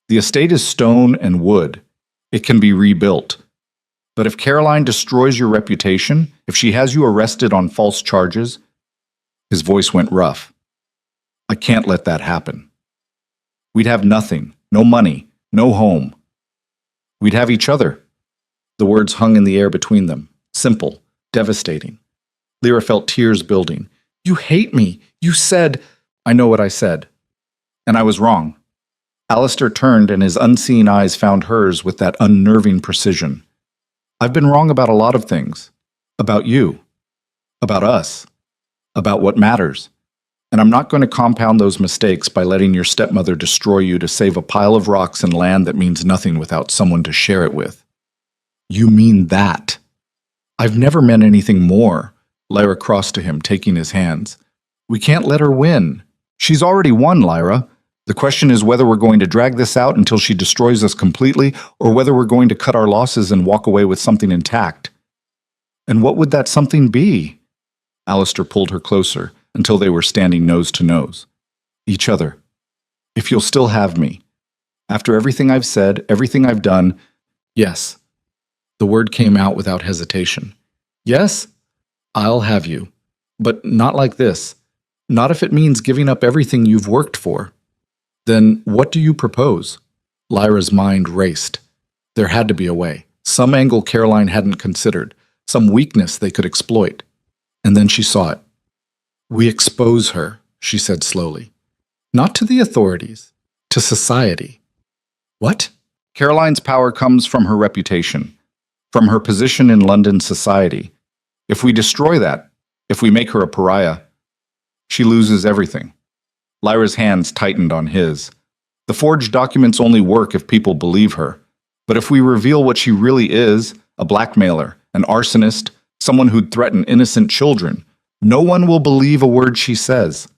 The estate is stone and wood. It can be rebuilt. But if Caroline destroys your reputation, if she has you arrested on false charges... His voice went rough. I can't let that happen. We'd have nothing, no money, no home. We'd have each other. The words hung in the air between them, simple, devastating. Lyra felt tears building. You hate me. You said... I know what I said. And I was wrong. Alistair turned and his unseeing eyes found hers with that unnerving precision. I've been wrong about a lot of things. About you. About us. About what matters. And I'm not going to compound those mistakes by letting your stepmother destroy you to save a pile of rocks and land that means nothing without someone to share it with. You mean that? I've never meant anything more. Lyra crossed to him, taking his hands. We can't let her win. She's already won, Lyra. The question is whether we're going to drag this out until she destroys us completely, or whether we're going to cut our losses and walk away with something intact. And what would that something be? Alistair pulled her closer until they were standing nose to nose. Each other. If you'll still have me. After everything I've said, everything I've done... Yes. The word came out without hesitation. Yes, I'll have you. But not like this. Not if it means giving up everything you've worked for. Then what do you propose? Lyra's mind raced. There had to be a way. Some angle Caroline hadn't considered. Some weakness they could exploit. And then she saw it. We expose her, she said slowly. Not to the authorities. To society. What? Caroline's power comes from her reputation. From her position in London society. If we destroy that, if we make her a pariah, she loses everything. Lyra's hands tightened on his. The forged documents only work if people believe her. But if we reveal what she really is, a blackmailer, an arsonist, someone who'd threaten innocent children, no one will believe a word she says.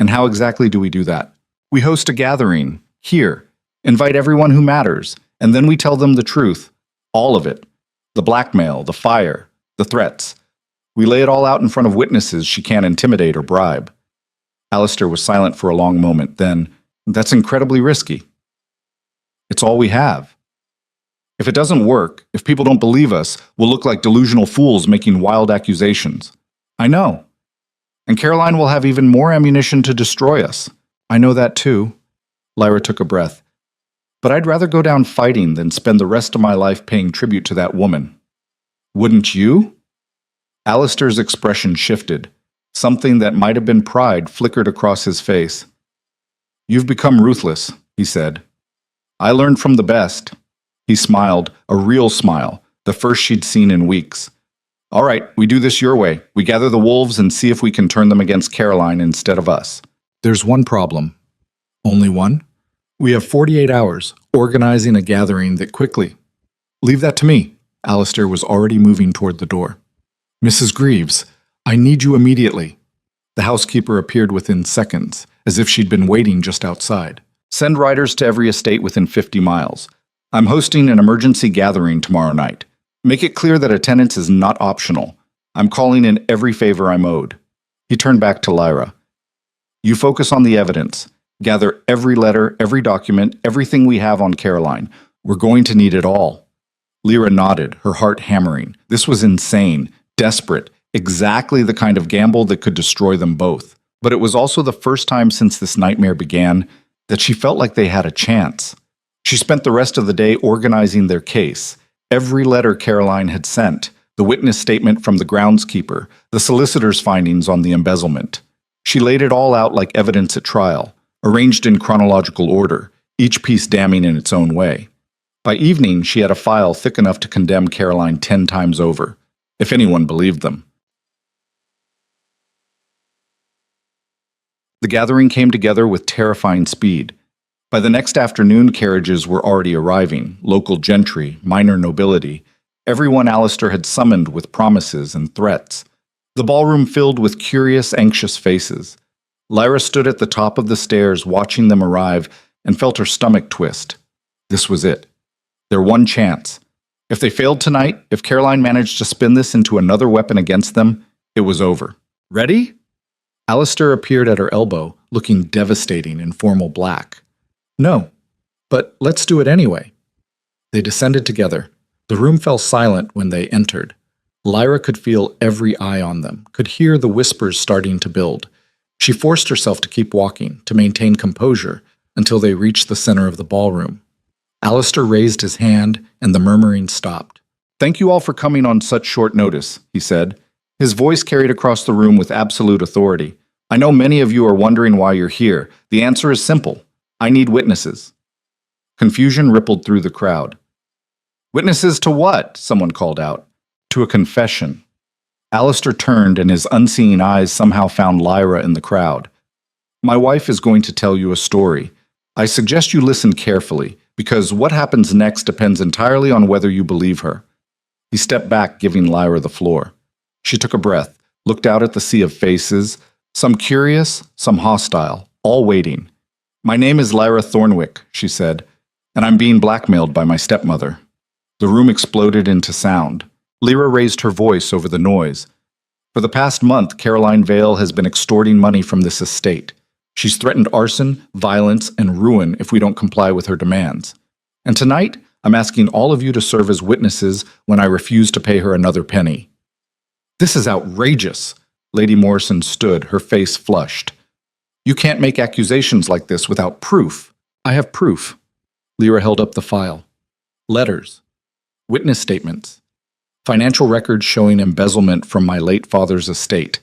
And how exactly do we do that? We host a gathering, here, invite everyone who matters, and then we tell them the truth, all of it. The blackmail, the fire, the threats. We lay it all out in front of witnesses she can't intimidate or bribe. Alistair was silent for a long moment, then, that's incredibly risky. It's all we have. If it doesn't work, if people don't believe us, we'll look like delusional fools making wild accusations. I know. And Caroline will have even more ammunition to destroy us. I know that too. Lyra took a breath. But I'd rather go down fighting than spend the rest of my life paying tribute to that woman. Wouldn't you? Alistair's expression shifted. Something that might have been pride flickered across his face. You've become ruthless, he said. I learned from the best. He smiled, a real smile, the first she'd seen in weeks. All right, we do this your way. We gather the wolves and see if we can turn them against Caroline instead of us. There's one problem. Only one? We have 48 hours, organizing a gathering that quickly. Leave that to me. Alistair was already moving toward the door. Mrs. Greaves, I need you immediately. The housekeeper appeared within seconds, as if she'd been waiting just outside. Send riders to every estate within 50 miles. I'm hosting an emergency gathering tomorrow night. Make it clear that attendance is not optional. I'm calling in every favor I'm owed. He turned back to Lyra. You focus on the evidence. Gather every letter, every document, everything we have on Caroline. We're going to need it all. Lyra nodded, her heart hammering. This was insane, desperate, exactly the kind of gamble that could destroy them both. But it was also the first time since this nightmare began that she felt like they had a chance. She spent the rest of the day organizing their case. Every letter Caroline had sent, the witness statement from the groundskeeper, the solicitor's findings on the embezzlement. She laid it all out like evidence at trial, arranged in chronological order, each piece damning in its own way. By evening, she had a file thick enough to condemn Caroline 10 times over, if anyone believed them. The gathering came together with terrifying speed. By the next afternoon, carriages were already arriving, local gentry, minor nobility, everyone Alistair had summoned with promises and threats. The ballroom filled with curious, anxious faces. Lyra stood at the top of the stairs watching them arrive and felt her stomach twist. This was it. Their one chance. If they failed tonight, if Caroline managed to spin this into another weapon against them, it was over. Ready? Alistair appeared at her elbow, looking devastating in formal black. No, but let's do it anyway. They descended together. The room fell silent when they entered. Lyra could feel every eye on them, could hear the whispers starting to build. She forced herself to keep walking, to maintain composure, until they reached the center of the ballroom. Alistair raised his hand, and the murmuring stopped. Thank you all for coming on such short notice, he said. His voice carried across the room with absolute authority. I know many of you are wondering why you're here. The answer is simple. I need witnesses. Confusion rippled through the crowd. Witnesses to what? Someone called out. To a confession. Alistair turned, and his unseeing eyes somehow found Lyra in the crowd. My wife is going to tell you a story. I suggest you listen carefully, because what happens next depends entirely on whether you believe her. He stepped back, giving Lyra the floor. She took a breath, looked out at the sea of faces, some curious, some hostile, all waiting. My name is Lyra Thornwick, she said, and I'm being blackmailed by my stepmother. The room exploded into sound. Lyra raised her voice over the noise. For the past month, Caroline Vale has been extorting money from this estate. She's threatened arson, violence, and ruin if we don't comply with her demands. And tonight, I'm asking all of you to serve as witnesses when I refuse to pay her another penny. This is outrageous. Lady Morrison stood, her face flushed. You can't make accusations like this without proof. I have proof. Lyra held up the file. Letters. Witness statements. Financial records showing embezzlement from my late father's estate.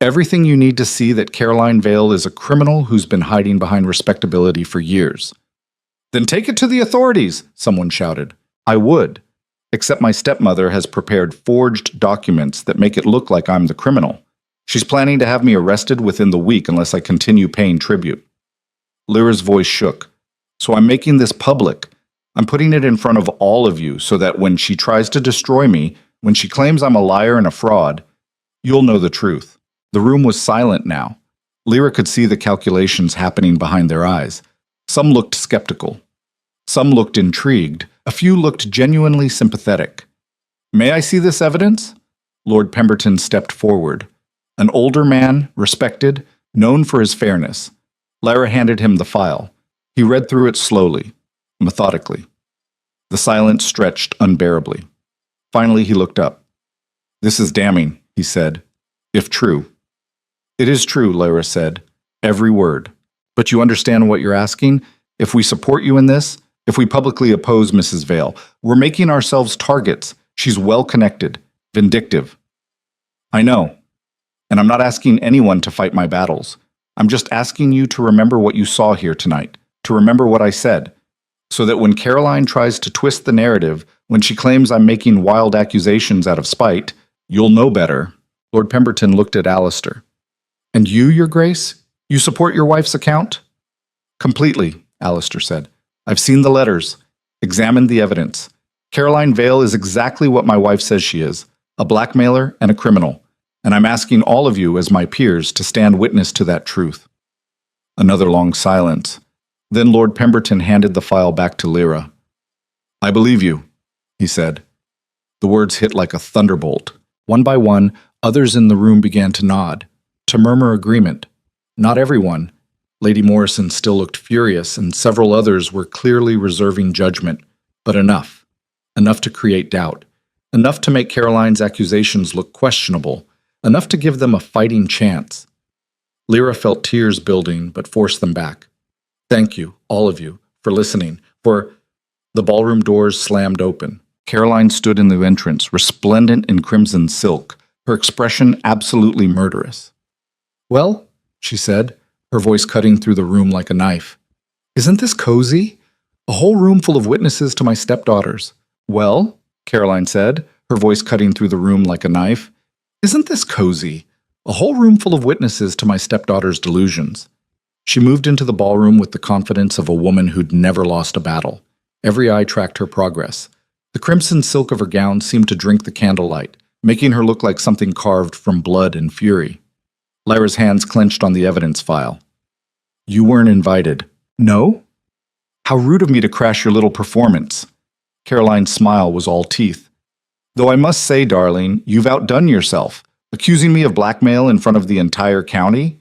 Everything you need to see that Caroline Vale is a criminal who's been hiding behind respectability for years. Then take it to the authorities, someone shouted. I would, except my stepmother has prepared forged documents that make it look like I'm the criminal. She's planning to have me arrested within the week unless I continue paying tribute. Lyra's voice shook. So I'm making this public. I'm putting it in front of all of you so that when she tries to destroy me, when she claims I'm a liar and a fraud, you'll know the truth. The room was silent now. Lyra could see the calculations happening behind their eyes. Some looked skeptical. Some looked intrigued. A few looked genuinely sympathetic. May I see this evidence? Lord Pemberton stepped forward. An older man, respected, known for his fairness. Lyra handed him the file. He read through it slowly, methodically. The silence stretched unbearably. Finally, he looked up. This is damning, he said, if true. It is true, Lyra said, every word. But you understand what you're asking? If we support you in this, if we publicly oppose Mrs. Vale, we're making ourselves targets. She's well-connected, vindictive. I know. And I'm not asking anyone to fight my battles. I'm just asking you to remember what you saw here tonight, to remember what I said, so that when Caroline tries to twist the narrative, when she claims I'm making wild accusations out of spite, you'll know better. Lord Pemberton looked at Alistair. And you, Your Grace? You support your wife's account? Completely, Alistair said. I've seen the letters, examined the evidence. Caroline Vale is exactly what my wife says she is, a blackmailer and a criminal. And I'm asking all of you as my peers to stand witness to that truth. Another long silence. Then Lord Pemberton handed the file back to Lyra. I believe you, he said. The words hit like a thunderbolt. One by one, others in the room began to nod, to murmur agreement. Not everyone. Lady Morrison still looked furious, and several others were clearly reserving judgment, but enough. Enough to create doubt. Enough to make Caroline's accusations look questionable. Enough to give them a fighting chance. Lyra felt tears building, but forced them back. Thank you, all of you, for listening, for... The ballroom doors slammed open. Caroline stood in the entrance, resplendent in crimson silk, her expression absolutely murderous. Well, she said, her voice cutting through the room like a knife. Isn't this cozy? A whole room full of witnesses to my stepdaughters. Well, Caroline said, her voice cutting through the room like a knife. Isn't this cozy? A whole room full of witnesses to my stepdaughter's delusions. She moved into the ballroom with the confidence of a woman who'd never lost a battle. Every eye tracked her progress. The crimson silk of her gown seemed to drink the candlelight, making her look like something carved from blood and fury. Lyra's hands clenched on the evidence file. You weren't invited. No? How rude of me to crash your little performance. Caroline's smile was all teeth. Though I must say, darling, you've outdone yourself. Accusing me of blackmail in front of the entire county?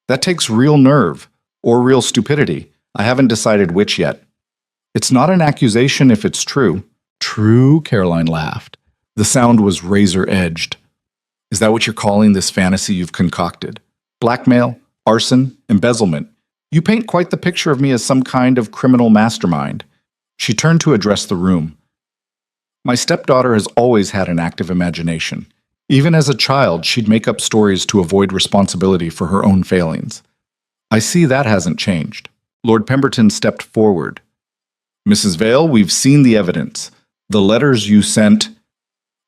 That takes real nerve, or real stupidity. I haven't decided which yet. It's not an accusation if it's true. True, Caroline laughed. The sound was razor-edged. Is that what you're calling this fantasy you've concocted? Blackmail, arson, embezzlement. You paint quite the picture of me as some kind of criminal mastermind. She turned to address the room. My stepdaughter has always had an active imagination. Even as a child, she'd make up stories to avoid responsibility for her own failings. I see that hasn't changed. Lord Pemberton stepped forward. Mrs. Vale, we've seen the evidence. The letters you sent,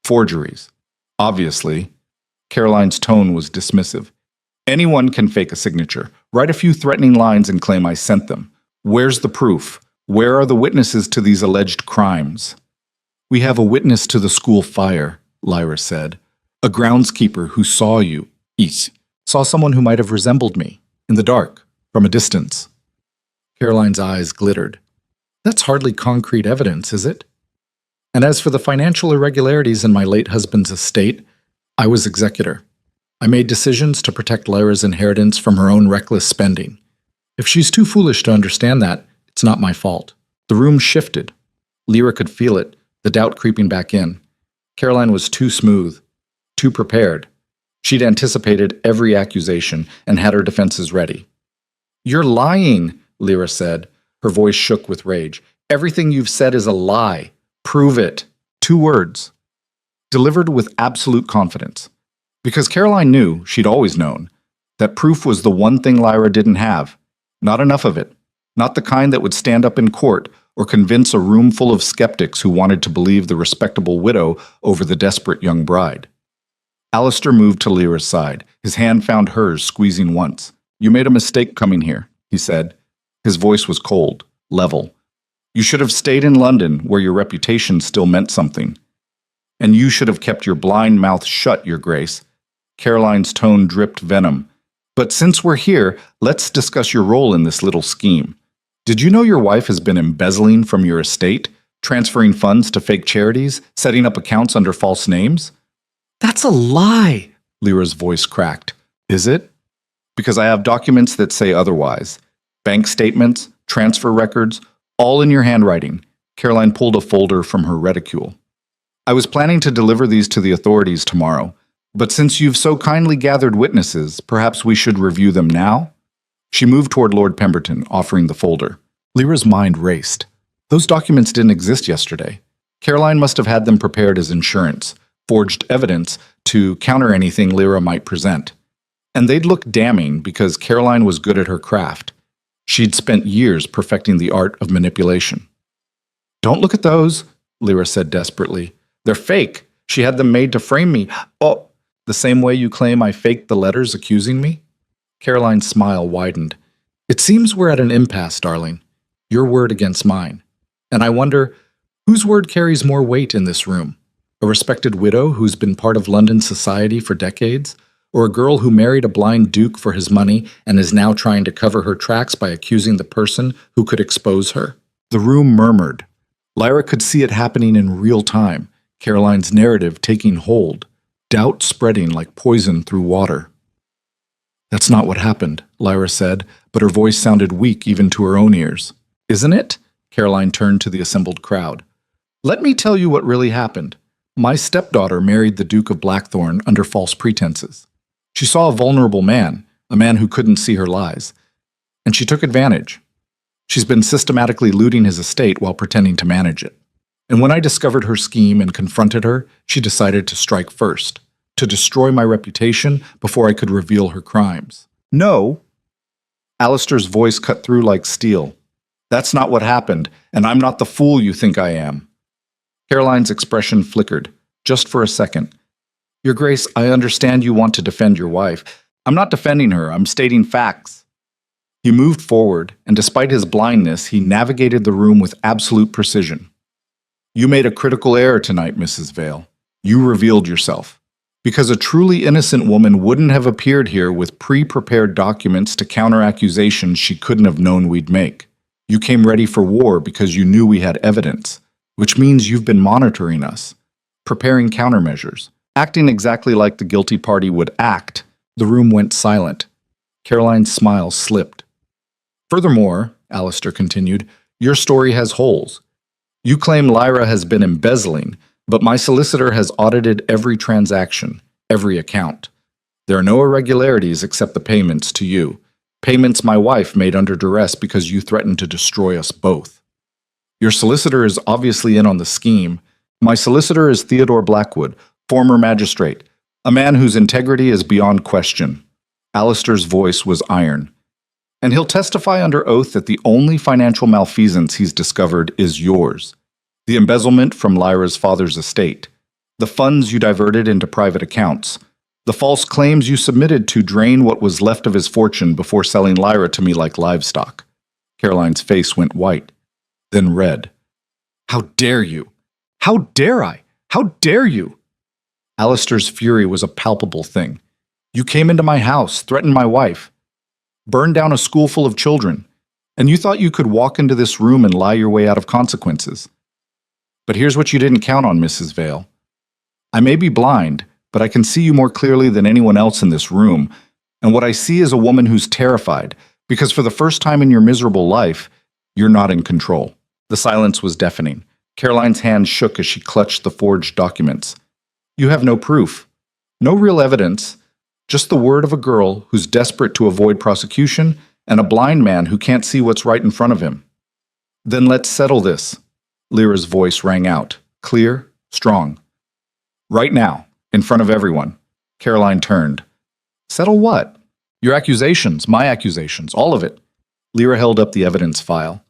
forgeries. Obviously. Caroline's tone was dismissive. Anyone can fake a signature, write a few threatening lines and claim I sent them. Where's the proof? Where are the witnesses to these alleged crimes? We have a witness to the school fire, Lyra said. A groundskeeper who saw you, saw someone who might have resembled me, in the dark, from a distance. Caroline's eyes glittered. That's hardly concrete evidence, is it? And as for the financial irregularities in my late husband's estate, I was executor. I made decisions to protect Lyra's inheritance from her own reckless spending. If she's too foolish to understand that, it's not my fault. The room shifted. Lyra could feel it, the doubt creeping back in. Caroline was too smooth, too prepared. She'd anticipated every accusation and had her defenses ready. You're lying, Lyra said. Her voice shook with rage. Everything you've said is a lie. Prove it. 2 words. Delivered with absolute confidence. Because Caroline knew, she'd always known, that proof was the one thing Lyra didn't have. Not enough of it. Not the kind that would stand up in court or convince a room full of skeptics who wanted to believe the respectable widow over the desperate young bride. Alistair moved to Lyra's side. His hand found hers, squeezing once. You made a mistake coming here, he said. His voice was cold, level. You should have stayed in London, where your reputation still meant something. And you should have kept your blind mouth shut, Your Grace. Caroline's tone dripped venom. But since we're here, let's discuss your role in this little scheme. Did you know your wife has been embezzling from your estate, transferring funds to fake charities, setting up accounts under false names? That's a lie, Lyra's voice cracked. Is it? Because I have documents that say otherwise. Bank statements, transfer records, all in your handwriting. Caroline pulled a folder from her reticule. I was planning to deliver these to the authorities tomorrow, but since you've so kindly gathered witnesses, perhaps we should review them now? She moved toward Lord Pemberton, offering the folder. Lyra's mind raced. Those documents didn't exist yesterday. Caroline must have had them prepared as insurance, forged evidence to counter anything Lyra might present. And they'd look damning because Caroline was good at her craft. She'd spent years perfecting the art of manipulation. Don't look at those, Lyra said desperately. They're fake. She had them made to frame me. Oh, the same way you claim I faked the letters accusing me? Caroline's smile widened. It seems we're at an impasse, darling. Your word against mine. And I wonder, whose word carries more weight in this room? A respected widow who's been part of London society for decades? Or a girl who married a blind duke for his money and is now trying to cover her tracks by accusing the person who could expose her? The room murmured. Lyra could see it happening in real time, Caroline's narrative taking hold, doubt spreading like poison through water. That's not what happened, Lyra said, but her voice sounded weak even to her own ears. Isn't it? Caroline turned to the assembled crowd. Let me tell you what really happened. My stepdaughter married the Duke of Blackthorn under false pretenses. She saw a vulnerable man, a man who couldn't see her lies, and she took advantage. She's been systematically looting his estate while pretending to manage it. And when I discovered her scheme and confronted her, she decided to strike first, to destroy my reputation before I could reveal her crimes. No. Alistair's voice cut through like steel. That's not what happened, and I'm not the fool you think I am. Caroline's expression flickered, just for a second. Your Grace, I understand you want to defend your wife. I'm not defending her, I'm stating facts. He moved forward, and despite his blindness, he navigated the room with absolute precision. You made a critical error tonight, Mrs. Vale. You revealed yourself. Because a truly innocent woman wouldn't have appeared here with pre-prepared documents to counter accusations she couldn't have known we'd make. You came ready for war because you knew we had evidence, which means you've been monitoring us, preparing countermeasures, acting exactly like the guilty party would act. The room went silent. Caroline's smile slipped. Furthermore, Alistair continued, your story has holes. You claim Lyra has been embezzling, but my solicitor has audited every transaction, every account. There are no irregularities except the payments to you. Payments my wife made under duress because you threatened to destroy us both. Your solicitor is obviously in on the scheme. My solicitor is Theodore Blackwood, former magistrate, a man whose integrity is beyond question. Alistair's voice was iron. And he'll testify under oath that the only financial malfeasance he's discovered is yours. The embezzlement from Lyra's father's estate, the funds you diverted into private accounts, the false claims you submitted to drain what was left of his fortune before selling Lyra to me like livestock. Caroline's face went white, then red. How dare you? How dare I? How dare you? Alistair's fury was a palpable thing. You came into my house, threatened my wife, burned down a school full of children, and you thought you could walk into this room and lie your way out of consequences. But here's what you didn't count on, Mrs. Vale. I may be blind, but I can see you more clearly than anyone else in this room, and what I see is a woman who's terrified, because for the first time in your miserable life, you're not in control. The silence was deafening. Caroline's hand shook as she clutched the forged documents. You have no proof, no real evidence, just the word of a girl who's desperate to avoid prosecution and a blind man who can't see what's right in front of him. Then let's settle this. Lyra's voice rang out, clear, strong. Right now, in front of everyone. Caroline turned. Settle what? Your accusations, my accusations, all of it. Lyra held up the evidence file.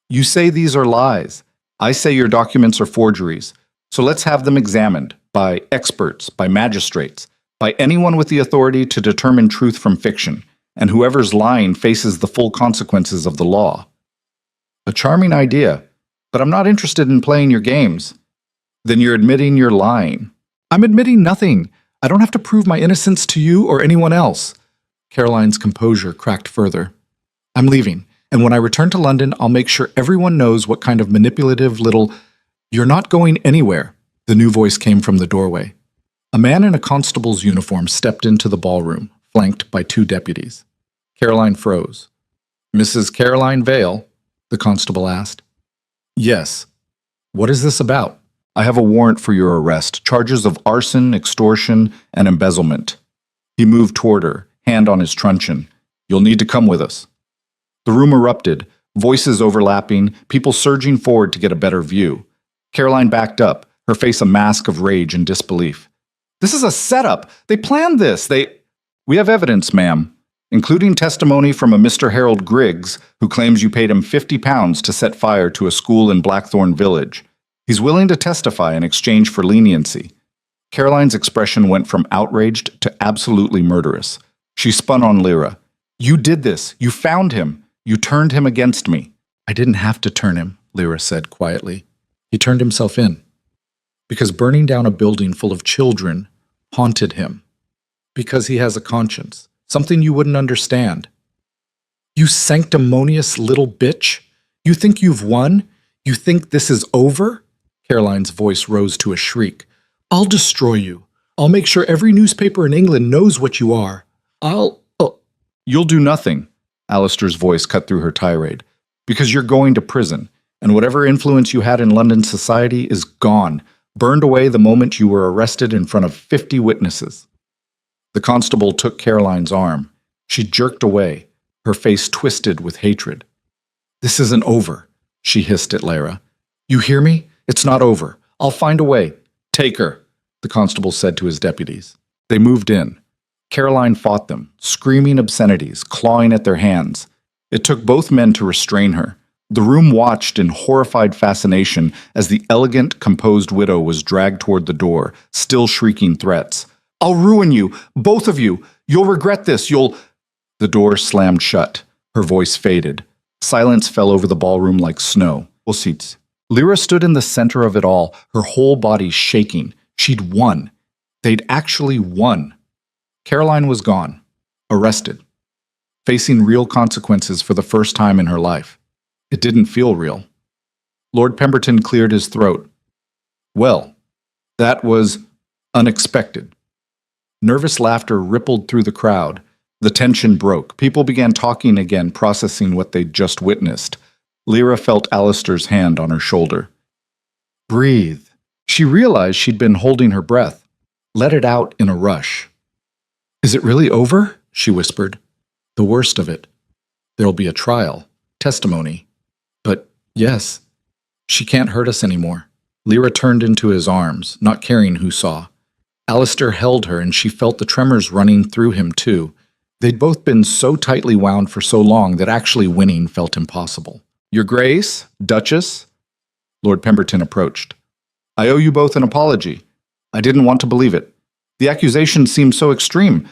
You say these are lies. I say your documents are forgeries. So let's have them examined by experts, by magistrates, by anyone with the authority to determine truth from fiction, and whoever's lying faces the full consequences of the law. A charming idea. But I'm not interested in playing your games. Then you're admitting you're lying. I'm admitting nothing. I don't have to prove my innocence to you or anyone else. Caroline's composure cracked further. I'm leaving, and when I return to London, I'll make sure everyone knows what kind of manipulative little... You're not going anywhere. The new voice came from the doorway. A man in a constable's uniform stepped into the ballroom, flanked by two deputies. Caroline froze. Mrs. Caroline Vale? The constable asked. Yes. What is this about? I have a warrant for your arrest, charges of arson, extortion, and embezzlement. He moved toward her, hand on his truncheon. You'll need to come with us. The room erupted, voices overlapping, people surging forward to get a better view. Caroline backed up, her face a mask of rage and disbelief. This is a setup. They planned this. We have evidence, ma'am, including testimony from a Mr. Harold Griggs, who claims you paid him £50 to set fire to a school in Blackthorn Village. He's willing to testify in exchange for leniency. Caroline's expression went from outraged to absolutely murderous. She spun on Lyra. You did this. You found him. You turned him against me. I didn't have to turn him, Lyra said quietly. He turned himself in. Because burning down a building full of children haunted him. Because he has a conscience. Something you wouldn't understand. You sanctimonious little bitch. You think you've won? You think this is over? Caroline's voice rose to a shriek. I'll destroy you. I'll make sure every newspaper in England knows what you are. You'll do nothing, Alistair's voice cut through her tirade, because you're going to prison, and whatever influence you had in London society is gone, burned away the moment you were arrested in front of 50 witnesses. The constable took Caroline's arm. She jerked away, her face twisted with hatred. This isn't over, she hissed at Lyra. You hear me? It's not over. I'll find a way. Take her, the constable said to his deputies. They moved in. Caroline fought them, screaming obscenities, clawing at their hands. It took both men to restrain her. The room watched in horrified fascination as the elegant, composed widow was dragged toward the door, still shrieking threats. I'll ruin you, both of you. You'll regret this. The door slammed shut. Her voice faded. Silence fell over the ballroom like snow. Lyra stood in the center of it all, her whole body shaking. She'd won. They'd actually won. Caroline was gone, arrested, facing real consequences for the first time in her life. It didn't feel real. Lord Pemberton cleared his throat. Well, that was unexpected. Nervous laughter rippled through the crowd. The tension broke. People began talking again, processing what they'd just witnessed. Lyra felt Alistair's hand on her shoulder. Breathe. She realized she'd been holding her breath. Let it out in a rush. Is it really over? She whispered. The worst of it. There'll be a trial, testimony. But yes, she can't hurt us anymore. Lyra turned into his arms, not caring who saw. Alistair held her, and she felt the tremors running through him, too. They'd both been so tightly wound for so long that actually winning felt impossible. Your Grace, Duchess? Lord Pemberton approached. I owe you both an apology. I didn't want to believe it. The accusation seemed so extreme,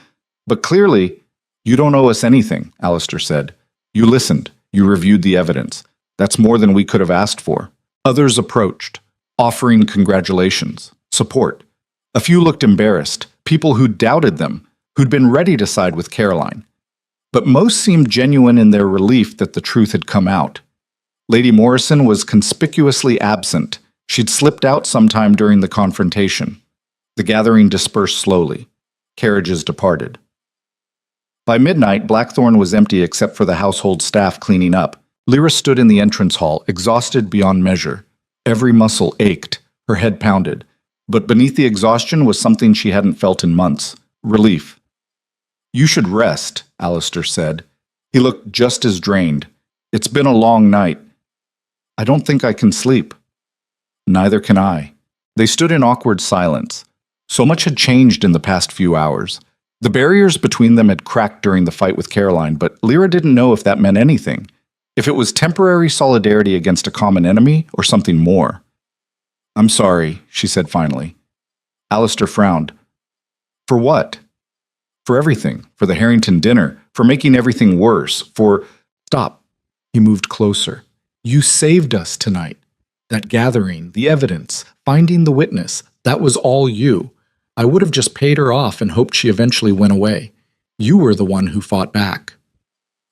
but clearly, you don't owe us anything, Alistair said. You listened. You reviewed the evidence. That's more than we could have asked for. Others approached, offering congratulations, support. A few looked embarrassed, people who doubted them, who'd been ready to side with Caroline. But most seemed genuine in their relief that the truth had come out. Lady Morrison was conspicuously absent. She'd slipped out sometime during the confrontation. The gathering dispersed slowly. Carriages departed. By midnight, Blackthorn was empty except for the household staff cleaning up. Lyra stood in the entrance hall, exhausted beyond measure. Every muscle ached, her head pounded. But beneath the exhaustion was something she hadn't felt in months. Relief. You should rest, Alistair said. He looked just as drained. It's been a long night. I don't think I can sleep. Neither can I. They stood in awkward silence. So much had changed in the past few hours. The barriers between them had cracked during the fight with Caroline, but Lyra didn't know if that meant anything. If it was temporary solidarity against a common enemy or something more. I'm sorry, she said finally. Alistair frowned. For what? For everything. For the Harrington dinner. For making everything worse. For... Stop. He moved closer. You saved us tonight. That gathering, the evidence, finding the witness, that was all you. I would have just paid her off and hoped she eventually went away. You were the one who fought back.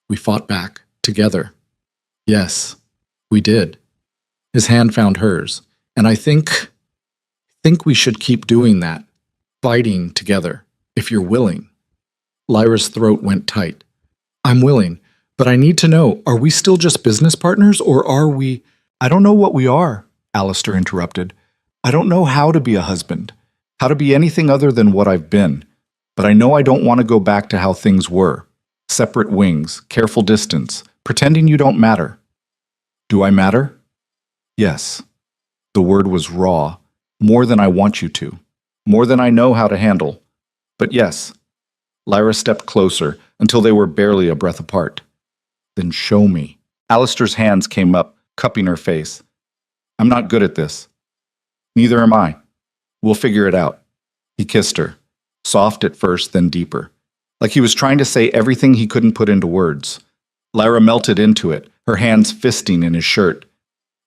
We fought back, together. Yes, we did. His hand found hers, and I think we should keep doing that, fighting together, if you're willing. Lyra's throat went tight. I'm willing, but I need to know, are we still just business partners, or are we... I don't know what we are, Alistair interrupted. I don't know how to be a husband, how to be anything other than what I've been, but I know I don't want to go back to how things were. Separate wings, careful distance, pretending you don't matter. Do I matter? Yes. The word was raw, more than I want you to, more than I know how to handle. But yes. Lyra stepped closer until they were barely a breath apart. Then show me. Alistair's hands came up, cupping her face. I'm not good at this. Neither am I. We'll figure it out. He kissed her, soft at first, then deeper, like he was trying to say everything he couldn't put into words. Lyra melted into it, her hands fisting in his shirt.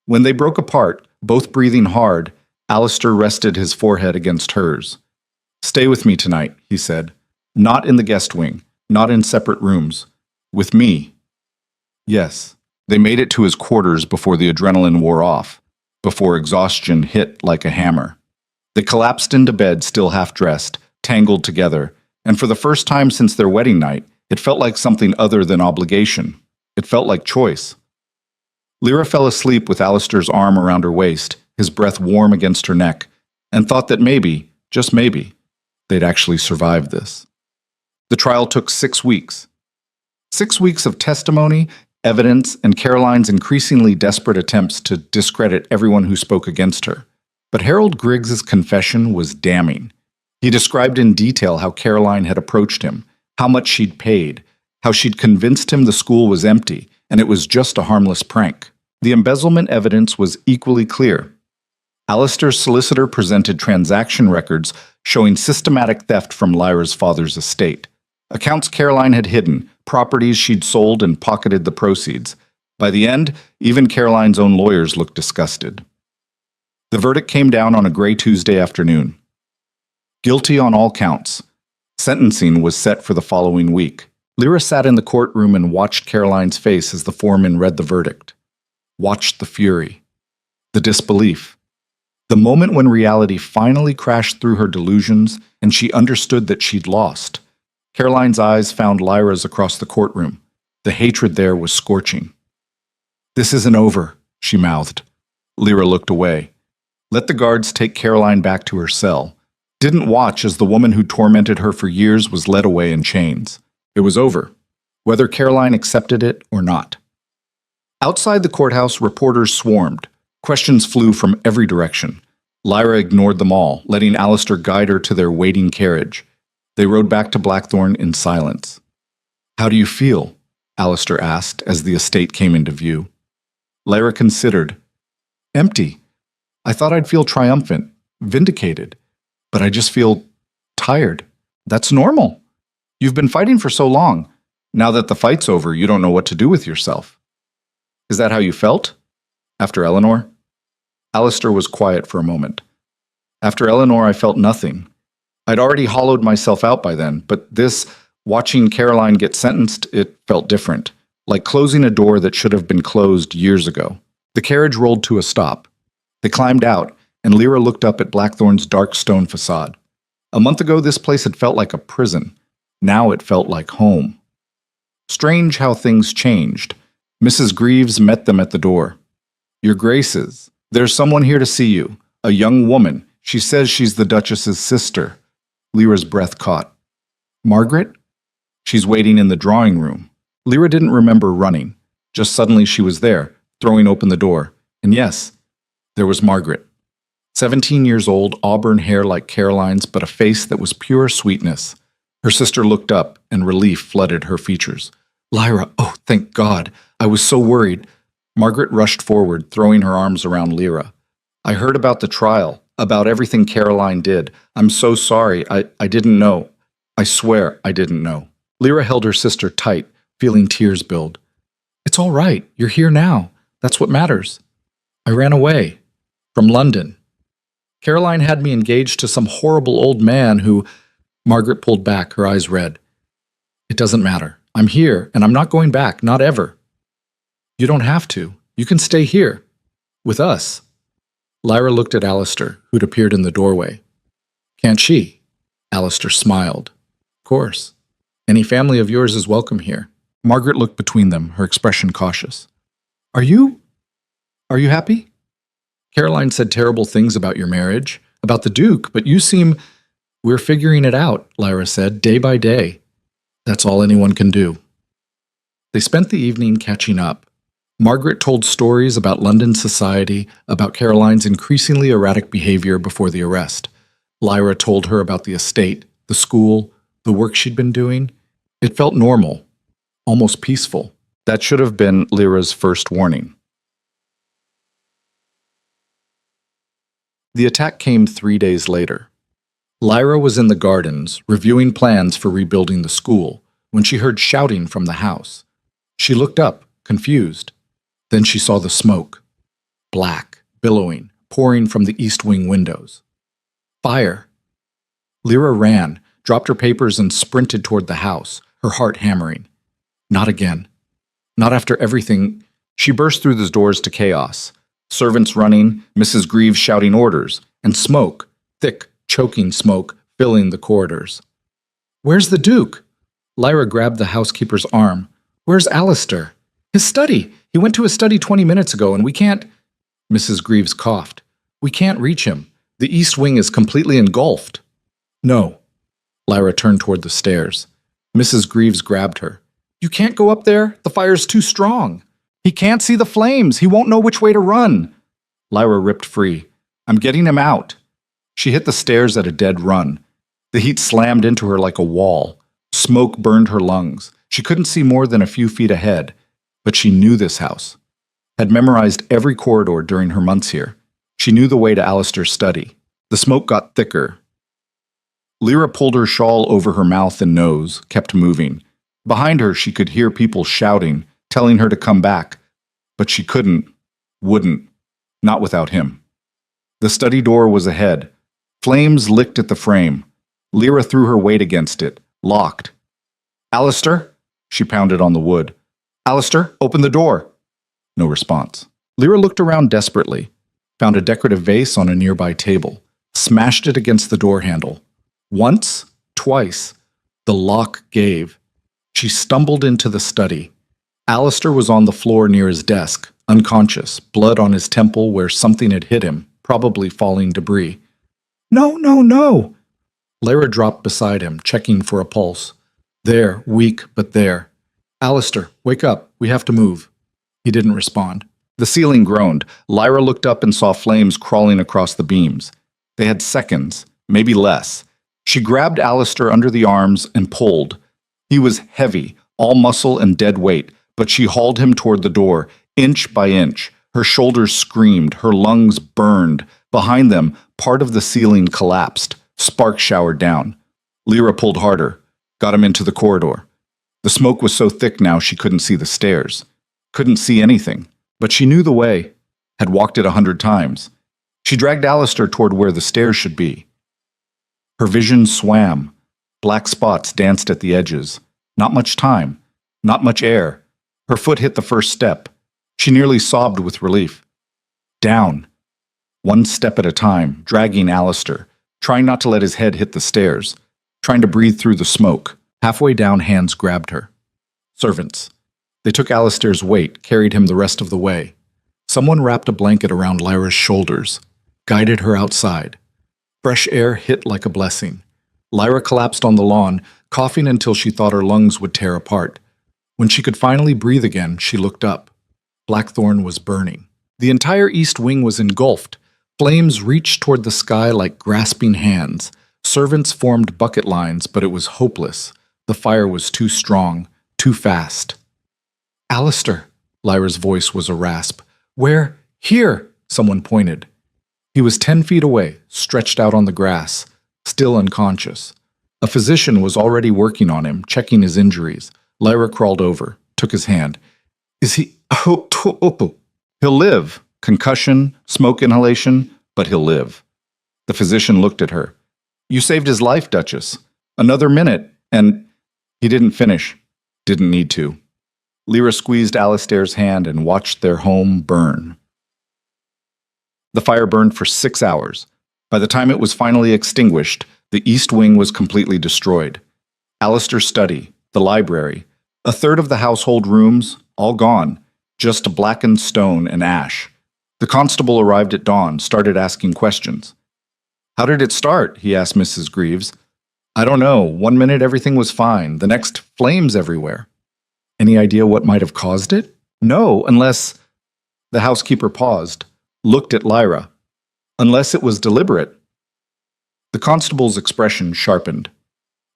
When they broke apart, both breathing hard, Alistair rested his forehead against hers. Stay with me tonight, he said. Not in the guest wing, not in separate rooms. With me. Yes. They made it to his quarters before the adrenaline wore off, before exhaustion hit like a hammer. They collapsed into bed, still half-dressed, tangled together, and for the first time since their wedding night, it felt like something other than obligation. It felt like choice. Lyra fell asleep with Alistair's arm around her waist, his breath warm against her neck, and thought that maybe, just maybe, they'd actually survived this. The trial took 6 weeks. 6 weeks of testimony, evidence, and Caroline's increasingly desperate attempts to discredit everyone who spoke against her. But Harold Griggs's confession was damning. He described in detail how Caroline had approached him, how much she'd paid, how she'd convinced him the school was empty, and it was just a harmless prank. The embezzlement evidence was equally clear. Alistair's solicitor presented transaction records showing systematic theft from Lyra's father's estate. Accounts Caroline had hidden, properties she'd sold and pocketed the proceeds. By the end, even Caroline's own lawyers looked disgusted. The verdict came down on a gray Tuesday afternoon. Guilty on all counts. Sentencing was set for the following week. Lyra sat in the courtroom and watched Caroline's face as the foreman read the verdict. Watched the fury. The disbelief. The moment when reality finally crashed through her delusions and she understood that she'd lost. Caroline's eyes found Lyra's across the courtroom. The hatred there was scorching. "This isn't over," she mouthed. Lyra looked away. Let the guards take Caroline back to her cell. Didn't watch as the woman who tormented her for years was led away in chains. It was over, whether Caroline accepted it or not. Outside the courthouse, reporters swarmed. Questions flew from every direction. Lyra ignored them all, letting Alistair guide her to their waiting carriage. They rode back to Blackthorn in silence. "How do you feel?" Alistair asked as the estate came into view. Lyra considered. "Empty. I thought I'd feel triumphant, vindicated, but I just feel tired. That's normal. You've been fighting for so long. Now that the fight's over, you don't know what to do with yourself." "Is that how you felt? After Eleanor?" Alistair was quiet for a moment. "After Eleanor, I felt nothing. I'd already hollowed myself out by then, but this, watching Caroline get sentenced, it felt different, like closing a door that should have been closed years ago." The carriage rolled to a stop. They climbed out, and Lyra looked up at Blackthorn's dark stone facade. A month ago, this place had felt like a prison. Now it felt like home. Strange how things changed. Mrs. Greaves met them at the door. "Your Graces, there's someone here to see you. A young woman. She says she's the Duchess's sister." Lyra's breath caught. "Margaret?" "She's waiting in the drawing room." Lyra didn't remember running. Just suddenly she was there, throwing open the door. And yes, there was Margaret. 17 years old, auburn hair like Caroline's, but a face that was pure sweetness. Her sister looked up, and relief flooded her features. "Lyra, oh, thank God. I was so worried." Margaret rushed forward, throwing her arms around Lyra. "I heard about the trial, about everything Caroline did. I'm so sorry. I didn't know. I swear I didn't know." Lyra held her sister tight, feeling tears build. "It's all right. You're here now. That's what matters. I ran away. From London. Caroline had me engaged to some horrible old man who—" Margaret pulled back, her eyes red. "It doesn't matter. I'm here, and I'm not going back, not ever." "You don't have to. You can stay here. With us." Lyra looked at Alistair, who'd appeared in the doorway. "Can't she?" Alistair smiled. "Of course. Any family of yours is welcome here." Margaret looked between them, her expression cautious. Are you happy? Caroline said terrible things about your marriage, about the Duke, but you seem—" "We're figuring it out," Lyra said, "day by day. That's all anyone can do." They spent the evening catching up. Margaret told stories about London society, about Caroline's increasingly erratic behavior before the arrest. Lyra told her about the estate, the school, the work she'd been doing. It felt normal, almost peaceful. That should have been Lyra's first warning. The attack came 3 days later. Lyra was in the gardens, reviewing plans for rebuilding the school, when she heard shouting from the house. She looked up, confused. Then she saw the smoke. Black, billowing, pouring from the east wing windows. Fire! Lyra ran, dropped her papers and sprinted toward the house, her heart hammering. Not again. Not after everything. She burst through the doors to chaos. Servants running, Mrs. Greaves shouting orders, and smoke, thick, choking smoke, filling the corridors. "Where's the Duke?" Lyra grabbed the housekeeper's arm. "Where's Alistair?" "His study. He went to his study 20 minutes ago, and we can't—" Mrs. Greaves coughed. "We can't reach him. The east wing is completely engulfed." "No." Lyra turned toward the stairs. Mrs. Greaves grabbed her. "You can't go up there. The fire's too strong. He can't see the flames. He won't know which way to run." Lyra ripped free. "I'm getting him out." She hit the stairs at a dead run. The heat slammed into her like a wall. Smoke burned her lungs. She couldn't see more than a few feet ahead. But she knew this house. Had memorized every corridor during her months here. She knew the way to Alistair's study. The smoke got thicker. Lyra pulled her shawl over her mouth and nose, kept moving. Behind her, she could hear people shouting, telling her to come back. But she wouldn't, not without him. The study door was ahead. Flames licked at the frame. Lyra threw her weight against it, locked. "Alistair?" She pounded on the wood. "Alistair, open the door." No response. Lyra looked around desperately, found a decorative vase on a nearby table, smashed it against the door handle. Once, twice, the lock gave. She stumbled into the study. Alistair was on the floor near his desk, unconscious, blood on his temple where something had hit him, probably falling debris. "No, no, no!" Lyra dropped beside him, checking for a pulse. There, weak, but there. "Alistair, wake up. We have to move." He didn't respond. The ceiling groaned. Lyra looked up and saw flames crawling across the beams. They had seconds, maybe less. She grabbed Alistair under the arms and pulled. He was heavy, all muscle and dead weight, but she hauled him toward the door, inch by inch. Her shoulders screamed, her lungs burned. Behind them, part of the ceiling collapsed. Sparks showered down. Lyra pulled harder, got him into the corridor. The smoke was so thick now she couldn't see the stairs. Couldn't see anything, but she knew the way, had walked it 100 times. She dragged Alistair toward where the stairs should be. Her vision swam. Black spots danced at the edges. Not much time, not much air. Her foot hit the first step. She nearly sobbed with relief. Down. One step at a time, dragging Alistair, trying not to let his head hit the stairs, trying to breathe through the smoke. Halfway down, hands grabbed her. Servants. They took Alistair's weight, carried him the rest of the way. Someone wrapped a blanket around Lyra's shoulders, guided her outside. Fresh air hit like a blessing. Lyra collapsed on the lawn, coughing until she thought her lungs would tear apart. When she could finally breathe again, she looked up. Blackthorn was burning. The entire east wing was engulfed. Flames reached toward the sky like grasping hands. Servants formed bucket lines, but it was hopeless. The fire was too strong, too fast. "Alistair," Lyra's voice was a rasp. "Where?" "Here," someone pointed. He was 10 feet away, stretched out on the grass, still unconscious. A physician was already working on him, checking his injuries. Lyra crawled over, took his hand. "Is he... Oh. He'll live. Concussion, smoke inhalation, but he'll live." The physician looked at her. "You saved his life, Duchess. Another minute, and..." He didn't finish. Didn't need to. Lyra squeezed Alistair's hand and watched their home burn. The fire burned for 6 hours. By the time it was finally extinguished, the east wing was completely destroyed. Alistair's study, the library, a third of the household rooms, all gone, just blackened stone and ash. The constable arrived at dawn, started asking questions. "How did it start?" he asked Mrs. Greaves. "I don't know. 1 minute everything was fine, the next flames everywhere." "Any idea what might have caused it?" "No, unless..." The housekeeper paused, looked at Lyra. "Unless it was deliberate." The constable's expression sharpened.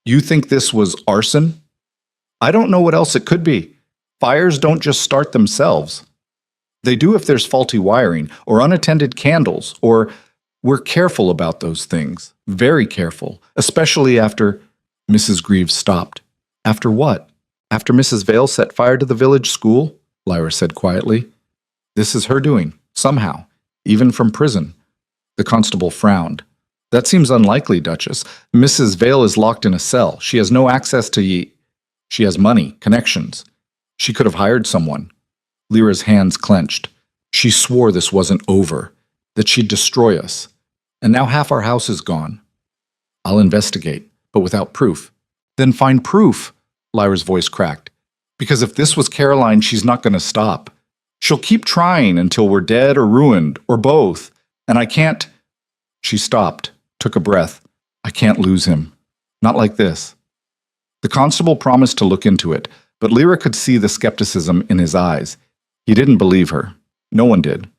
"You think this was arson?" "I don't know what else it could be. Fires don't just start themselves. They do if there's faulty wiring, or unattended candles, or... We're careful about those things. Very careful. Especially after..." Mrs. Greaves stopped. "After what?" "After Mrs. Vale set fire to the village school," Lyra said quietly. "This is her doing, somehow, even from prison." The constable frowned. "That seems unlikely, Duchess. Mrs. Vale is locked in a cell. She has no access to She has money, connections. She could have hired someone." Lyra's hands clenched. She swore this wasn't over, that she'd destroy us. And now half our house is gone. "I'll investigate, but without proof." "Then find proof," Lyra's voice cracked. "Because if this was Caroline, she's not going to stop. She'll keep trying until we're dead or ruined, or both. And I can't..." She stopped, took a breath. "I can't lose him. Not like this." The constable promised to look into it, but Lyra could see the skepticism in his eyes. He didn't believe her. No one did,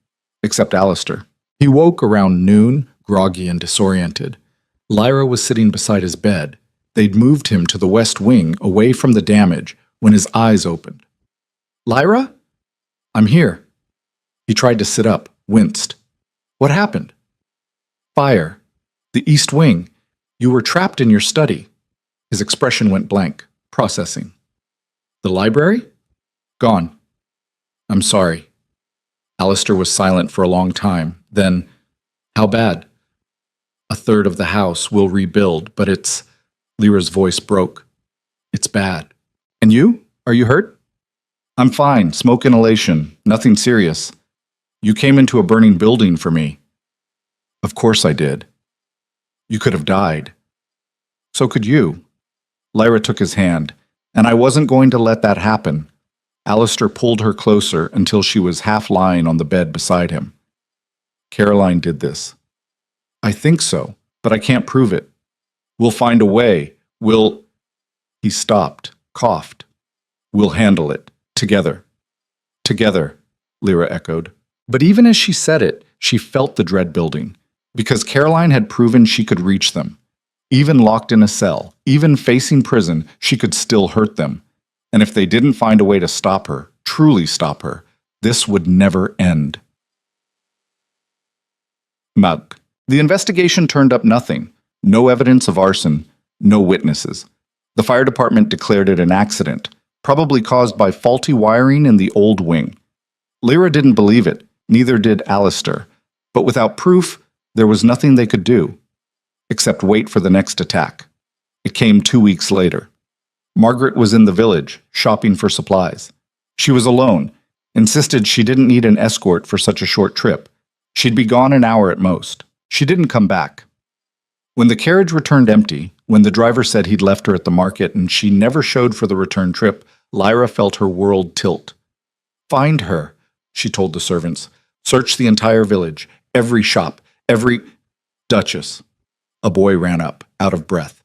except Alistair. He woke around noon, groggy and disoriented. Lyra was sitting beside his bed. They'd moved him to the west wing, away from the damage, when his eyes opened. "Lyra?" "I'm here." He tried to sit up, winced. "What happened?" "Fire. The east wing. You were trapped in your study." His expression went blank, processing. "The library?" "Gone." "I'm sorry." Alistair was silent for a long time. Then, "How bad?" A third of the house will rebuild, but it's... Lyra's voice broke. It's bad. And you? Are you hurt? I'm fine, smoke inhalation, nothing serious. You came into a burning building for me. Of course I did. You could have died. So could you. Lyra took his hand, and I wasn't going to let that happen. Alistair pulled her closer until she was half lying on the bed beside him. Caroline did this. I think so, but I can't prove it. We'll find a way. He stopped, coughed. We'll handle it. Together. Together, Lyra echoed. But even as she said it, she felt the dread building, because Caroline had proven she could reach them. Even locked in a cell, even facing prison, she could still hurt them. And if they didn't find a way to stop her, truly stop her, this would never end. Mug. The investigation turned up nothing. No evidence of arson, no witnesses. The fire department declared it an accident, probably caused by faulty wiring in the old wing. Lyra didn't believe it, neither did Alistair, but without proof, there was nothing they could do, except wait for the next attack. It came 2 weeks later. Margaret was in the village, shopping for supplies. She was alone, insisted she didn't need an escort for such a short trip. She'd be gone an hour at most. She didn't come back. When the carriage returned empty, when the driver said he'd left her at the market and she never showed for the return trip, Lyra felt her world tilt. Find her, she told the servants. Search the entire village, every shop, every... Duchess. A boy ran up, out of breath.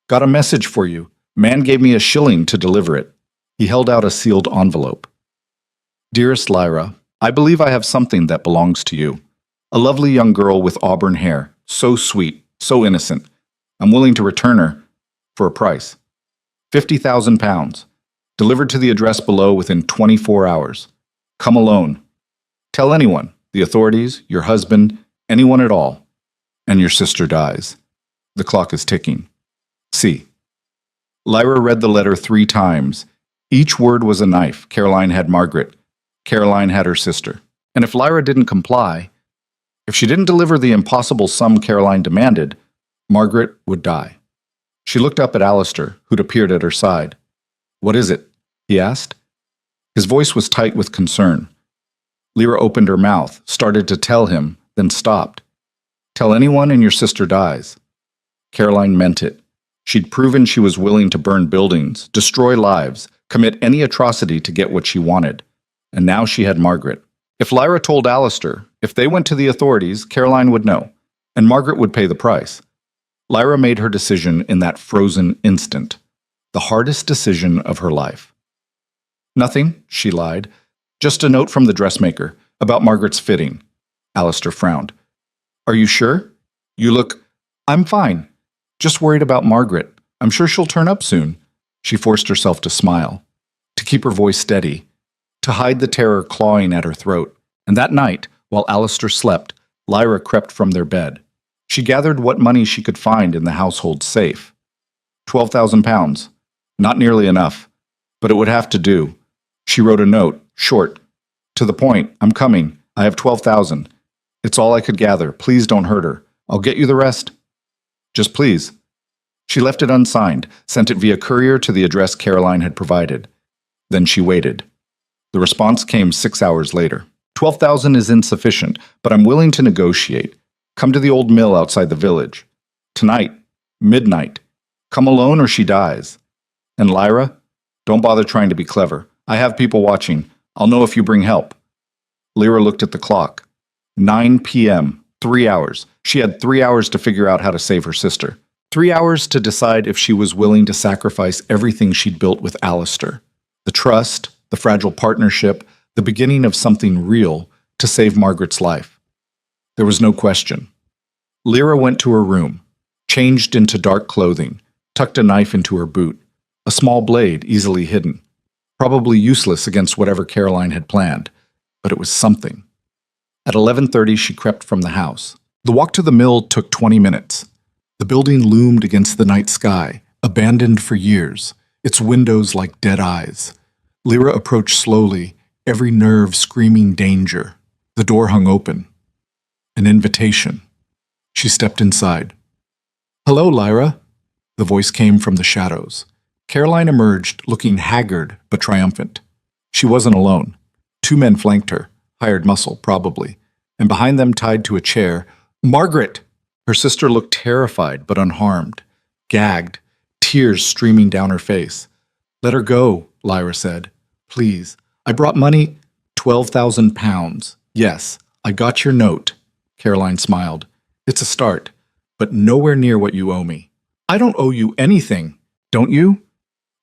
Got a message for you. Man gave me $1 to deliver it. He held out a sealed envelope. Dearest Lyra, I believe I have something that belongs to you. A lovely young girl with auburn hair, so sweet, so innocent. I'm willing to return her for a price. £50,000. Delivered to the address below within 24 hours. Come alone. Tell anyone, the authorities, your husband, anyone at all. And your sister dies. The clock is ticking. See. Lyra read the letter 3 times. Each word was a knife. Caroline had Margaret. Caroline had her sister. And if Lyra didn't comply, if she didn't deliver the impossible sum Caroline demanded, Margaret would die. She looked up at Alistair, who'd appeared at her side. What is it? He asked. His voice was tight with concern. Lyra opened her mouth, started to tell him, then stopped. Tell anyone and your sister dies. Caroline meant it. She'd proven she was willing to burn buildings, destroy lives, commit any atrocity to get what she wanted. And now she had Margaret. If Lyra told Alistair, if they went to the authorities, Caroline would know, and Margaret would pay the price. Lyra made her decision in that frozen instant, the hardest decision of her life. Nothing, she lied. Just a note from the dressmaker about Margaret's fitting. Alistair frowned. Are you sure? You look... I'm fine. Just worried about Margaret. I'm sure she'll turn up soon. She forced herself to smile, to keep her voice steady, to hide the terror clawing at her throat. And that night, while Alistair slept, Lyra crept from their bed. She gathered what money she could find in the household safe. £12,000. Not nearly enough, but it would have to do. She wrote a note, short. To the point, I'm coming. I have 12,000. It's all I could gather. Please don't hurt her. I'll get you the rest. Just please. She left it unsigned, sent it via courier to the address Caroline had provided. Then she waited. The response came 6 hours later. 12,000 is insufficient, but I'm willing to negotiate. Come to the old mill outside the village. Tonight, midnight. Come alone or she dies. And Lyra, don't bother trying to be clever. I have people watching. I'll know if you bring help. Lyra looked at the clock. 9 p.m., 3 hours. She had 3 hours to figure out how to save her sister. 3 hours to decide if she was willing to sacrifice everything she'd built with Alistair. The trust, the fragile partnership, the beginning of something real to save Margaret's life. There was no question. Lyra went to her room, changed into dark clothing, tucked a knife into her boot, a small blade easily hidden. Probably useless against whatever Caroline had planned, but it was something. At 11:30, she crept from the house. The walk to the mill took 20 minutes. The building loomed against the night sky, abandoned for years, its windows like dead eyes. Lyra approached slowly, every nerve screaming danger. The door hung open. An invitation. She stepped inside. "Hello, Lyra." The voice came from the shadows. Caroline emerged, looking haggard but triumphant. She wasn't alone. 2 men flanked her, hired muscle, probably, and behind them, tied to a chair, Margaret! Her sister looked terrified but unharmed, gagged, tears streaming down her face. "Let her go," Lyra said. "Please. I brought money." £12,000. Yes, I got your note. Caroline smiled. "It's a start, but nowhere near what you owe me." "I don't owe you anything, don't you?"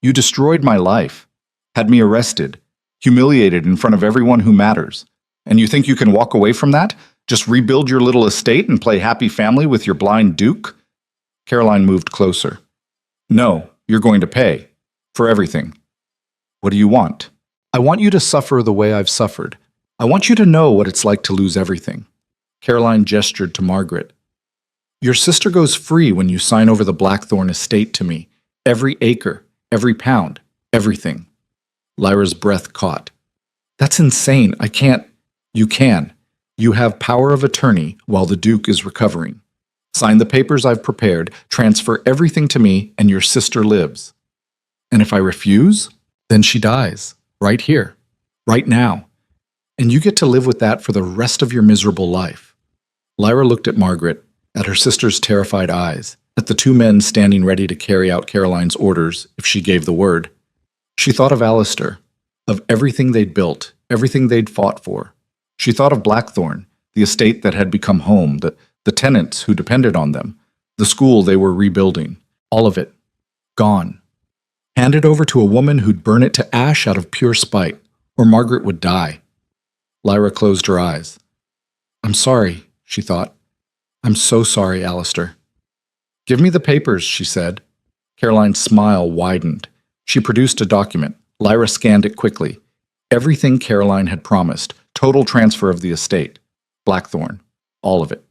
"You destroyed my life, had me arrested, humiliated in front of everyone who matters. And you think you can walk away from that? Just rebuild your little estate and play happy family with your blind duke?" Caroline moved closer. "No, you're going to pay. For everything." "What do you want?" "I want you to suffer the way I've suffered. I want you to know what it's like to lose everything." Caroline gestured to Margaret. "Your sister goes free when you sign over the Blackthorn estate to me. Every acre, every pound, everything." Lyra's breath caught. "That's insane. I can't." "You can. You have power of attorney while the Duke is recovering. Sign the papers I've prepared, transfer everything to me, and your sister lives. And if I refuse, then she dies. Right here. Right now. And you get to live with that for the rest of your miserable life." Lyra looked at Margaret, at her sister's terrified eyes, at the 2 men standing ready to carry out Caroline's orders if she gave the word. She thought of Alistair, of everything they'd built, everything they'd fought for. She thought of Blackthorn, the estate that had become home, the tenants who depended on them, the school they were rebuilding. All of it. Gone. Handed over to a woman who'd burn it to ash out of pure spite, or Margaret would die. Lyra closed her eyes. "I'm sorry," she thought. "I'm so sorry, Alistair." "Give me the papers," she said. Caroline's smile widened. She produced a document. Lyra scanned it quickly. Everything Caroline had promised. Total transfer of the estate. Blackthorn. All of it.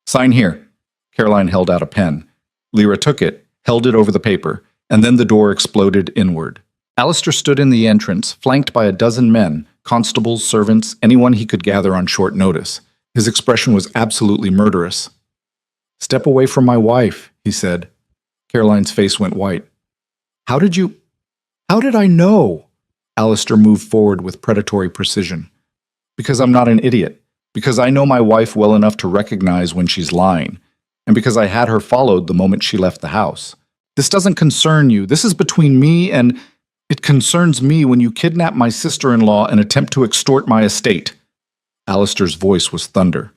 "Sign here." Caroline held out a pen. Lyra took it, held it over the paper, and then the door exploded inward. Alistair stood in the entrance, flanked by a dozen men, constables, servants, anyone he could gather on short notice. His expression was absolutely murderous. "Step away from my wife," he said. Caroline's face went white. How did I know?" Alistair moved forward with predatory precision. "Because I'm not an idiot. Because I know my wife well enough to recognize when she's lying. And because I had her followed the moment she left the house. This doesn't concern you. This is between me and... It concerns me when you kidnap my sister-in-law and attempt to extort my estate." Alistair's voice was thunder.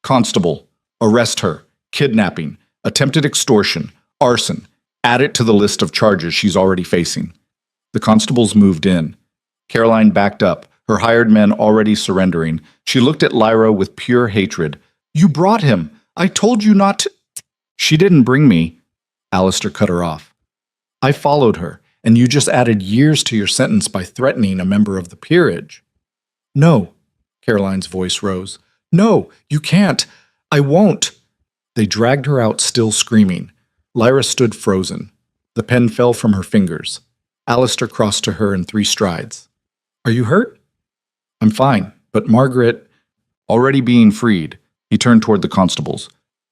"Constable, arrest her. Kidnapping, attempted extortion, arson. Add it to the list of charges she's already facing." The constables moved in. Caroline backed up, her hired men already surrendering. She looked at Lyra with pure hatred. "You brought him. I told you not to—" "She didn't bring me." Alistair cut her off. "I followed her. And you just added years to your sentence by threatening a member of the peerage." "No." Caroline's voice rose. "No, you can't. I won't." They dragged her out, still screaming. Lyra stood frozen. The pen fell from her fingers. Alistair crossed to her in 3 strides. "Are you hurt?" "I'm fine, but Margaret—" Already being freed, he turned toward the constables.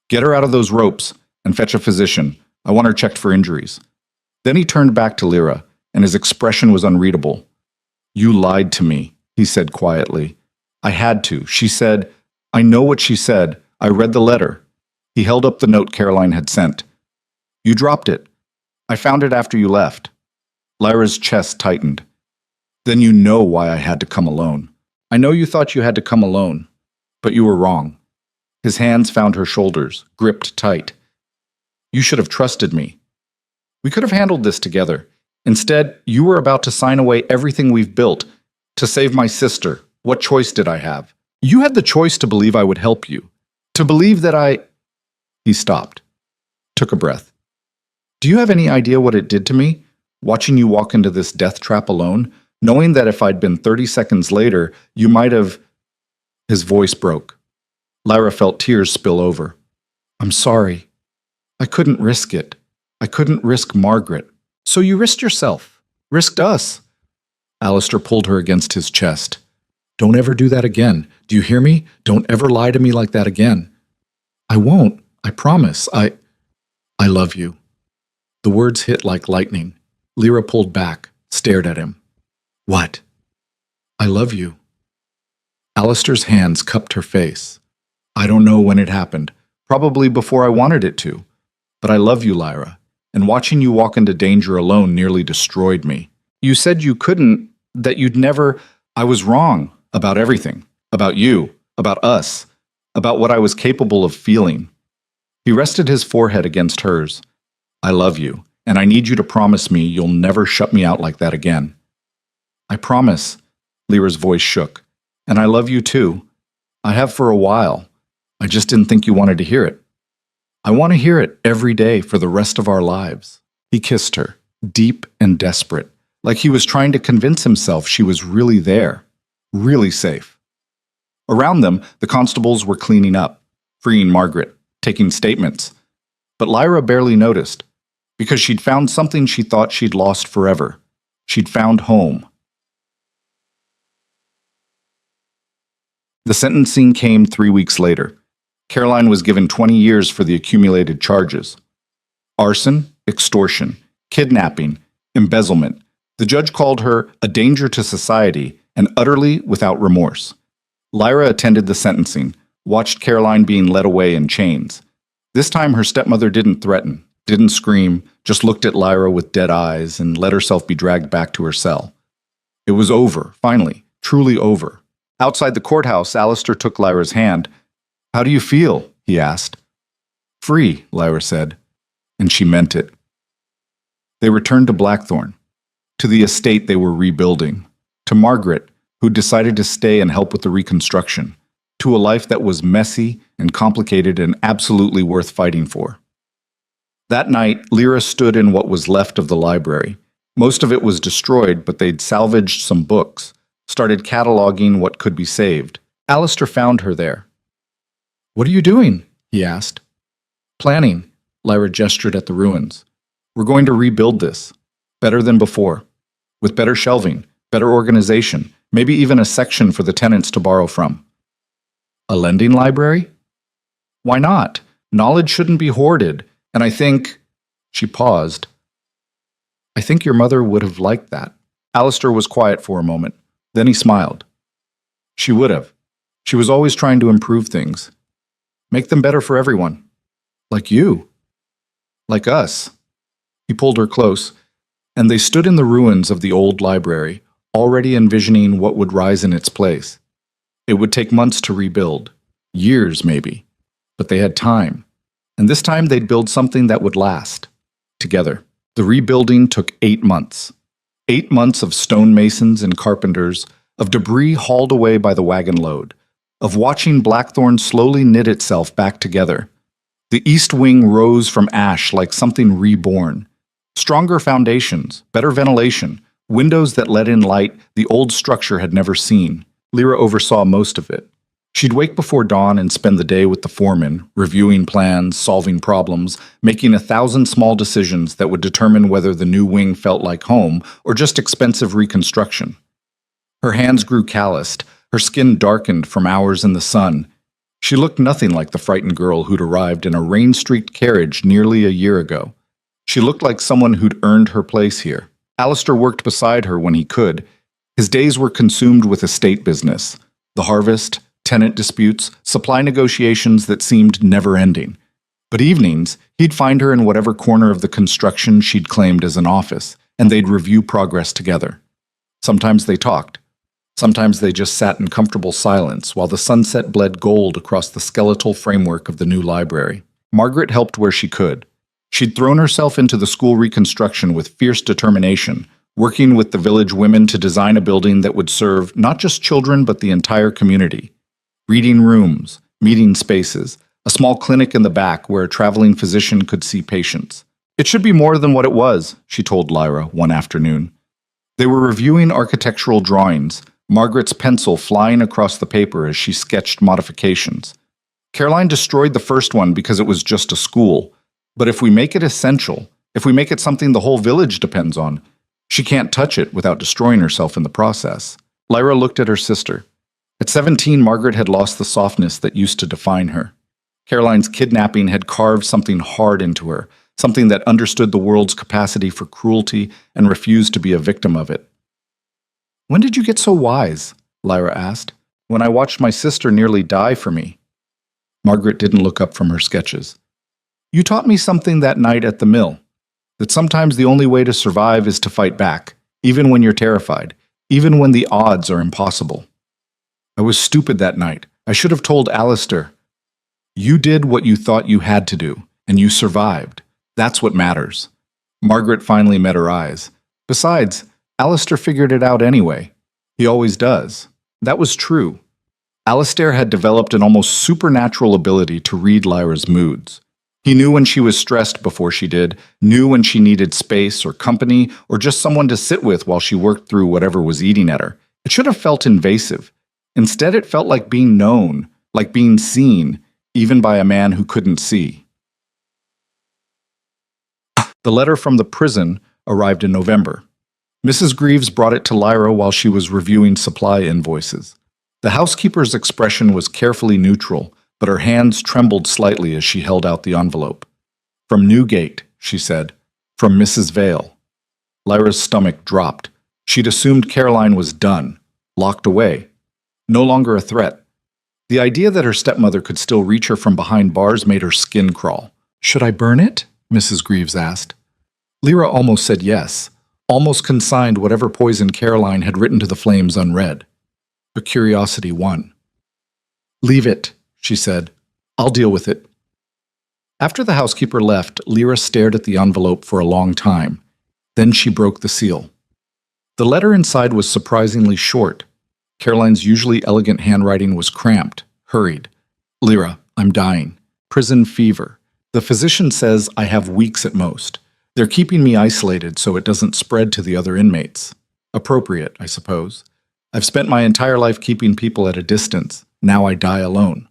"Get her out of those ropes and fetch a physician. I want her checked for injuries." Then he turned back to Lyra, and his expression was unreadable. "You lied to me," he said quietly. "I had to. She said—" "I know what she said. I read the letter." He held up the note Caroline had sent. "You dropped it. I found it after you left." Lyra's chest tightened. "Then you know why I had to come alone. I know you thought you had to come alone, but you were wrong." His hands found her shoulders, gripped tight. "You should have trusted me. We could have handled this together. Instead, you were about to sign away everything we've built. To save my sister. What choice did I have? You had the choice to believe I would help you. To believe that I—" He stopped. Took a breath. "Do you have any idea what it did to me? Watching you walk into this death trap alone, knowing that if I'd been 30 seconds later, you might have—" His voice broke. Lyra felt tears spill over. "I'm sorry. I couldn't risk it. I couldn't risk Margaret." "So you risked yourself. Risked us." Alistair pulled her against his chest. "Don't ever do that again. Do you hear me? Don't ever lie to me like that again." I won't. I promise. I love you. The words hit like lightning. Lyra pulled back, stared at him. What? I love you. Alistair's hands cupped her face. I don't know when it happened. Probably before I wanted it to. But I love you, Lyra. And watching you walk into danger alone nearly destroyed me. You said you couldn't, that you'd never. I was wrong about everything. About you. About us. About what I was capable of feeling. He rested his forehead against hers. I love you, and I need you to promise me you'll never shut me out like that again. I promise, Lyra's voice shook. And I love you too. I have for a while. I just didn't think you wanted to hear it. I want to hear it every day for the rest of our lives. He kissed her, deep and desperate, like he was trying to convince himself she was really there, really safe. Around them, the constables were cleaning up, freeing Margaret, taking statements. But Lyra barely noticed, because she'd found something she thought she'd lost forever. She'd found home. The sentencing came 3 weeks later. Caroline was given 20 years for the accumulated charges. Arson, extortion, kidnapping, embezzlement. The judge called her a danger to society and utterly without remorse. Lyra attended the sentencing, watched Caroline being led away in chains. This time her stepmother didn't threaten, didn't scream, just looked at Lyra with dead eyes and let herself be dragged back to her cell. It was over, finally, truly over. Outside the courthouse, Alistair took Lyra's hand. How do you feel? He asked. Free, Lyra said, and she meant it. They returned to Blackthorn, to the estate they were rebuilding, to Margaret, who decided to stay and help with the reconstruction, to a life that was messy and complicated and absolutely worth fighting for. That night, Lyra stood in what was left of the library. Most of it was destroyed, but they'd salvaged some books, started cataloging what could be saved. Alistair found her there. What are you doing? He asked. Planning, Lyra gestured at the ruins. We're going to rebuild this, better than before, with better shelving, better organization, maybe even a section for the tenants to borrow from. A lending library? Why not? Knowledge shouldn't be hoarded, and I think... She paused. I think your mother would have liked that. Alistair was quiet for a moment. Then he smiled. She would have. She was always trying to improve things. Make them better for everyone. Like you. Like us. He pulled her close, and they stood in the ruins of the old library, already envisioning what would rise in its place. It would take months to rebuild. Years, maybe. But they had time. And this time they'd build something that would last. Together. The rebuilding took 8 months. 8 months of stonemasons and carpenters, of debris hauled away by the wagon load, of watching Blackthorn slowly knit itself back together. The east wing rose from ash like something reborn. Stronger foundations, better ventilation, windows that let in light the old structure had never seen. Lyra oversaw most of it. She'd wake before dawn and spend the day with the foreman, reviewing plans, solving problems, making 1,000 small decisions that would determine whether the new wing felt like home or just expensive reconstruction. Her hands grew calloused, her skin darkened from hours in the sun. She looked nothing like the frightened girl who'd arrived in a rain-streaked carriage nearly a year ago. She looked like someone who'd earned her place here. Alistair worked beside her when he could. His days were consumed with estate business, the harvest, tenant disputes, supply negotiations that seemed never-ending. But evenings, he'd find her in whatever corner of the construction she'd claimed as an office, and they'd review progress together. Sometimes they talked. Sometimes they just sat in comfortable silence while the sunset bled gold across the skeletal framework of the new library. Margaret helped where she could. She'd thrown herself into the school reconstruction with fierce determination, working with the village women to design a building that would serve not just children but the entire community. Reading rooms, meeting spaces, a small clinic in the back where a traveling physician could see patients. It should be more than what it was, she told Lyra one afternoon. They were reviewing architectural drawings, Margaret's pencil flying across the paper as she sketched modifications. Caroline destroyed the first one because it was just a school. But if we make it essential, if we make it something the whole village depends on, she can't touch it without destroying herself in the process. Lyra looked at her sister. At 17, Margaret had lost the softness that used to define her. Caroline's kidnapping had carved something hard into her, something that understood the world's capacity for cruelty and refused to be a victim of it. "When did you get so wise?" Lyra asked. "When I watched my sister nearly die for me." Margaret didn't look up from her sketches. "You taught me something that night at the mill, that sometimes the only way to survive is to fight back, even when you're terrified, even when the odds are impossible. I was stupid that night. I should have told Alistair. You did what you thought you had to do, and you survived. That's what matters." Margaret finally met her eyes. Besides, Alistair figured it out anyway. He always does. That was true. Alistair had developed an almost supernatural ability to read Lyra's moods. He knew when she was stressed before she did, knew when she needed space or company or just someone to sit with while she worked through whatever was eating at her. It should have felt invasive. Instead, it felt like being known, like being seen, even by a man who couldn't see. The letter from the prison arrived in November. Mrs. Greaves brought it to Lyra while she was reviewing supply invoices. The housekeeper's expression was carefully neutral, but her hands trembled slightly as she held out the envelope. "From Newgate," she said. "From Mrs. Vale." Lyra's stomach dropped. She'd assumed Caroline was done, locked away, no longer a threat. The idea that her stepmother could still reach her from behind bars made her skin crawl. "Should I burn it?" Mrs. Greaves asked. Lyra almost said yes, almost consigned whatever poison Caroline had written to the flames unread. But curiosity won. "Leave it," she said. "I'll deal with it." After the housekeeper left, Lyra stared at the envelope for a long time. Then she broke the seal. The letter inside was surprisingly short. Caroline's usually elegant handwriting was cramped, hurried. "Lyra, I'm dying. Prison fever. The physician says I have weeks at most. They're keeping me isolated so it doesn't spread to the other inmates. Appropriate, I suppose. I've spent my entire life keeping people at a distance. Now I die alone.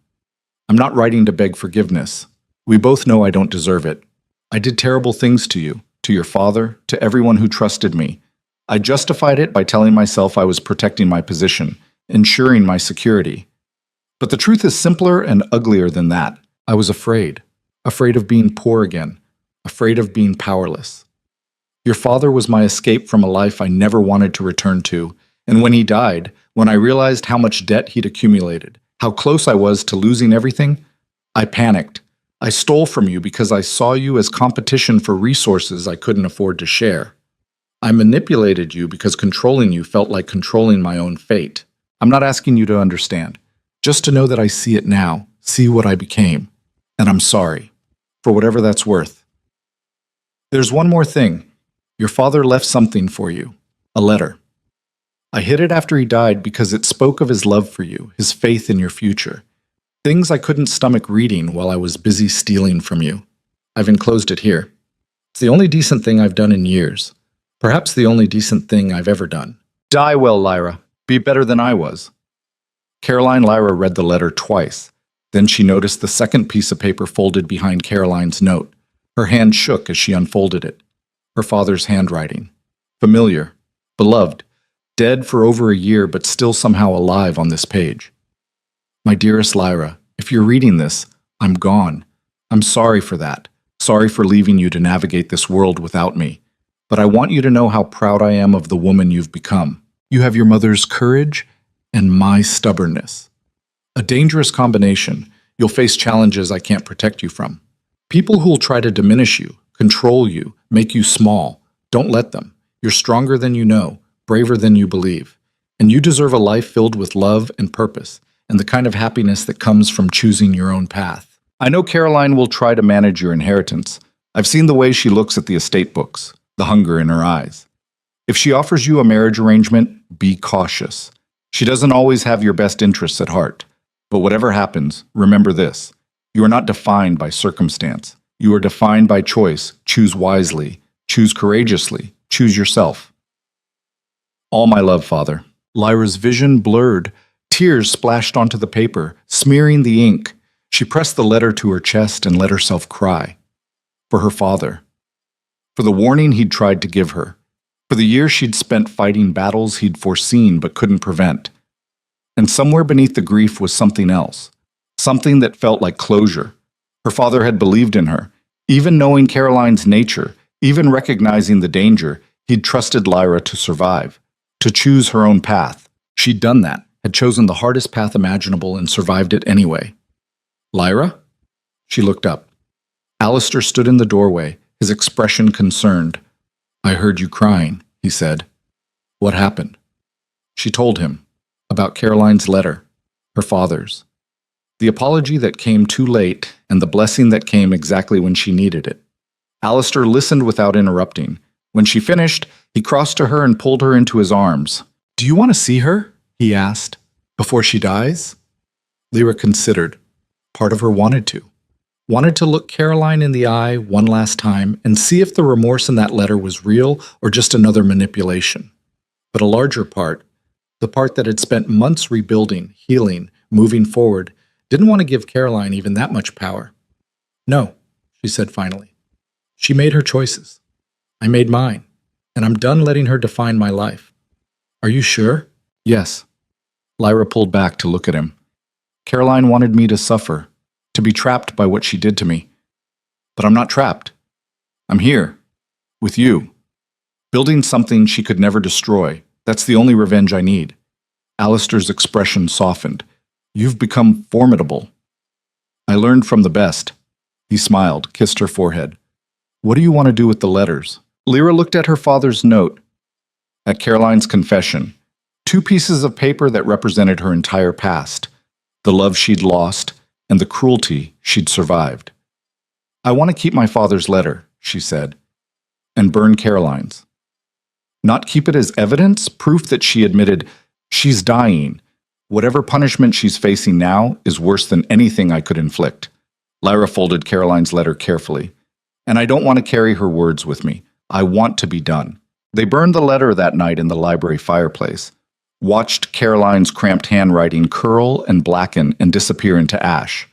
I'm not writing to beg forgiveness. We both know I don't deserve it. I did terrible things to you, to your father, to everyone who trusted me. I justified it by telling myself I was protecting my position, ensuring my security. But the truth is simpler and uglier than that. I was afraid. Afraid of being poor again. Afraid of being powerless. Your father was my escape from a life I never wanted to return to, and when he died, when I realized how much debt he'd accumulated, how close I was to losing everything, I panicked. I stole from you because I saw you as competition for resources I couldn't afford to share. I manipulated you because controlling you felt like controlling my own fate. I'm not asking you to understand, just to know that I see it now, see what I became, and I'm sorry, for whatever that's worth. There's one more thing. Your father left something for you, a letter. I hid it after he died because it spoke of his love for you, his faith in your future. Things I couldn't stomach reading while I was busy stealing from you. I've enclosed it here. It's the only decent thing I've done in years. Perhaps the only decent thing I've ever done. Die well, Lyra. Be better than I was. Caroline Lyra read the letter twice. Then she noticed the second piece of paper folded behind Caroline's note. Her hand shook as she unfolded it. Her father's handwriting. Familiar. Beloved. Dead for over a year, but still somehow alive on this page. My dearest Lyra, if you're reading this, I'm gone. I'm sorry for that. Sorry for leaving you to navigate this world without me. But I want you to know how proud I am of the woman you've become. You have your mother's courage and my stubbornness. A dangerous combination. You'll face challenges I can't protect you from. People who'll try to diminish you, control you, make you small. Don't let them. You're stronger than you know, braver than you believe. And you deserve a life filled with love and purpose, and the kind of happiness that comes from choosing your own path. I know Caroline will try to manage your inheritance. I've seen the way she looks at the estate books, the hunger in her eyes. If she offers you a marriage arrangement, be cautious. She doesn't always have your best interests at heart. But whatever happens, remember this. You are not defined by circumstance. You are defined by choice. Choose wisely. Choose courageously. Choose yourself. All my love, Father. Lyra's vision blurred. Tears splashed onto the paper, smearing the ink. She pressed the letter to her chest and let herself cry. For her father. For the warning he'd tried to give her. For the years she'd spent fighting battles he'd foreseen but couldn't prevent. And somewhere beneath the grief was something else. Something that felt like closure. Her father had believed in her. Even knowing Caroline's nature, even recognizing the danger, he'd trusted Lyra to survive, to choose her own path. She'd done that, had chosen the hardest path imaginable and survived it anyway. Lyra? She looked up. Alistair stood in the doorway, his expression concerned. I heard you crying, he said. What happened? She told him about Caroline's letter, her father's. The apology that came too late and the blessing that came exactly when she needed it. Alistair listened without interrupting. When she finished, he crossed to her and pulled her into his arms. Do you want to see her? He asked. Before she dies? Lyra considered. Part of her wanted to. Wanted to look Caroline in the eye one last time and see if the remorse in that letter was real or just another manipulation. But a larger part, the part that had spent months rebuilding, healing, moving forward, didn't want to give Caroline even that much power. No, she said finally. She made her choices. I made mine, and I'm done letting her define my life. Are you sure? Yes. Lyra pulled back to look at him. Caroline wanted me to suffer, to be trapped by what she did to me. But I'm not trapped. I'm here, with you, building something she could never destroy. That's the only revenge I need. Alistair's expression softened. You've become formidable. I learned from the best. He smiled, kissed her forehead. What do you want to do with the letters? Lyra looked at her father's note, at Caroline's confession. 2 pieces of paper that represented her entire past, the love she'd lost, and the cruelty she'd survived. I want to keep my father's letter, she said, and burn Caroline's. Not keep it as evidence, proof that she admitted, she's dying. Whatever punishment she's facing now is worse than anything I could inflict. Lyra folded Caroline's letter carefully. And I don't want to carry her words with me. I want to be done. They burned the letter that night in the library fireplace, watched Caroline's cramped handwriting curl and blacken and disappear into ash.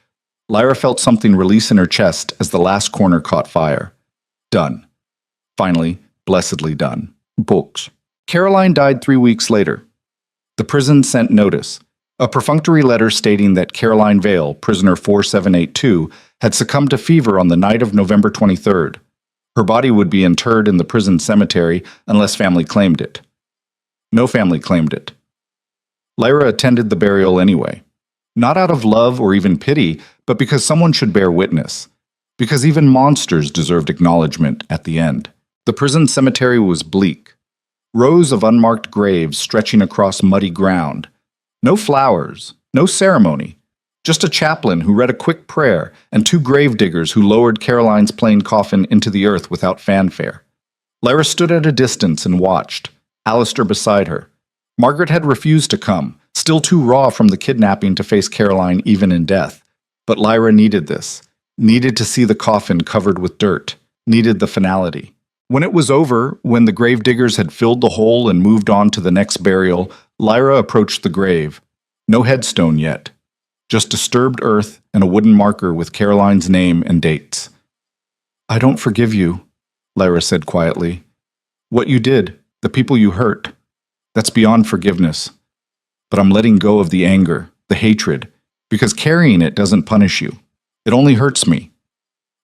Lyra felt something release in her chest as the last corner caught fire. Done. Finally, blessedly done. Books. Caroline died 3 weeks later. The prison sent notice, a perfunctory letter stating that Caroline Vale, prisoner 4782, had succumbed to fever on the night of November 23rd. Her body would be interred in the prison cemetery unless family claimed it. No family claimed it. Lyra attended the burial anyway. Not out of love or even pity, but because someone should bear witness. Because even monsters deserved acknowledgement at the end. The prison cemetery was bleak. Rows of unmarked graves stretching across muddy ground. No flowers, no ceremony. Just a chaplain who read a quick prayer and 2 gravediggers who lowered Caroline's plain coffin into the earth without fanfare. Lyra stood at a distance and watched, Alistair beside her. Margaret had refused to come, still too raw from the kidnapping to face Caroline even in death. But Lyra needed this, needed to see the coffin covered with dirt, needed the finality. When it was over, when the gravediggers had filled the hole and moved on to the next burial, Lyra approached the grave. No headstone yet. Just disturbed earth and a wooden marker with Caroline's name and dates. I don't forgive you, Lyra said quietly. What you did, the people you hurt, that's beyond forgiveness. But I'm letting go of the anger, the hatred, because carrying it doesn't punish you. It only hurts me.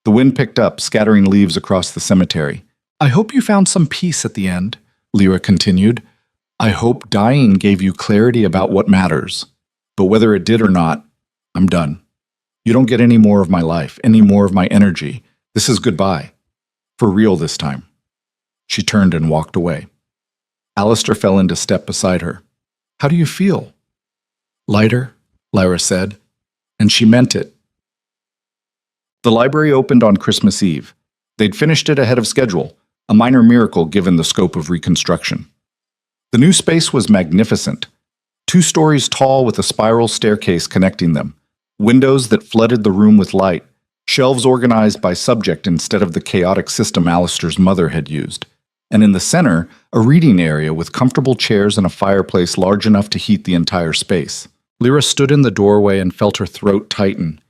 The wind picked up, scattering leaves across the cemetery. I hope you found some peace at the end, Lyra continued. I hope dying gave you clarity about what matters. But whether it did or not, I'm done. You don't get any more of my life, any more of my energy. This is goodbye. For real this time. She turned and walked away. Alistair fell into step beside her. How do you feel? Lighter, Lyra said, and she meant it. The library opened on Christmas Eve. They'd finished it ahead of schedule, a minor miracle given the scope of reconstruction. The new space was magnificent. 2 stories tall with a spiral staircase connecting them, windows that flooded the room with light, shelves organized by subject instead of the chaotic system Alistair's mother had used. And in the center, a reading area with comfortable chairs and a fireplace large enough to heat the entire space. Lyra stood in the doorway and felt her throat tighten.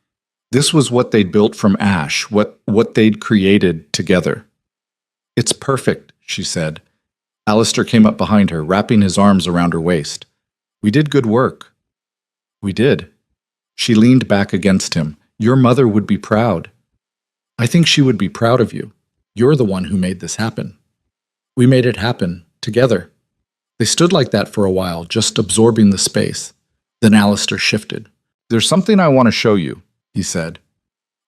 This was what they'd built from ash, what they'd created together. It's perfect, she said. Alistair came up behind her, wrapping his arms around her waist. We did good work. We did. She leaned back against him, Your mother would be proud. I think she would be proud of you. You're the one who made this happen. We made it happen, together. They stood like that for a while, just absorbing the space. Then Alistair shifted. There's something I want to show you, He said.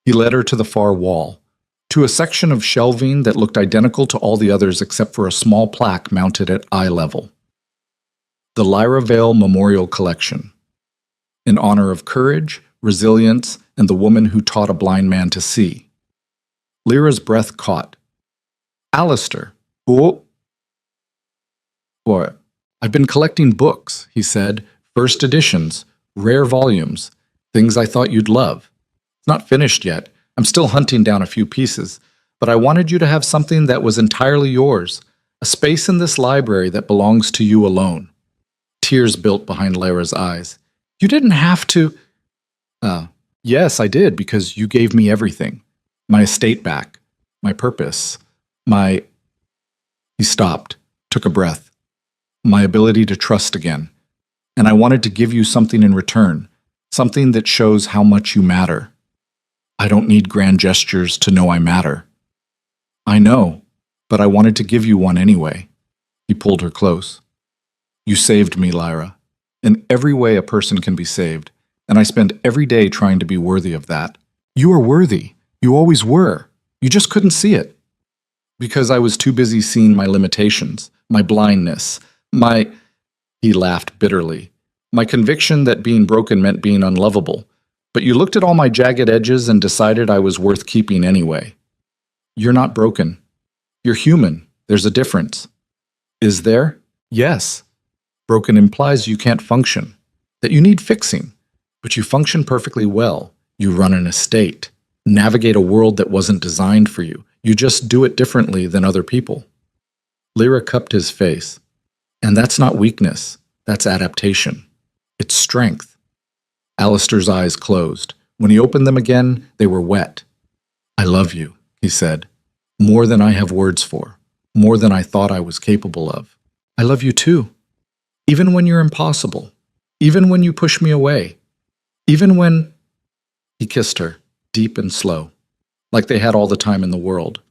He led her to the far wall, to a section of shelving that looked identical to all the others except for a small plaque mounted at eye level. The Lyra Vale Memorial Collection. In honor of courage, resilience, and the woman who taught a blind man to see. Lyra's breath caught. Alistair. Oh, What? I've been collecting books, he said. First editions, rare volumes, things I thought you'd love. It's not finished yet. I'm still hunting down a few pieces, but I wanted you to have something that was entirely yours, a space in this library that belongs to you alone. Tears built behind Lyra's eyes. You didn't have to. Yes, I did, because you gave me everything. My estate back, my purpose, my... He stopped, took a breath. My ability to trust again. And I wanted to give you something in return, something that shows how much you matter. I don't need grand gestures to know I matter. I know, but I wanted to give you one anyway. He pulled her close. You saved me, Lyra. In every way a person can be saved, and I spend every day trying to be worthy of that. You are worthy. You always were. You just couldn't see it. Because I was too busy seeing my limitations, my blindness, my... He laughed bitterly. My conviction that being broken meant being unlovable. But you looked at all my jagged edges and decided I was worth keeping anyway. You're not broken. You're human. There's a difference. Is there? Yes. Broken implies you can't function, that you need fixing. But you function perfectly well. You run an estate, navigate a world that wasn't designed for you. You just do it differently than other people. Lyra cupped his face. And that's not weakness. That's adaptation. It's strength. Alistair's eyes closed. When he opened them again, they were wet. I love you, he said. More than I have words for. More than I thought I was capable of. I love you too. Even when you're impossible. Even when you push me away. Even when... He kissed her, deep and slow, like they had all the time in the world.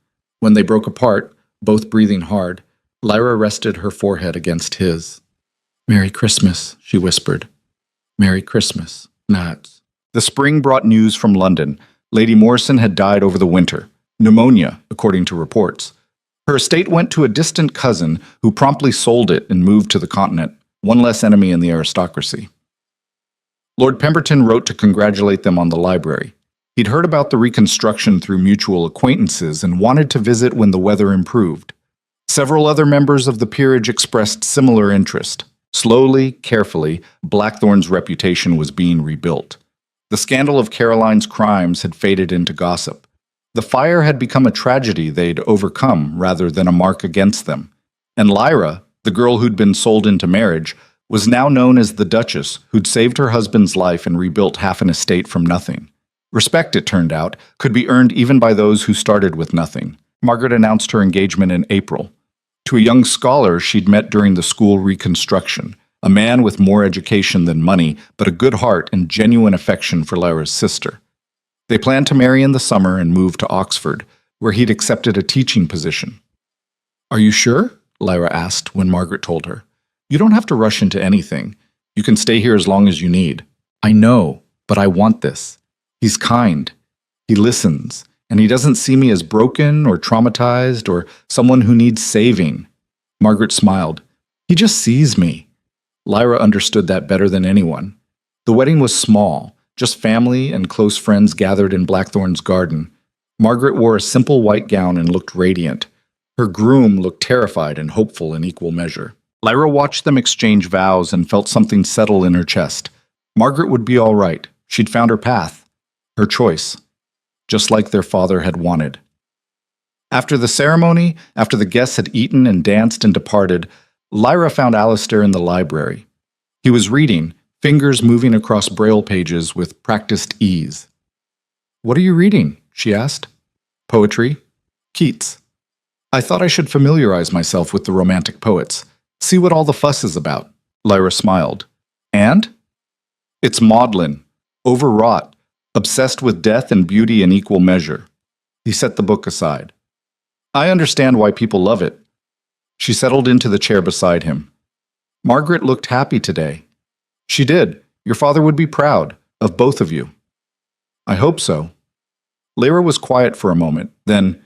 When they broke apart, both breathing hard, Lyra rested her forehead against his. Merry Christmas, she whispered. Merry Christmas, Nats. The spring brought news from London. Lady Morrison had died over the winter. Pneumonia, according to reports. Her estate went to a distant cousin who promptly sold it and moved to the continent, one less enemy in the aristocracy. Lord Pemberton wrote to congratulate them on the library. He'd heard about the reconstruction through mutual acquaintances and wanted to visit when the weather improved. Several other members of the peerage expressed similar interest. Slowly, carefully, Blackthorn's reputation was being rebuilt. The scandal of Caroline's crimes had faded into gossip. The fire had become a tragedy they'd overcome rather than a mark against them. And Lyra, the girl who'd been sold into marriage, was now known as the Duchess, who'd saved her husband's life and rebuilt half an estate from nothing. Respect, it turned out, could be earned even by those who started with nothing. Margaret announced her engagement in April. To a young scholar she'd met during the school reconstruction, a man with more education than money, but a good heart and genuine affection for Lyra's sister. They planned to marry in the summer and move to Oxford, where he'd accepted a teaching position. Are you sure? Lyra asked when Margaret told her. You don't have to rush into anything. You can stay here as long as you need. I know, but I want this. He's kind. He listens. And he doesn't see me as broken or traumatized or someone who needs saving. Margaret smiled. He just sees me. Lyra understood that better than anyone. The wedding was small, just family and close friends gathered in Blackthorn's garden. Margaret wore a simple white gown and looked radiant. Her groom looked terrified and hopeful in equal measure. Lyra watched them exchange vows and felt something settle in her chest. Margaret would be all right. She'd found her path, her choice. Just like their father had wanted. After the ceremony, after the guests had eaten and danced and departed, Lyra found Alistair in the library. He was reading, fingers moving across braille pages with practiced ease. What are you reading? She asked. Poetry. Keats. I thought I should familiarize myself with the Romantic poets, see what all the fuss is about. Lyra smiled. And? It's maudlin, overwrought, obsessed with death and beauty in equal measure. He set the book aside. I understand why people love it. She settled into the chair beside him. Margaret looked happy today. She did. Your father would be proud of both of you. I hope so. Lyra was quiet for a moment. Then,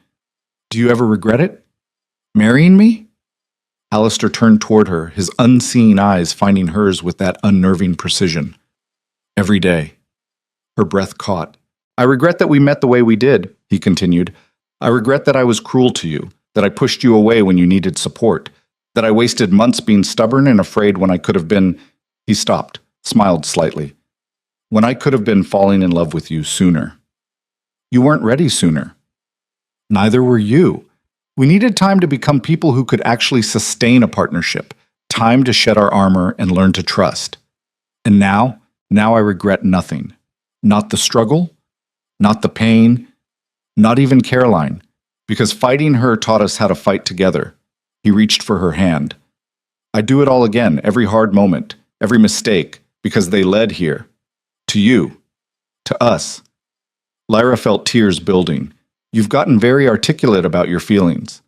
do you ever regret it? Marrying me? Alistair turned toward her, his unseen eyes finding hers with that unnerving precision. Every day. Her breath caught. I regret that we met the way we did, he continued. I regret that I was cruel to you, that I pushed you away when you needed support, that I wasted months being stubborn and afraid when I could have been... He stopped, smiled slightly. When I could have been falling in love with you sooner. You weren't ready sooner. Neither were you. We needed time to become people who could actually sustain a partnership, time to shed our armor and learn to trust. And now I regret nothing. Not the struggle, not the pain, not even Caroline, because fighting her taught us how to fight together. He reached for her hand. I'd do it all again, every hard moment, every mistake, because they led here. To you. To us. Lyra felt tears building. You've gotten very articulate about your feelings.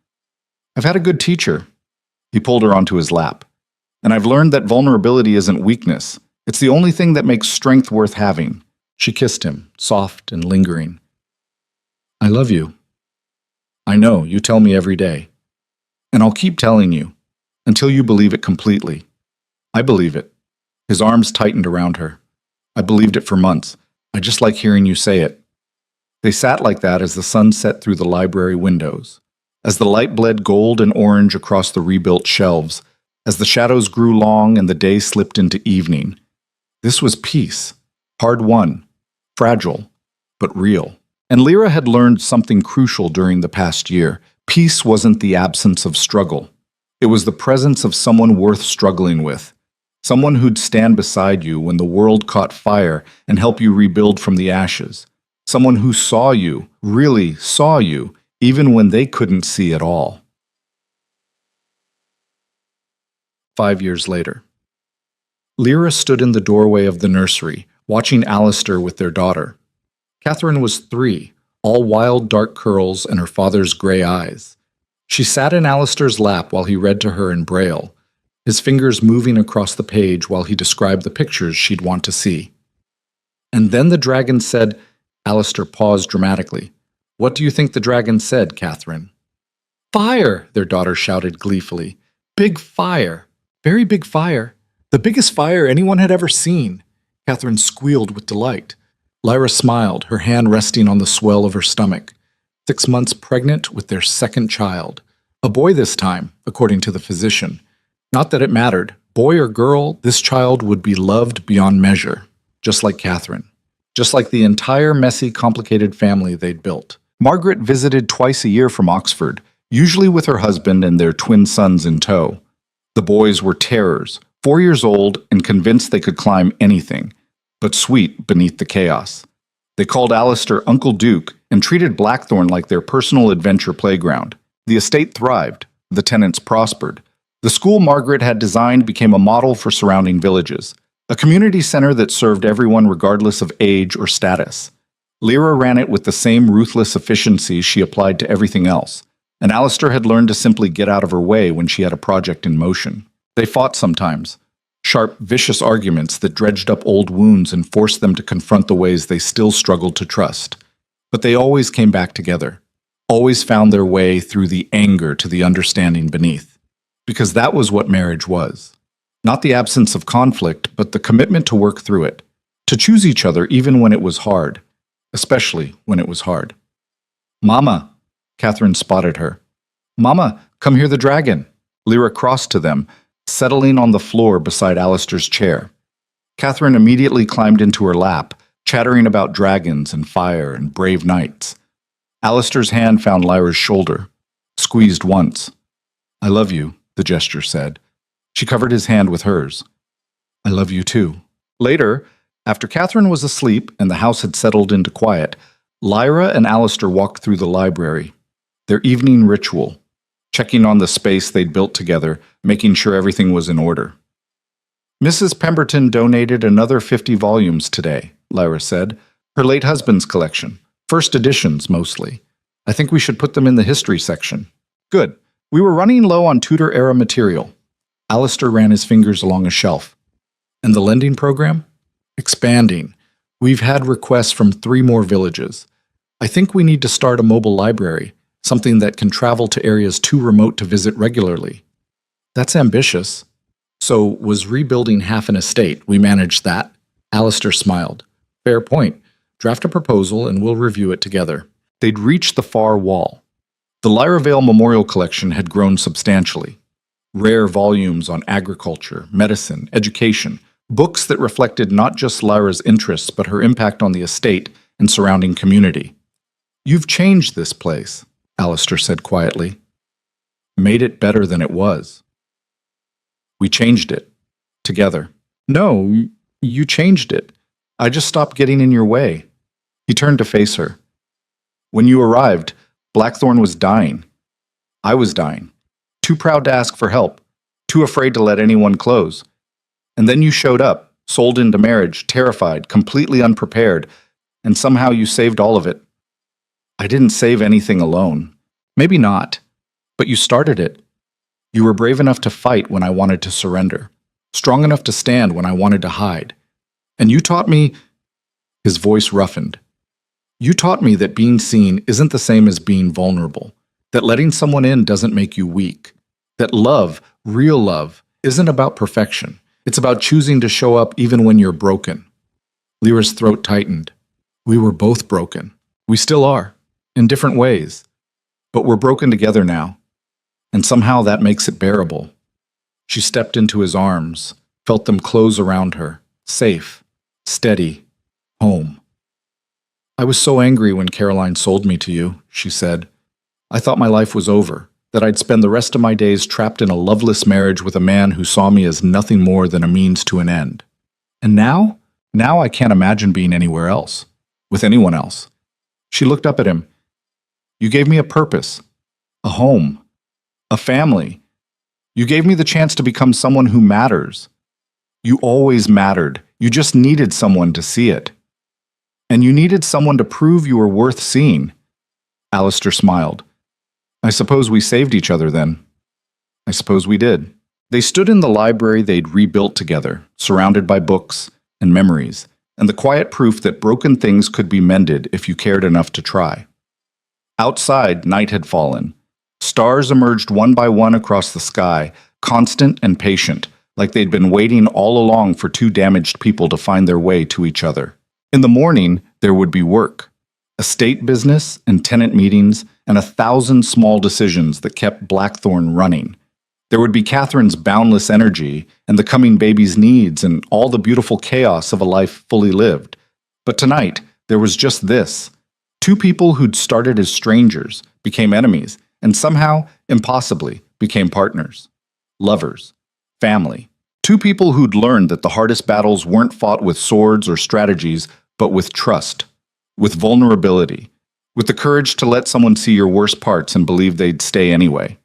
I've had a good teacher. He pulled her onto his lap. And I've learned that vulnerability isn't weakness. It's the only thing that makes strength worth having. She kissed him, soft and lingering. I love you. I know, you tell me every day. And I'll keep telling you, until you believe it completely. I believe it. His arms tightened around her. I believed it for months. I just like hearing you say it. They sat like that as the sun set through the library windows, as the light bled gold and orange across the rebuilt shelves, as the shadows grew long and the day slipped into evening. This was peace, hard-won, fragile, but real. And Lyra had learned something crucial during the past year. Peace wasn't the absence of struggle. It was the presence of someone worth struggling with, someone who'd stand beside you when the world caught fire and help you rebuild from the ashes. Someone who saw you, really saw you, even when they couldn't see at all. 5 years later. Lyra stood in the doorway of the nursery, watching Alistair with their daughter. Catherine was 3, all wild dark curls and her father's gray eyes. She sat in Alistair's lap while he read to her in Braille, his fingers moving across the page while he described the pictures she'd want to see. And then the dragon said... Alistair paused dramatically. What do you think the dragon said, Catherine? Fire, their daughter shouted gleefully. Big fire. Very big fire. The biggest fire anyone had ever seen. Catherine squealed with delight. Lyra smiled, her hand resting on the swell of her stomach. 6 months pregnant with their second child. A boy this time, according to the physician. Not that it mattered. Boy or girl, this child would be loved beyond measure. Just like Catherine. Just like the entire messy, complicated family they'd built. Margaret visited twice a year from Oxford, usually with her husband and their twin sons in tow. The boys were terrors, 4 years old and convinced they could climb anything, but sweet beneath the chaos. They called Alistair Uncle Duke and treated Blackthorn like their personal adventure playground. The estate thrived, the tenants prospered. The school Margaret had designed became a model for surrounding villages. A community center that served everyone regardless of age or status. Lyra ran it with the same ruthless efficiency she applied to everything else, and Alistair had learned to simply get out of her way when she had a project in motion. They fought sometimes, sharp, vicious arguments that dredged up old wounds and forced them to confront the ways they still struggled to trust. But they always came back together, always found their way through the anger to the understanding beneath. Because that was what marriage was. Not the absence of conflict, but the commitment to work through it, to choose each other even when it was hard, especially when it was hard. Mama, Catherine spotted her. Mama, come hear the dragon. Lyra crossed to them, settling on the floor beside Alistair's chair. Catherine immediately climbed into her lap, chattering about dragons and fire and brave knights. Alistair's hand found Lyra's shoulder, squeezed once. I love you, the gesture said. She covered his hand with hers. I love you too. Later, after Catherine was asleep and the house had settled into quiet, Lyra and Alistair walked through the library, their evening ritual, checking on the space they'd built together, making sure everything was in order. Mrs. Pemberton donated another 50 volumes today, Lyra said. Her late husband's collection. First editions, mostly. I think we should put them in the history section. Good. We were running low on Tudor-era material. Alistair ran his fingers along a shelf. And the lending program? Expanding. We've had requests from 3 more villages. I think we need to start a mobile library, something that can travel to areas too remote to visit regularly. That's ambitious. So, was rebuilding half an estate? We managed that. Alistair smiled. Fair point. Draft a proposal and we'll review it together. They'd reached the far wall. The Lyra Vale Memorial Collection had grown substantially. Rare volumes on agriculture, medicine, education, books that reflected not just Lyra's interests but her impact on the estate and surrounding community. You've changed this place, Alistair said quietly. Made it better than it was. We changed it. Together. No, you changed it. I just stopped getting in your way. He turned to face her. When you arrived, Blackthorn was dying. I was dying. Too proud to ask for help. Too afraid to let anyone close. And then you showed up, sold into marriage, terrified, completely unprepared, and somehow you saved all of it. I didn't save anything alone. Maybe not. But you started it. You were brave enough to fight when I wanted to surrender. Strong enough to stand when I wanted to hide. And you taught me... His voice roughened. You taught me that being seen isn't the same as being vulnerable. That letting someone in doesn't make you weak. That love, real love, isn't about perfection. It's about choosing to show up even when you're broken. Lyra's throat tightened. We were both broken. We still are. In different ways. But we're broken together now. And somehow that makes it bearable. She stepped into his arms, felt them close around her. Safe. Steady. Home. I was so angry when Caroline sold me to you, she said. I thought my life was over, that I'd spend the rest of my days trapped in a loveless marriage with a man who saw me as nothing more than a means to an end. And now? Now I can't imagine being anywhere else. With anyone else. She looked up at him. You gave me a purpose. A home. A family. You gave me the chance to become someone who matters. You always mattered. You just needed someone to see it. And you needed someone to prove you were worth seeing. Alistair smiled. I suppose we saved each other then. I suppose we did. They stood in the library they'd rebuilt together, surrounded by books and memories, and the quiet proof that broken things could be mended if you cared enough to try. Outside, night had fallen. Stars emerged one by one across the sky, constant and patient, like they'd been waiting all along for 2 damaged people to find their way to each other. In the morning, there would be work. Estate business and tenant meetings and 1,000 small decisions that kept Blackthorn running. There would be Catherine's boundless energy and the coming baby's needs and all the beautiful chaos of a life fully lived. But tonight, there was just this. 2 people who'd started as strangers, became enemies, and somehow, impossibly, became partners. Lovers. Family. 2 people who'd learned that the hardest battles weren't fought with swords or strategies, but with trust. With vulnerability. With the courage to let someone see your worst parts and believe they'd stay anyway.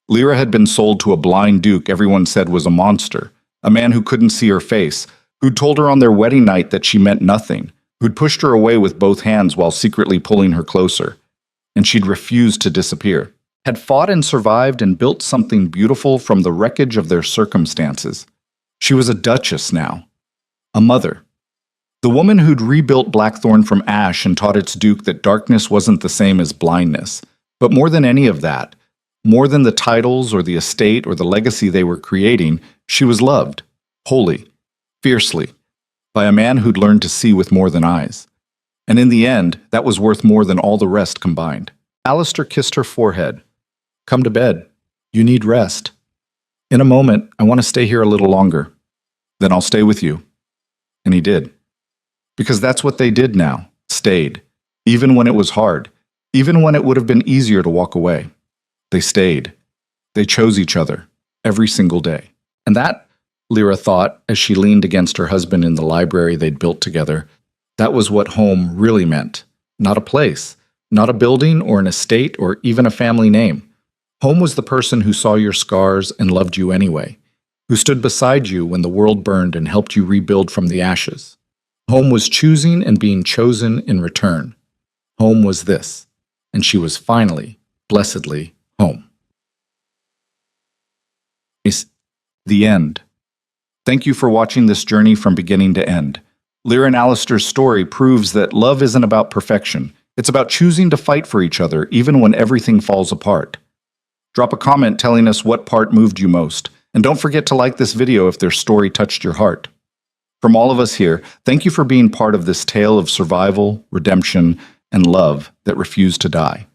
Lyra had been sold to a blind duke everyone said was a monster, a man who couldn't see her face, who'd told her on their wedding night that she meant nothing, who'd pushed her away with both hands while secretly pulling her closer. And she'd refused to disappear. Had fought and survived and built something beautiful from the wreckage of their circumstances. She was a duchess now. A mother. The woman who'd rebuilt Blackthorn from ash and taught its duke that darkness wasn't the same as blindness. But more than any of that, more than the titles or the estate or the legacy they were creating, she was loved, wholly, fiercely, by a man who'd learned to see with more than eyes. And in the end, that was worth more than all the rest combined. Alistair kissed her forehead. Come to bed. You need rest. In a moment, I want to stay here a little longer. Then I'll stay with you. And he did. Because that's what they did now, stayed. Even when it was hard. Even when it would have been easier to walk away. They stayed. They chose each other. Every single day. And that, Lyra thought, as she leaned against her husband in the library they'd built together, that was what home really meant. Not a place. Not a building or an estate or even a family name. Home was the person who saw your scars and loved you anyway. Who stood beside you when the world burned and helped you rebuild from the ashes. Home was choosing and being chosen in return. Home was this, and she was finally, blessedly, home. It's the end. Thank you for watching this journey from beginning to end. Lyra and Alistair's story proves that love isn't about perfection. It's about choosing to fight for each other even when everything falls apart. Drop a comment telling us what part moved you most, and don't forget to like this video if their story touched your heart. From all of us here, thank you for being part of this tale of survival, redemption, and love that refused to die.